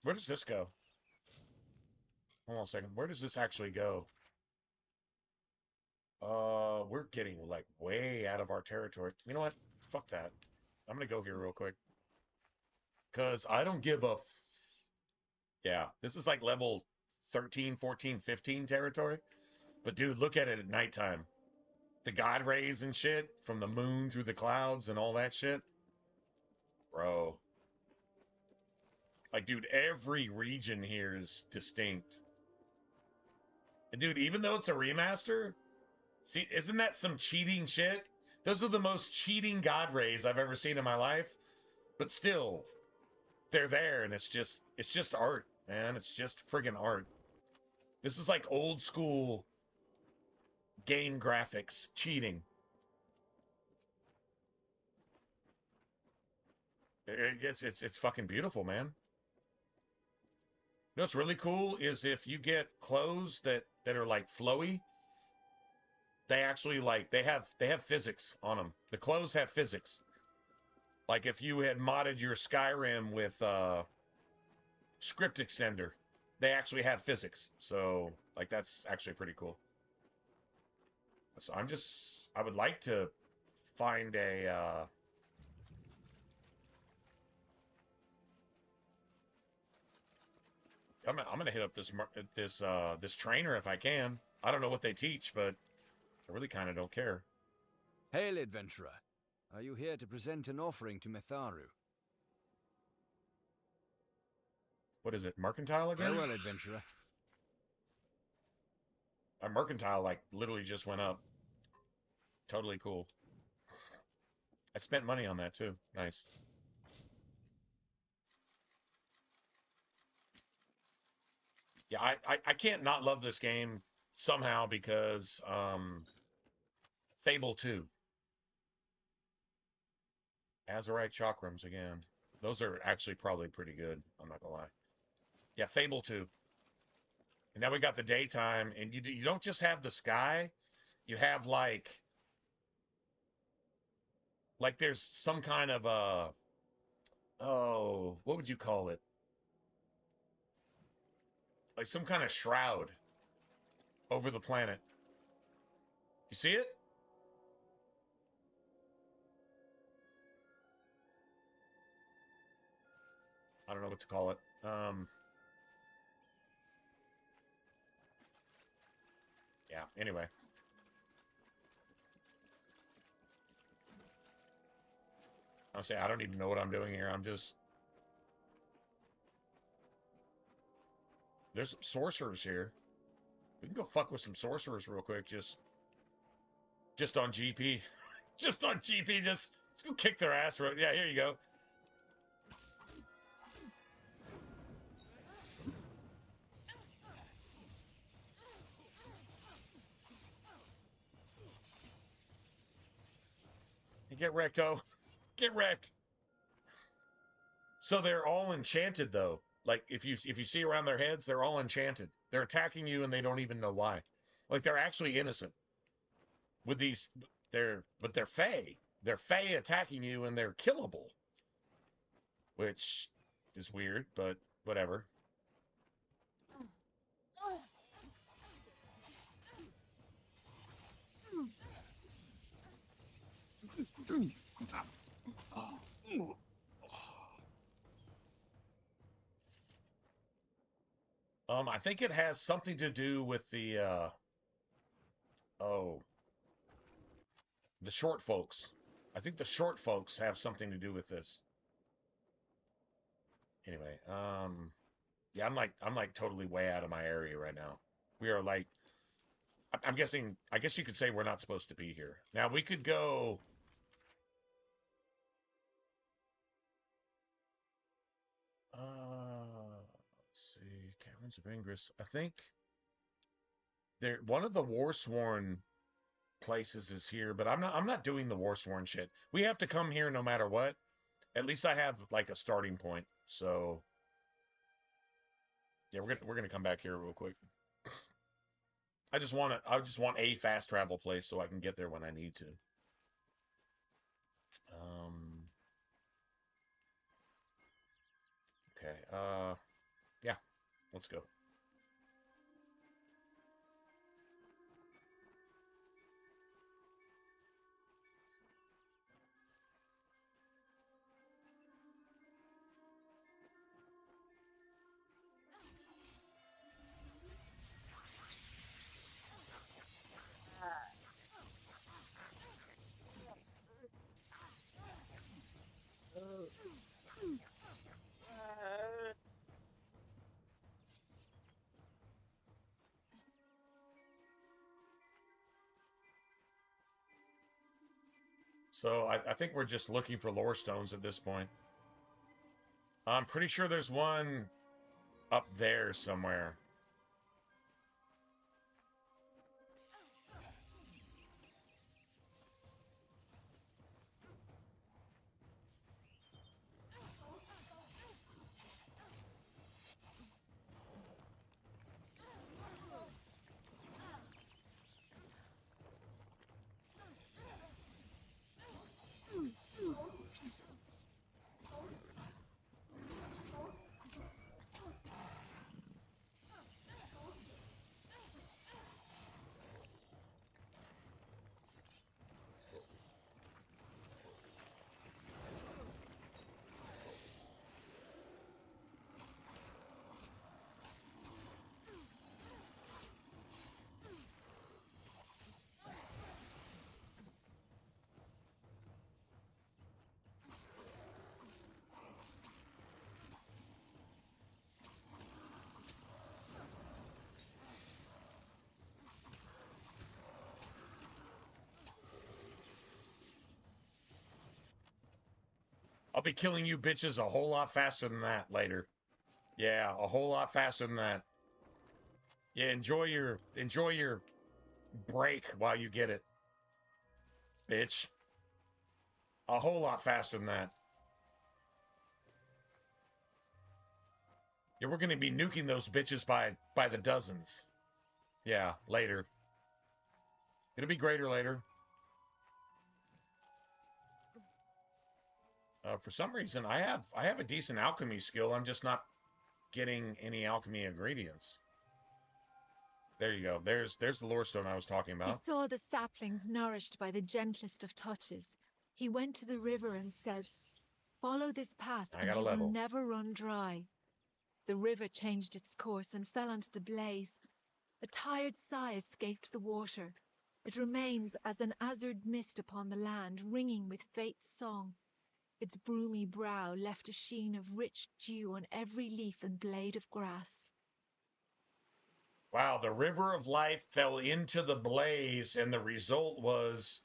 Where does this go? Hold on a second. Where does this actually go? We're getting like way out of our territory. You know what? Fuck that. I'm gonna go here real quick. Cause I don't give a yeah, this is like level 13, 14, 15 territory. But dude, look at it at nighttime. The god rays and shit from the moon through the clouds and all that shit. Bro. Like, dude, every region here is distinct. And dude, even though it's a remaster, see, isn't that some cheating shit? Those are the most cheating god rays I've ever seen in my life. But still, they're there, and it's just art, man. It's just friggin' art. This is like old school game graphics cheating. It's fucking beautiful, man. You know what's really cool is if you get clothes that are like flowy, they actually like they have physics on them. The clothes have physics. Like if you had modded your Skyrim with script extender, they actually have physics. So like that's actually pretty cool. So I would like to find a I'm gonna hit up this trainer if I can. I don't know what they teach, but I really kind of don't care. Hail, adventurer. Are you here to present an offering to Metharu? What is it, mercantile again? Farewell, adventurer. Our mercantile like literally just went up. Totally cool. I spent money on that too. Nice. Yeah, I can't not love this game somehow because Fable 2. Azurite Chakrams again. Those are actually probably pretty good, I'm not gonna lie. Yeah, Fable 2. And now we got the daytime, and you don't just have the sky, you have like there's some kind of what would you call it? Like some kind of shroud over the planet. You see it? I don't know what to call it. Yeah, anyway. I'll say I don't even know what I'm doing here. I'm just... There's some sorcerers here. We can go fuck with some sorcerers real quick, just on GP. Just on GP, let's go kick their ass. Yeah, here you go. You get wrecked, oh. Get wrecked. So they're all enchanted, though. Like, if you see around their heads, they're all enchanted. They're attacking you, and they don't even know why. Like, they're actually innocent. With these... But they're Fey. They're Fey attacking you, and they're killable. Which is weird, but whatever. I think it has something to do with the the short folks. I think the short folks have something to do with this. Anyway, yeah, I'm like totally way out of my area right now. We are like, I'm guessing, I guess you could say we're not supposed to be here. Now we could go. Let's see, Caverns of Ingress. I think one of the Warsworn places is here, but I'm not doing the Warsworn shit. We have to come here no matter what. At least I have like a starting point. So yeah, we're gonna come back here real quick. I just want a fast travel place so I can get there when I need to. Okay. Yeah, let's go. So I think we're just looking for lore stones at this point. I'm pretty sure there's one up there somewhere. I'll be killing you bitches a whole lot faster than that later. Yeah, a whole lot faster than that. Yeah, enjoy your break while you get it, bitch. A whole lot faster than that. Yeah, we're gonna be nuking those bitches by the dozens. Yeah, later. It'll be greater later. For some reason, I have a decent alchemy skill. I'm just not getting any alchemy ingredients. There you go. There's the lore stone I was talking He about. saw the saplings nourished by the gentlest of touches. He went to the river and said, "Follow this path I and got a you will level. never run dry." The river changed its course and fell onto the blaze. A tired sigh escaped the water. It remains as an azure mist upon the land, ringing with fate's song. Its broomy brow left a sheen of rich dew on every leaf and blade of grass. Wow, the river of life fell into the blaze, and the result was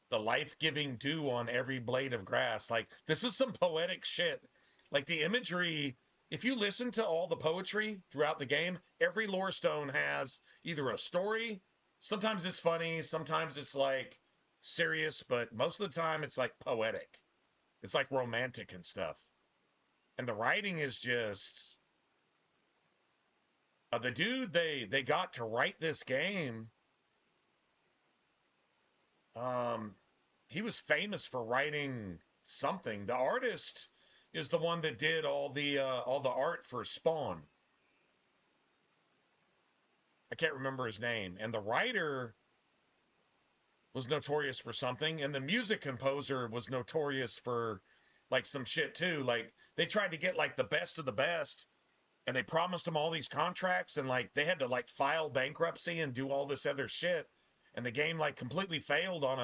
the life-giving dew on every blade of grass. Like, this is some poetic shit. Like, the imagery, if you listen to all the poetry throughout the game, every lore stone has either a story, sometimes it's funny, sometimes it's like serious, but most of the time it's like poetic. It's like romantic and stuff. And the writing is just the dude they got to write this game. He was famous for writing something. The artist is the one that did all the art for Spawn. I can't remember his name. And the writer was notorious for something, and the music composer was notorious for like some shit too. Like, they tried to get like the best of the best, and they promised them all these contracts, and like they had to like file bankruptcy and do all this other shit, and the game like completely failed on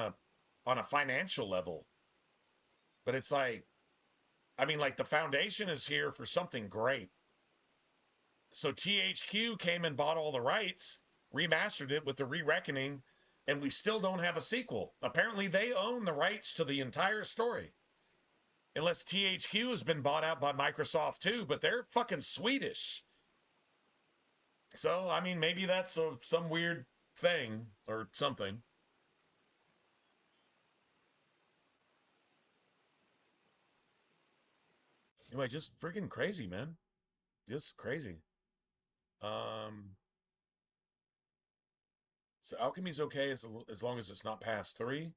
a financial level. But it's like, I mean, like, the foundation is here for something great. So THQ came and bought all the rights, remastered it with the Re-Reckoning, and we still don't have a sequel. Apparently they own the rights to the entire story. Unless THQ has been bought out by Microsoft too, but they're fucking Swedish. So, I mean, maybe that's some weird thing or something. Anyway, just freaking crazy, man. Just crazy. So alchemy's okay as long as it's not past 3.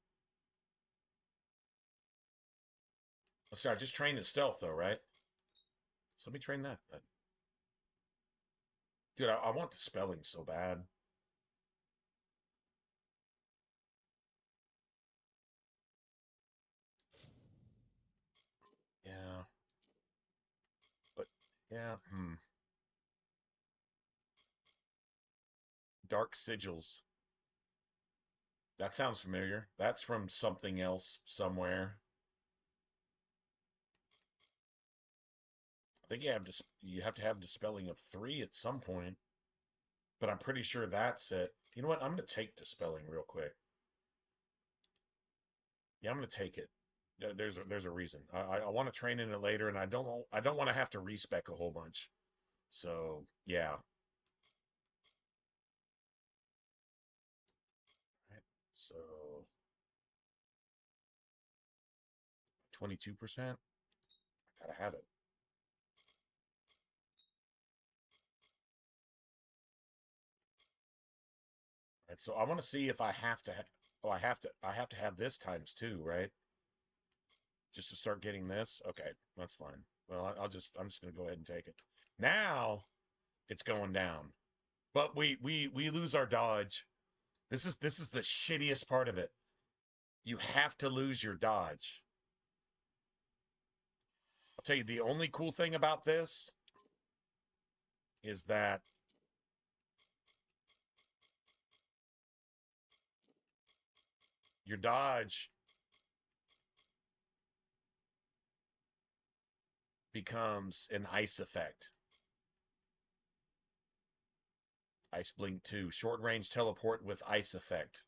Let's see, I just trained in stealth though, right? So let me train that then. Dude, I want the spelling so bad. Yeah. But, yeah, Dark Sigils. That sounds familiar. That's from something else somewhere. I think you have to have dispelling of 3 at some point, but I'm pretty sure that's it. You know what? I'm going to take dispelling real quick. Yeah, I'm going to take it. There's a reason. I want to train in it later, and I don't want to have to respec a whole bunch. So yeah. Right. So 22%. I gotta have it. Right. So I want to see if I have to. Oh, I have to have this times 2, right? Just to start getting this. Okay, that's fine. Well, I'm just gonna go ahead and take it. Now it's going down, but we lose our dodge. This is the shittiest part of it. You have to lose your dodge. I'll tell you, the only cool thing about this is that your dodge becomes an ice effect. Ice Blink 2. Short range teleport with ice effect.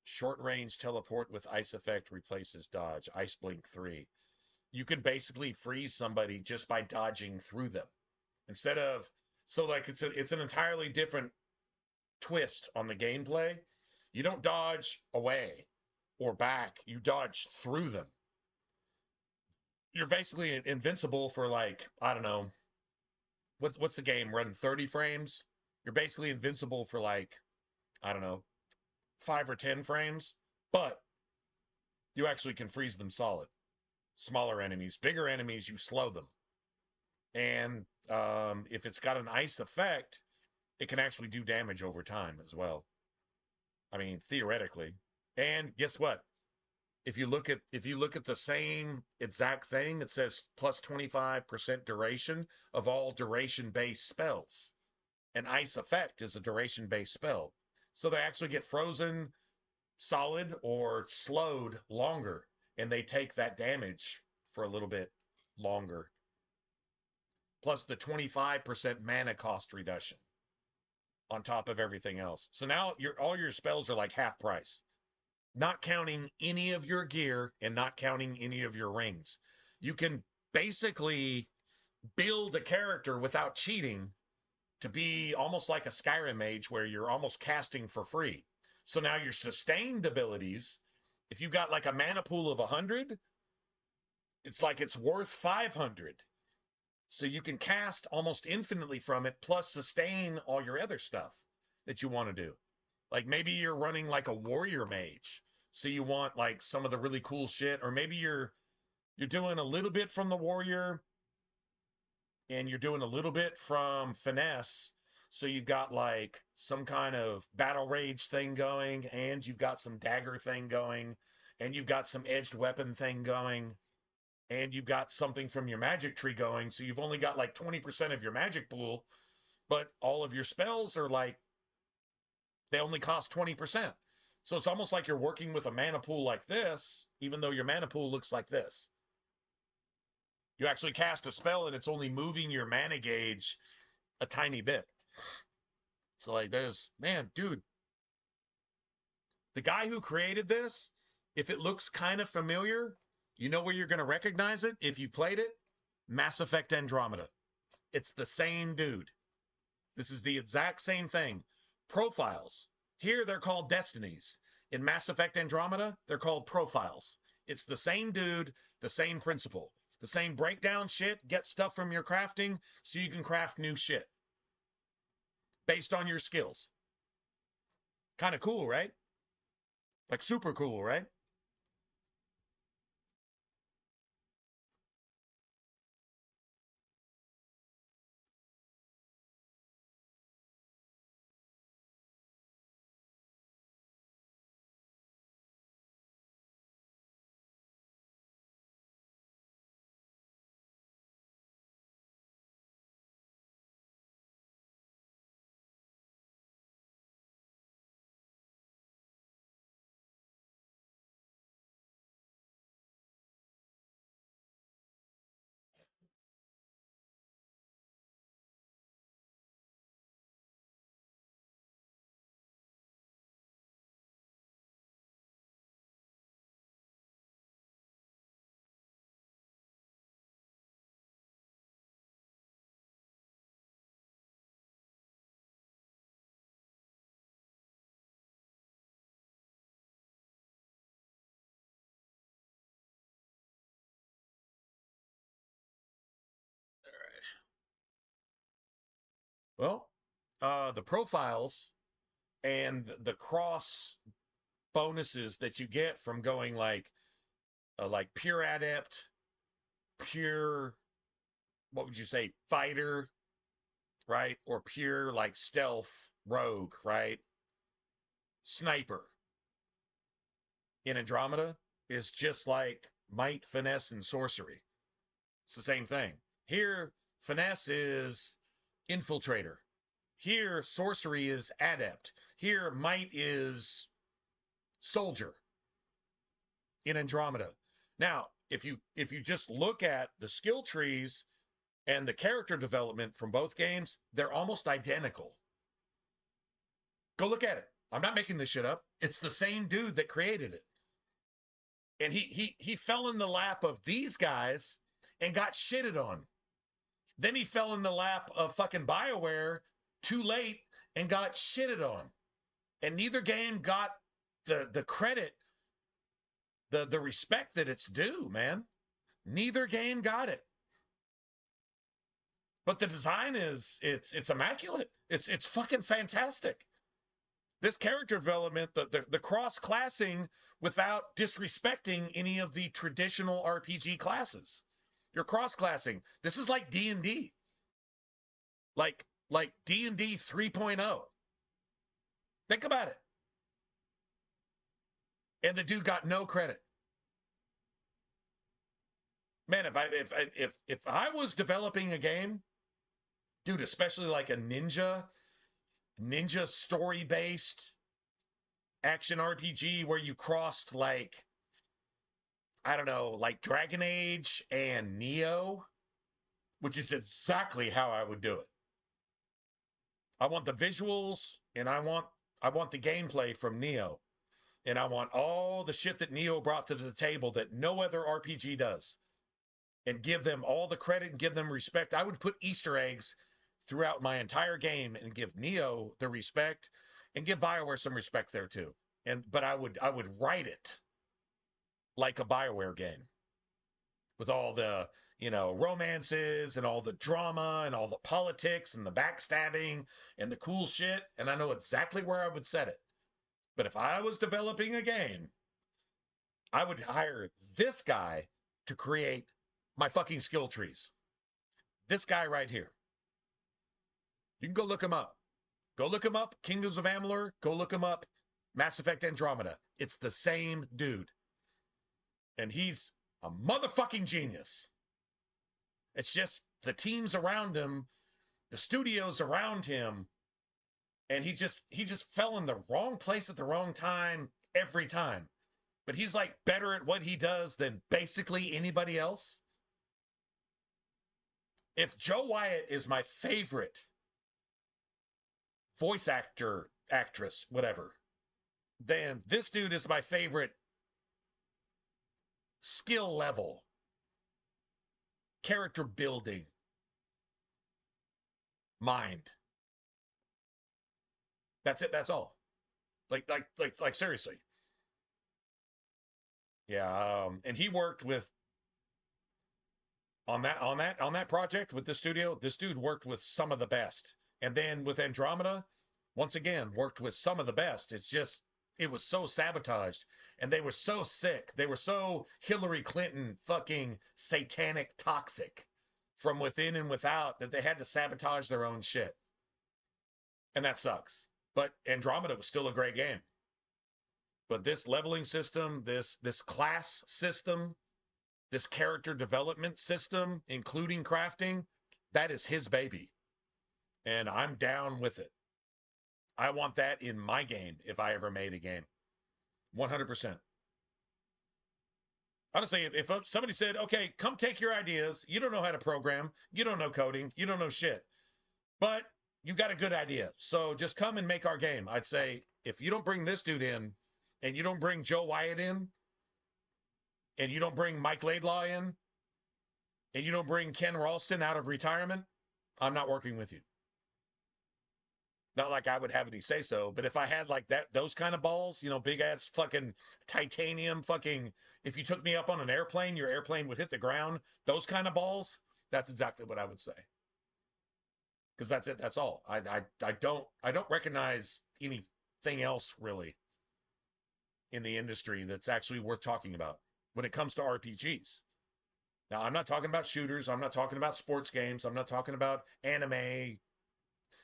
Short range teleport with ice effect replaces dodge. Ice Blink 3. You can basically freeze somebody just by dodging through them. Instead of, so like it's an entirely different twist on the gameplay. You don't dodge away or back, you dodge through them. You're basically invincible for, like, I don't know, what's the game run 30 frames? You're basically invincible for, like, I don't know, 5 or 10 frames, but you actually can freeze them solid. Smaller enemies, bigger enemies, you slow them. And if it's got an ice effect, it can actually do damage over time as well. I mean, theoretically. And guess what? if you look at the same exact thing, it says plus 25% duration of all duration-based spells. An ice effect is a duration-based spell. So they actually get frozen solid or slowed longer, and they take that damage for a little bit longer. Plus the 25% mana cost reduction on top of everything else. So now all your spells are like half price, not counting any of your gear and not counting any of your rings. You can basically build a character without cheating to be almost like a Skyrim mage where you're almost casting for free. So now your sustained abilities, if you got like a mana pool of 100, it's like it's worth 500. So you can cast almost infinitely from it, plus sustain all your other stuff that you want to do. Like maybe you're running like a warrior mage, so you want like some of the really cool shit, or maybe you're doing a little bit from the warrior and you're doing a little bit from finesse. So you've got like some kind of battle rage thing going, and you've got some dagger thing going, and you've got some edged weapon thing going, and you've got something from your magic tree going. So you've only got like 20% of your magic pool, but all of your spells are like, they only cost 20%. So it's almost like you're working with a mana pool like this, even though your mana pool looks like this. You actually cast a spell and it's only moving your mana gauge a tiny bit. So like there's, man, dude, the guy who created this, if it looks kind of familiar, you know where you're going to recognize it if you played it? Mass Effect Andromeda. It's the same dude. This is the exact same thing. Profiles. Here they're called destinies. In Mass Effect Andromeda, they're called profiles. It's the same dude, the same principle. The same breakdown shit, get stuff from your crafting so you can craft new shit based on your skills. Kind of cool, right? Like super cool, right? Well, the profiles and the cross bonuses that you get from going like pure adept, pure, what would you say, fighter, right? Or pure like stealth rogue, right? Sniper in Andromeda is just like might, finesse, and sorcery. It's the same thing. Here, finesse is infiltrator. Here, sorcery is adept. Here, might is soldier in Andromeda. Now, if you just look at the skill trees and the character development from both games, they're almost identical. Go look at it. I'm not making this shit up. It's the same dude that created it. And he fell in the lap of these guys and got shitted on. Then he fell in the lap of fucking BioWare too late and got shitted on. And neither game got the credit, the respect that it's due, man. Neither game got it. But the design it's immaculate. It's fucking fantastic. This character development, the cross-classing without disrespecting any of the traditional RPG classes. You're cross-classing. This is like D&D. Like D&D 3.0. Think about it. And the dude got no credit. Man, if I was developing a game, dude, especially like a ninja story-based action RPG where you crossed like, I don't know, like Dragon Age and Neo, which is exactly how I would do it. I want the visuals and I want the gameplay from Neo. And I want all the shit that Neo brought to the table that no other RPG does. And give them all the credit and give them respect. I would put Easter eggs throughout my entire game and give Neo the respect and give BioWare some respect there too. But I would write it like a BioWare game with all the, romances and all the drama and all the politics and the backstabbing and the cool shit. And I know exactly where I would set it. But if I was developing a game, I would hire this guy to create my fucking skill trees. This guy right here. You can go look him up. Go look him up, Kingdoms of Amalur. Go look him up, Mass Effect Andromeda. It's the same dude. And he's a motherfucking genius. It's just the teams around him, the studios around him, and he just fell in the wrong place at the wrong time every time. But he's like better at what he does than basically anybody else. If Joe Wyatt is my favorite voice actor, actress, whatever, then this dude is my favorite skill level, character building, mind. That's it. That's all. Like seriously. Yeah. And he worked with on that project with the studio. This dude worked with some of the best. And then with Andromeda, once again, worked with some of the best. It was so sabotaged. And they were so sick. They were so Hillary Clinton fucking satanic toxic from within and without that they had to sabotage their own shit. And that sucks. But Andromeda was still a great game. But this leveling system, this class system, this character development system, including crafting, that is his baby. And I'm down with it. I want that in my game if I ever made a game. 100%. Honestly, if somebody said, okay, come take your ideas. You don't know how to program. You don't know coding. You don't know shit. But you got a good idea. So just come and make our game. I'd say, if you don't bring this dude in, and you don't bring Joe Wyatt in, and you don't bring Mike Laidlaw in, and you don't bring Ken Ralston out of retirement, I'm not working with you. Not like I would have any say so, but if I had like those kind of balls, big ass fucking titanium fucking, if you took me up on an airplane, your airplane would hit the ground, those kind of balls, that's exactly what I would say. Because that's it, that's all. I don't recognize anything else really in the industry that's actually worth talking about when it comes to RPGs. Now, I'm not talking about shooters. I'm not talking about sports games. I'm not talking about anime.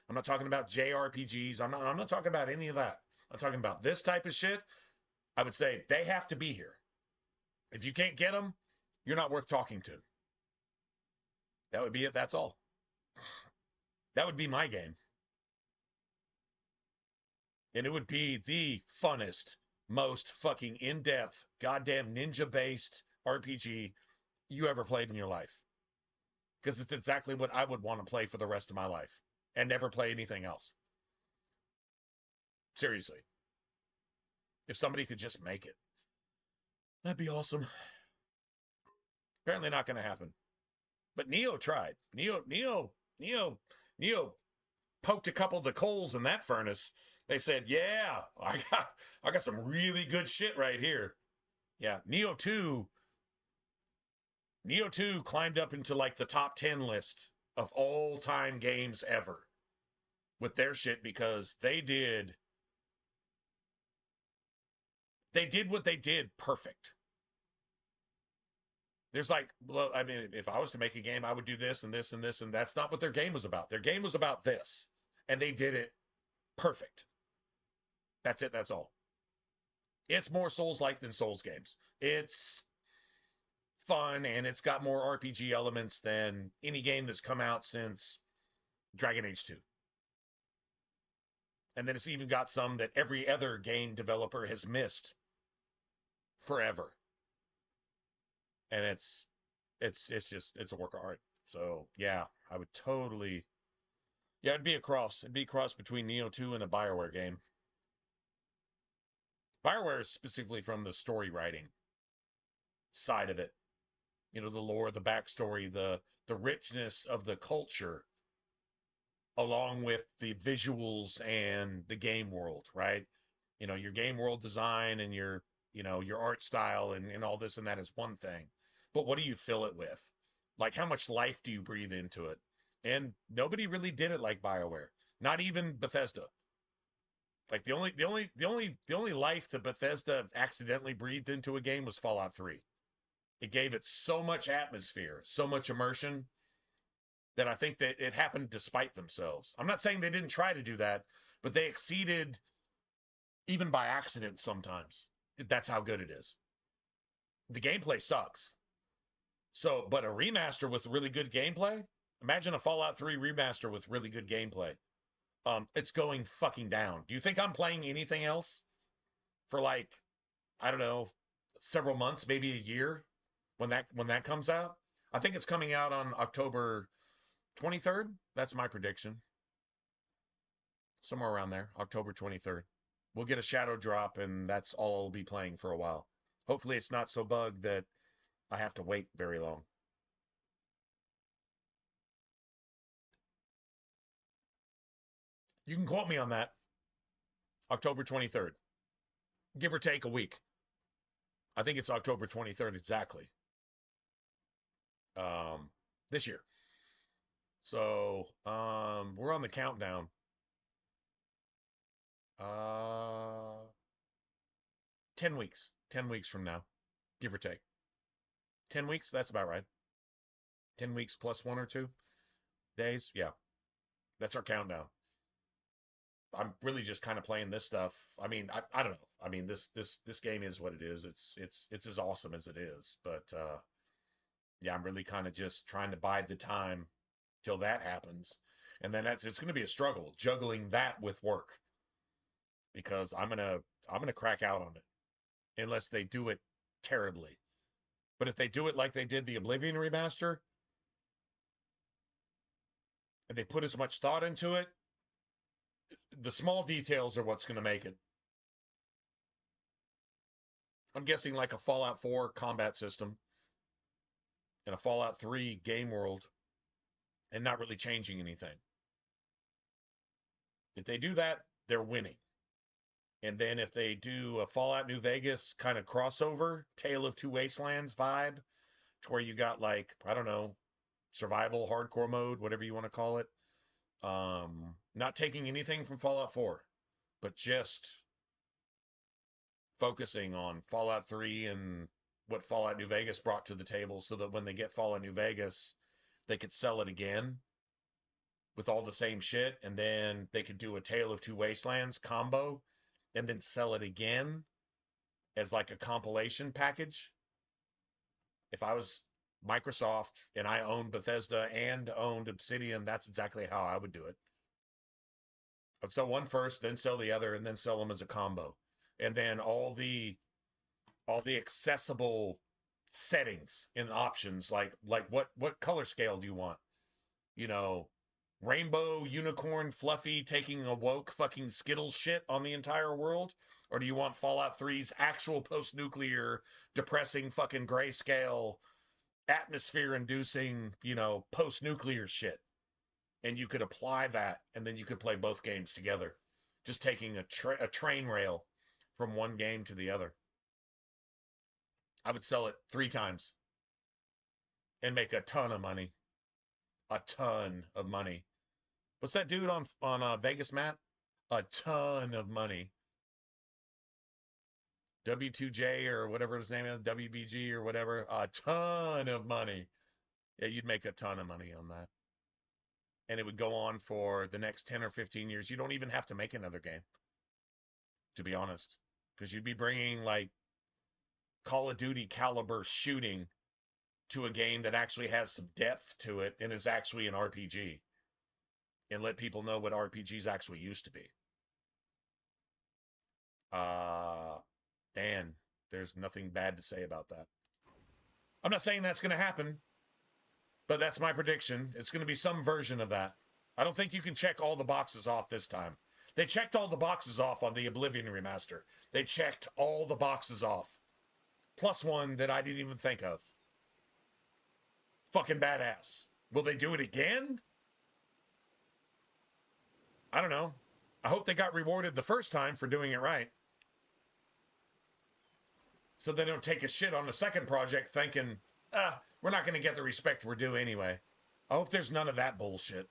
I'm not talking about JRPGs. I'm not talking about any of that. I'm talking about this type of shit. I would say they have to be here. If you can't get them, you're not worth talking to. That would be it. That's all. That would be my game. And it would be the funnest, most fucking in-depth, goddamn ninja-based RPG you ever played in your life. Because it's exactly what I would want to play for the rest of my life and never play anything else. Seriously. If somebody could just make it, that'd be awesome. Apparently not going to happen. But Neo tried. Neo poked a couple of the coals in that furnace. They said, yeah, I got some really good shit right here. Yeah, Neo 2 climbed up into like the top 10 list of all time games ever with their shit because they did what they did perfect. There's like, well, I mean, if I was to make a game, I would do this and this and this, and that's not what their game was about. Their game was about this, and they did it perfect. That's it. That's all. It's more Souls-like than Souls games. It's fun, and it's got more RPG elements than any game that's come out since Dragon Age 2. And then it's even got some that every other game developer has missed forever. And it's a work of art. So yeah, I would totally, yeah, it'd be a cross. It'd be a cross between Neo 2 and a BioWare game. BioWare is specifically from the story writing side of it. You know, the lore, the backstory, the richness of the culture, along with the visuals and the game world, right? You know, your game world design and your, you know, your art style and all this and that is one thing. But what do you fill it with? Like, how much life do you breathe into it? And nobody really did it like BioWare. Not even Bethesda. Like the only life that Bethesda accidentally breathed into a game was Fallout 3. It gave it so much atmosphere, so much immersion, that I think that it happened despite themselves. I'm not saying they didn't try to do that, but they exceeded even by accident sometimes. That's how good it is. The gameplay sucks. So, but a remaster with really good gameplay, imagine a Fallout 3 remaster with really good gameplay. It's going fucking down. Do you think I'm playing anything else for like, I don't know, several months, maybe a year when that comes out? I think it's coming out on October 23rd. That's my prediction. Somewhere around there, October 23rd. We'll get a shadow drop, and that's all I'll be playing for a while. Hopefully it's not so bugged that I have to wait very long. You can quote me on that. October 23rd. Give or take a week. I think it's October 23rd exactly. This year. So, we're on the countdown. 10 weeks. 10 weeks from now. Give or take. 10 weeks? That's about right. 10 weeks plus 1 or 2 days? Yeah. That's our countdown. I'm really just kind of playing this stuff. I mean, I don't know. I mean, this game is what it is. It's as awesome as it is. But yeah, I'm really kind of just trying to bide the time till that happens. And then it's going to be a struggle juggling that with work, because I'm going to crack out on it unless they do it terribly. But if they do it like they did the Oblivion remaster, and they put as much thought into it, the small details are what's going to make it. I'm guessing like a Fallout 4 combat system and a Fallout 3 game world, and not really changing anything. If they do that, they're winning. And then if they do a Fallout New Vegas kind of crossover, Tale of Two Wastelands vibe, to where you got like, I don't know, survival, hardcore mode, whatever you want to call it. Not taking anything from Fallout 4, but just focusing on Fallout 3 and what Fallout New Vegas brought to the table, so that when they get Fallout New Vegas, they could sell it again with all the same shit, and then they could do a Tale of Two Wastelands combo and then sell it again as like a compilation package. If I was Microsoft and I owned Bethesda and owned Obsidian, that's exactly how I would do it. I'd sell one first, then sell the other, and then sell them as a combo. And then all the accessible settings and options, like what color scale do you want? You know, rainbow, unicorn, fluffy, taking a woke fucking Skittles shit on the entire world? Or do you want Fallout 3's actual post-nuclear, depressing fucking grayscale, atmosphere-inducing, you know, post-nuclear shit? And you could apply that, and then you could play both games together, just taking a train rail from one game to the other. I would sell it 3 times and make a ton of money. A ton of money. What's that dude on Vegas, Matt? A ton of money. W2J or whatever his name is, WBG or whatever. A ton of money. Yeah, you'd make a ton of money on that. And it would go on for the next 10 or 15 years. You don't even have to make another game, to be honest, because you'd be bringing like Call of Duty caliber shooting to a game that actually has some depth to it and is actually an RPG, and let people know what RPGs actually used to be. Dan, there's nothing bad to say about that. I'm not saying that's going to happen, but that's my prediction. It's going to be some version of that. I don't think you can check all the boxes off this time. They checked all the boxes off on the Oblivion remaster. They checked all the boxes off. Plus one that I didn't even think of. Fucking badass. Will they do it again? I don't know. I hope they got rewarded the first time for doing it right. So they don't take a shit on the second project thinking, we're not going to get the respect we're due anyway. I hope there's none of that bullshit.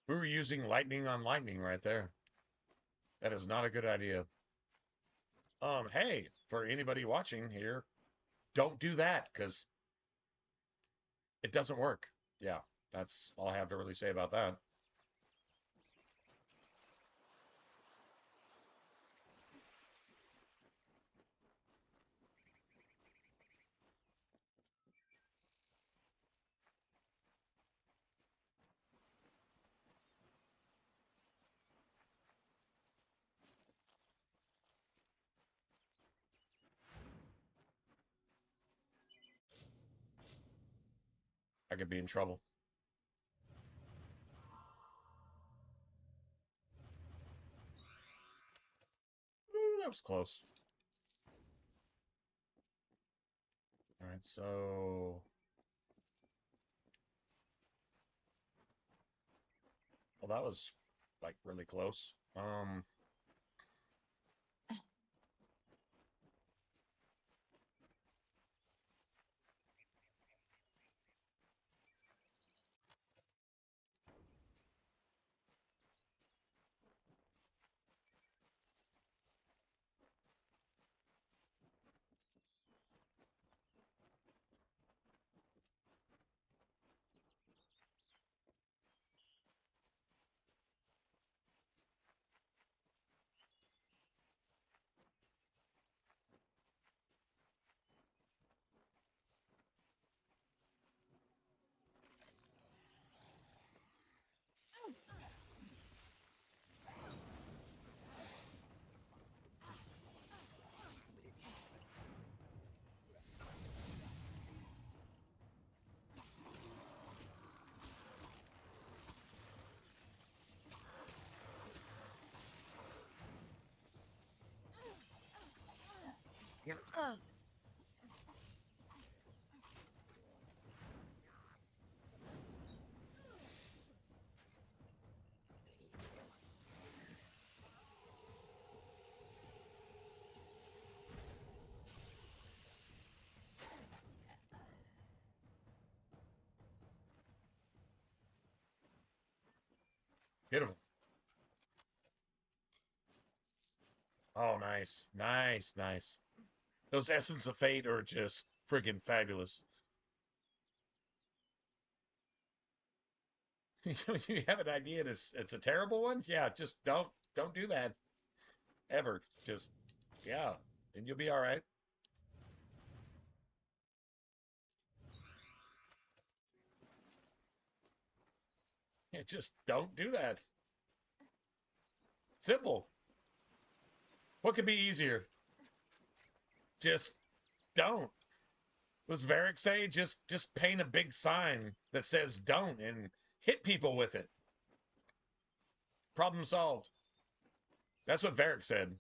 We were using lightning on lightning right there. That is not a good idea. Hey, for anybody watching here, don't do that, because it doesn't work. Yeah, that's all I have to really say about that. I could be in trouble. Ooh, that was close. All right, so... Well, that was, like, really close. Beautiful. Oh, nice. Nice, nice. Those Essence of Fate are just friggin' fabulous. You have an idea it's a terrible one? Yeah, just don't do that. Ever. Just, yeah, and you'll be all right. Yeah, just don't do that. Simple. What could be easier? Just don't. What does Varric say? Just paint a big sign that says don't and hit people with it. Problem solved. That's what Varric said.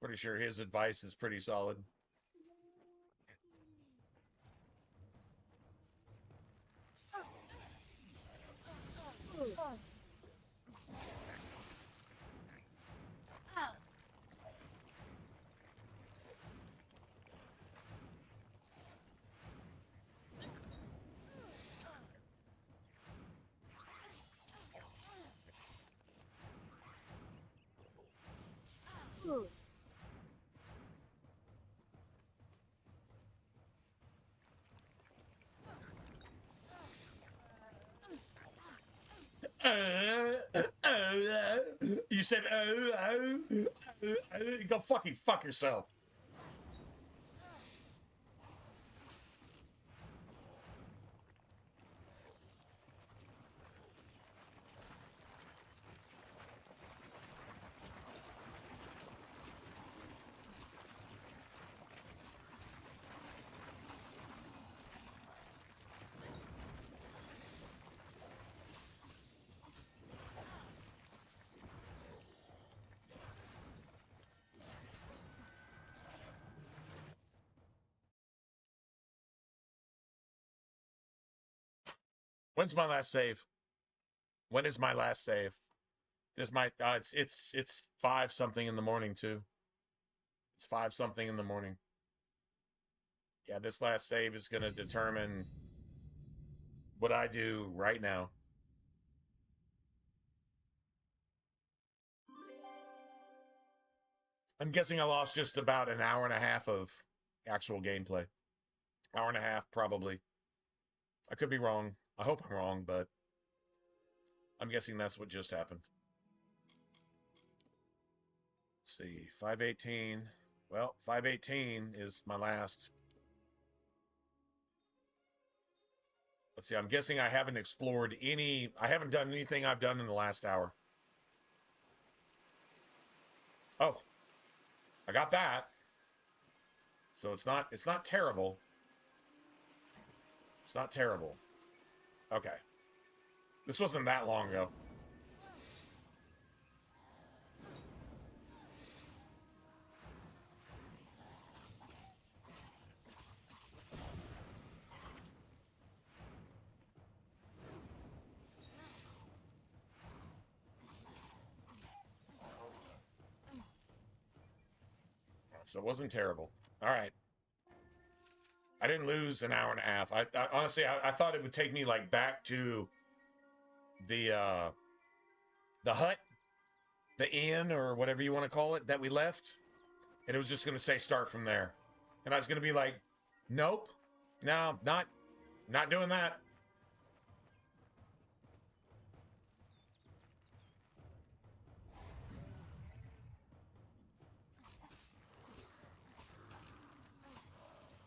Pretty sure his advice is pretty solid. You said, go fucking fuck yourself. When's my last save? When is my last save? This might it's 5 something in the morning too. It's 5 something in the morning. Yeah, this last save is going to determine what I do right now. I'm guessing I lost just about an hour and a half of actual gameplay. Hour and a half, probably. I could be wrong. I hope I'm wrong, but I'm guessing that's what just happened. Let's see, 518. Well, 518 is my last. Let's see, I'm guessing I haven't explored any. I haven't done anything I've done in the last hour. Oh, I got that. So it's not terrible. It's not terrible. Okay. This wasn't that long ago. So it wasn't terrible. All right. I didn't lose an hour and a half. I honestly, I thought it would take me like back to the hut, the inn, or whatever you want to call it that we left, and it was just going to say start from there, and I was going to be like, nope, no, not doing that.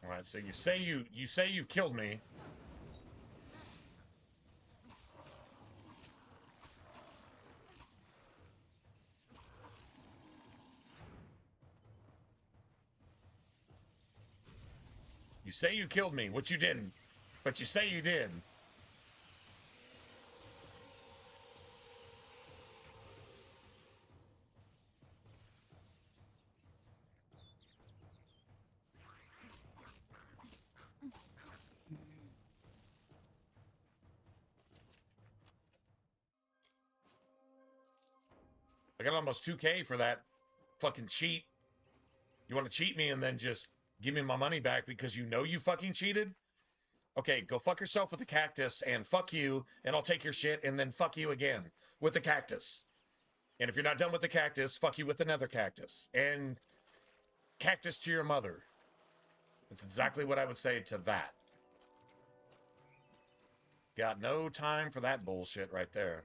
All right, so you say you killed me. You say you killed me, which you didn't, but you say you did. I got almost 2K for that fucking cheat. You want to cheat me and then just give me my money back because you know you fucking cheated? Okay, go fuck yourself with the cactus and fuck you, and I'll take your shit and then fuck you again with the cactus. And if you're not done with the cactus, fuck you with another cactus. And cactus to your mother. That's exactly what I would say to that. Got no time for that bullshit right there.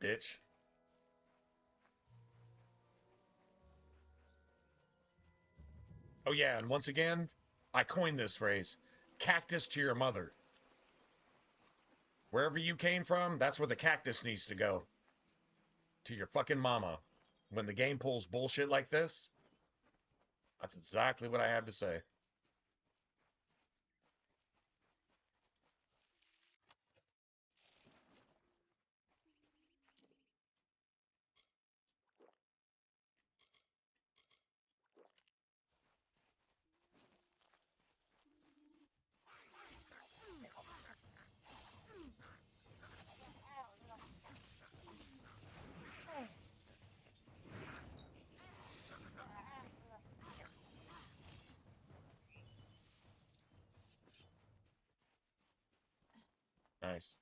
Bitch. Oh yeah, and once again, I coined this phrase. Cactus to your mother. Wherever you came from, that's where the cactus needs to go. To your fucking mama. When the game pulls bullshit like this, that's exactly what I have to say. Nice.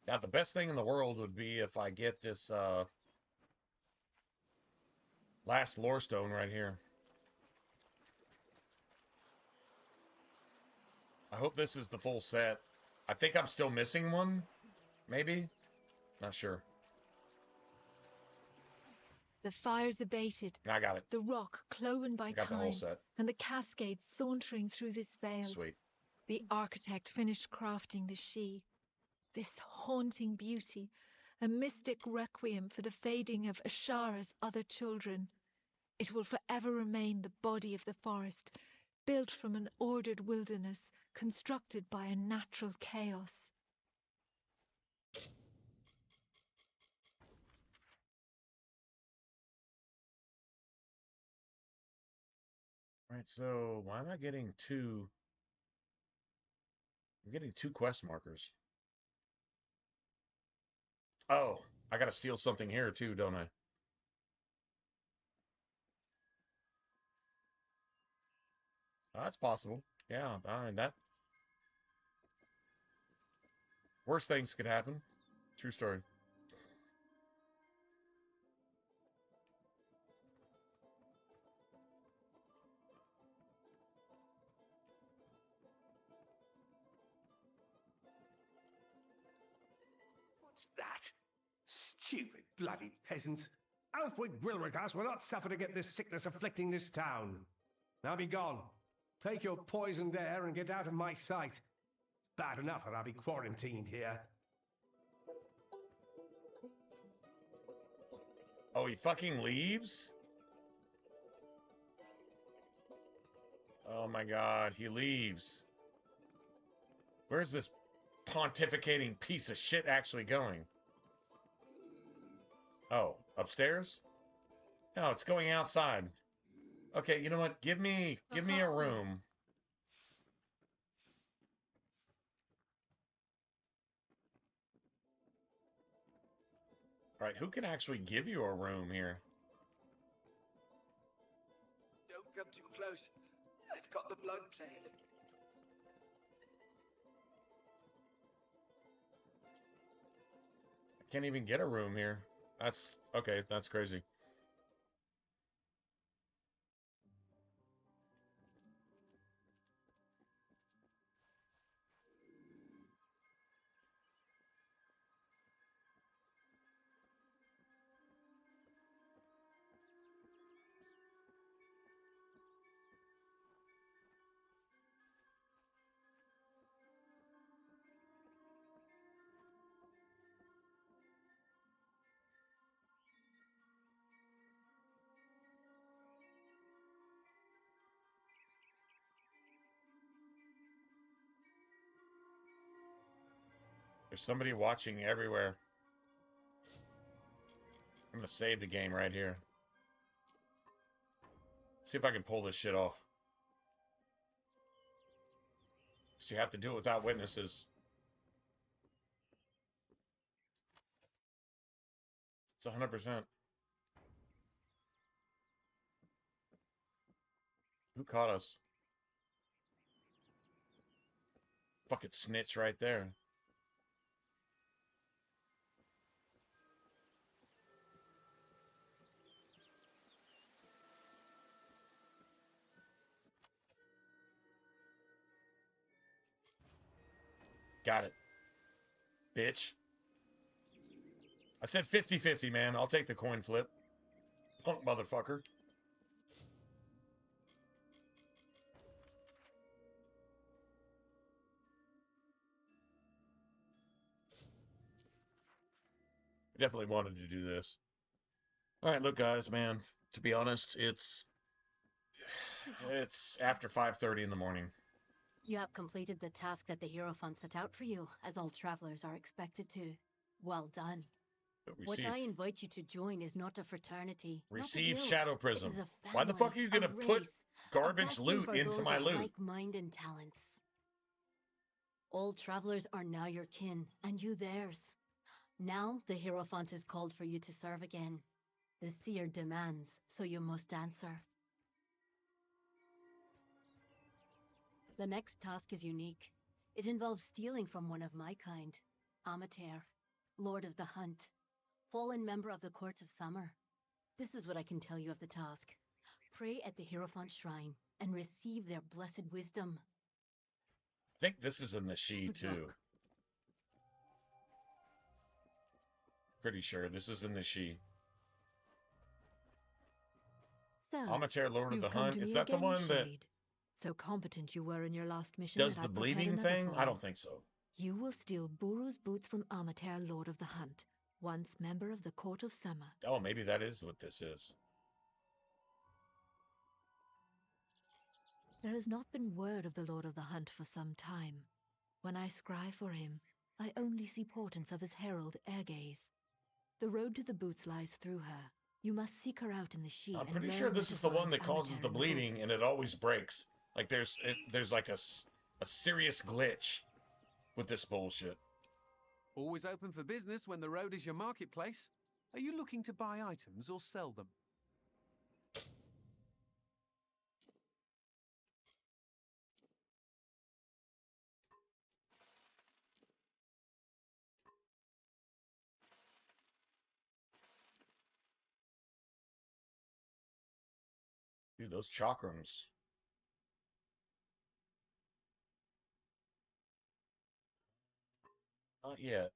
Now, the best thing in the world would be if I get this last lore stone right here. I hope this is the full set. I think I'm still missing one. Maybe? Not sure. The fire's abated. I got it. The rock cloven by I got the whole time, set. and the cascade sauntering through this vale. Sweet. The architect finished crafting the she. This haunting beauty, a mystic requiem for the fading of Ashara's other children. It will forever remain the body of the forest, built from an ordered wilderness, constructed by a natural chaos. Right, so why am I getting two? I'm getting two quest markers. Oh, I gotta steal something here too, don't I? Oh, that's possible. Yeah, I mean that. Worst things could happen. True story. What's that? Stupid bloody peasant. Alfred Wilrigas will not suffer to get this sickness afflicting this town. Now be gone. Take your poisoned air and get out of my sight. It's bad enough that I'll be quarantined here. Oh, he fucking leaves? Oh my god, he leaves. Where's this pontificating piece of shit actually going? Oh, upstairs? No, it's going outside. Okay, you know what? Give me a room. All right, who can actually give you a room here? Don't come too close. I've got the blood plague. I can't even get a room here. That's okay, that's crazy. There's somebody watching everywhere. I'm gonna save the game right here. See if I can pull this shit off. So you have to do it without witnesses. It's 100%. Who caught us? Fucking snitch right there. Got it. Bitch. I said 50-50, man. I'll take the coin flip. Punk motherfucker. Definitely wanted to do this. All right, look, guys, man. To be honest, it's after 5:30 in the morning. You have completed the task that the Hierophant set out for you, as all travelers are expected to. Well done. What I invite you to join is not a fraternity, Receive not a Shadow guild. Prism. It is a Why the fuck are you family, gonna a put race, garbage a bastion loot for into those my of loot? like mind and talents. All travelers are now your kin, and you theirs. Now the Hierophant is called for you to serve again. The seer demands, so you must answer. The next task is unique. It involves stealing from one of my kind, Amalur, Lord of the Hunt, fallen member of the Courts of Summer. This is what I can tell you of the task. Pray at the Hierophant Shrine and receive their blessed wisdom. I think this is in the she Good too. luck. Pretty sure this is in the she. So, Amalur, Lord of you've the come Hunt. to Is me that the again, one that Shade. So competent you were in your last mission does that the I've prepared bleeding another thing? for I you. don't think so. You will steal Buru's boots from Amalur, Lord of the Hunt, once member of the Court of Summer. Oh, maybe that is what this is. There has not been word of the Lord of the Hunt for some time. When I scry for him, I only see portents of his herald, Ergaze. The road to the boots lies through her. You must seek her out in the she. I'm and pretty learn sure where this to is the one find that causes Amalur the in the bleeding, boots. and it always breaks. Like there's like a serious glitch with this bullshit. Always open for business when the road is your marketplace. Are you looking to buy items or sell them? Dude, those chakrams. Not yet.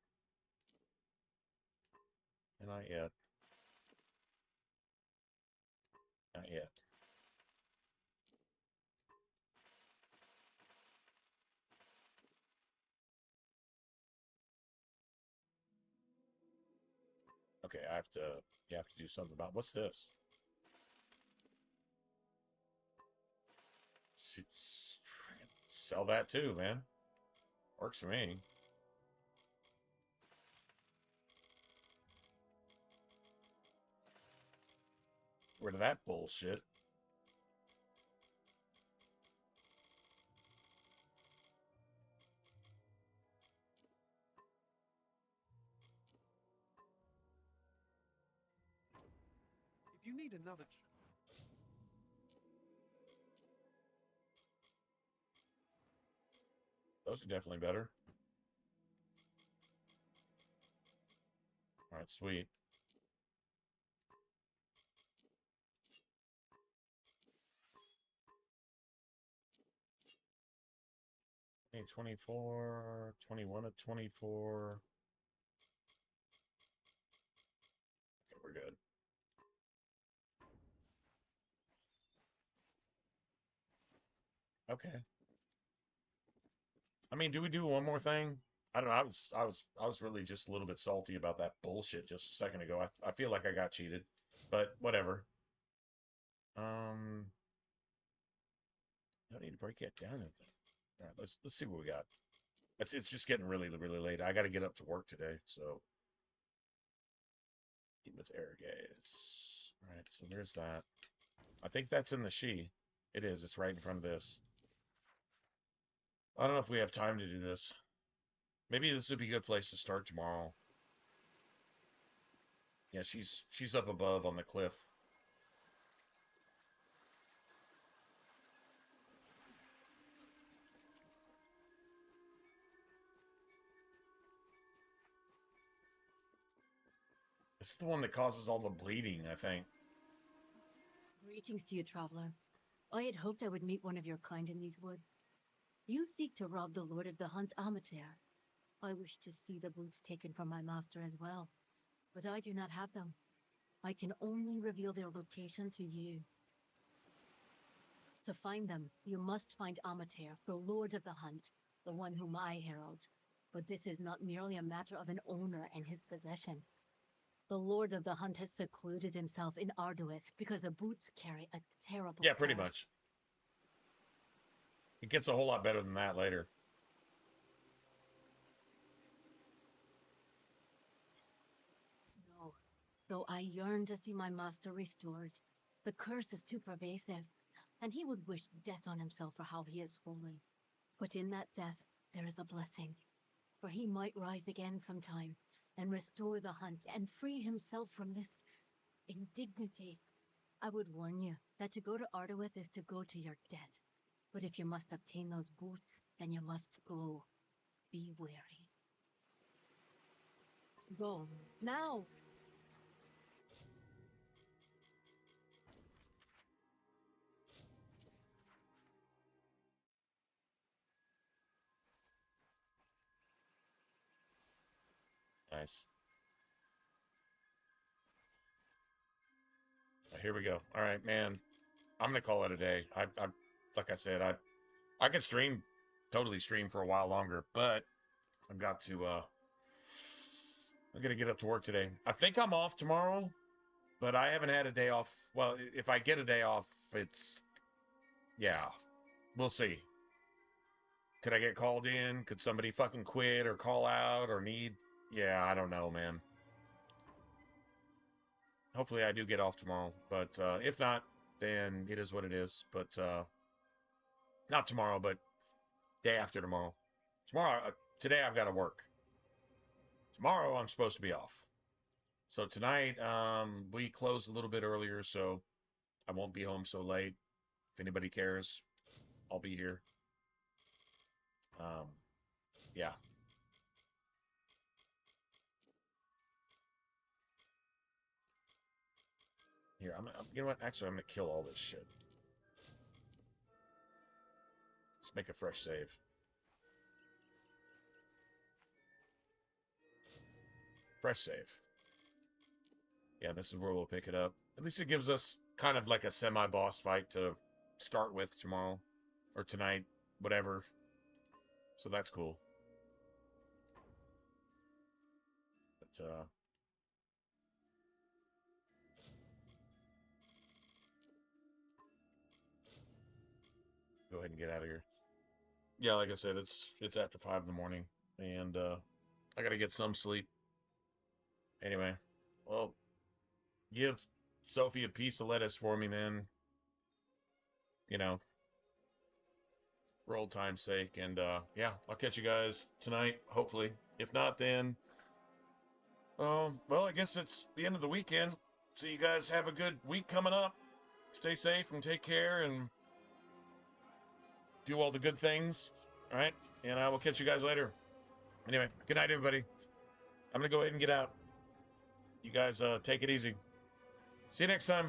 Not yet. Not yet. Okay, you have to do something about, what's this? Sell that too, man. Works for me. Rid of that bullshit. If you need another... Those are definitely better. All right, sweet. Hey, 24, 21 of 24. Okay, we're good. Okay. I mean, do we do one more thing? I don't know. I was really just a little bit salty about that bullshit just a second ago. I feel like I got cheated, but whatever. Don't need to break it down anything. All right, let's see what we got. It's just getting really late. I got to get up to work today, so with air gaze. All right, so there's that. I think that's in the she. It is. It's right in front of this. I don't know if we have time to do this. Maybe this would be a good place to start tomorrow. Yeah, she's up above on the cliff. This is the one that causes all the bleeding, I think. Greetings to you, traveler. I had hoped I would meet one of your kind in these woods. You seek to rob the Lord of the Hunt, Amalur. I wish to see the boots taken from my master as well. but I do not have them. I can only reveal their location to you. To find them, you must find Amateur, the Lord of the Hunt, the one whom I herald. But this is not merely a matter of an owner and his possession. The Lord of the Hunt has secluded himself in Arduith because the boots carry a terrible Yeah, pretty curse. much. It gets a whole lot better than that later. No, though I yearn to see my master restored. The curse is too pervasive, and he would wish death on himself for how he is holy. But in that death, there is a blessing, for he might rise again sometime, and restore the hunt, and free himself from this indignity. I would warn you that to go to Arduith is to go to your death. But if you must obtain those boots, then you must go. Be wary. Go, now! Nice. Here we go. All right, man. I'm gonna call it a day. I like I said, I could totally stream for a while longer, but I've got to I gotta get up to work today. I think I'm off tomorrow, but I haven't had a day off. Well, if I get a day off, yeah, we'll see. Could I get called in? Could somebody fucking quit or call out or yeah, I don't know, man. Hopefully I do get off tomorrow, but if not, then it is what it is. But not tomorrow, but day after tomorrow. Today I've got to work. Tomorrow I'm supposed to be off. So tonight we close a little bit earlier, so I won't be home so late. If anybody cares, I'll be here. Yeah. Here, you know what? Actually, I'm gonna kill all this shit. Let's make a fresh save. Fresh save. Yeah, this is where we'll pick it up. At least it gives us kind of like a semi-boss fight to start with tomorrow or tonight, whatever. So that's cool. But go ahead and get out of here. Yeah, like I said, it's after 5 in the morning, and I gotta get some sleep. Anyway, well, give Sophie a piece of lettuce for me, man. You know, for old time's sake. And yeah, I'll catch you guys tonight, hopefully. If not, then well, I guess it's the end of the weekend. So you guys have a good week coming up. Stay safe and take care and do all the good things. All right, and I will catch you guys later. Anyway, good night, everybody. I'm gonna go ahead and get out. You guys take it easy. See you next time.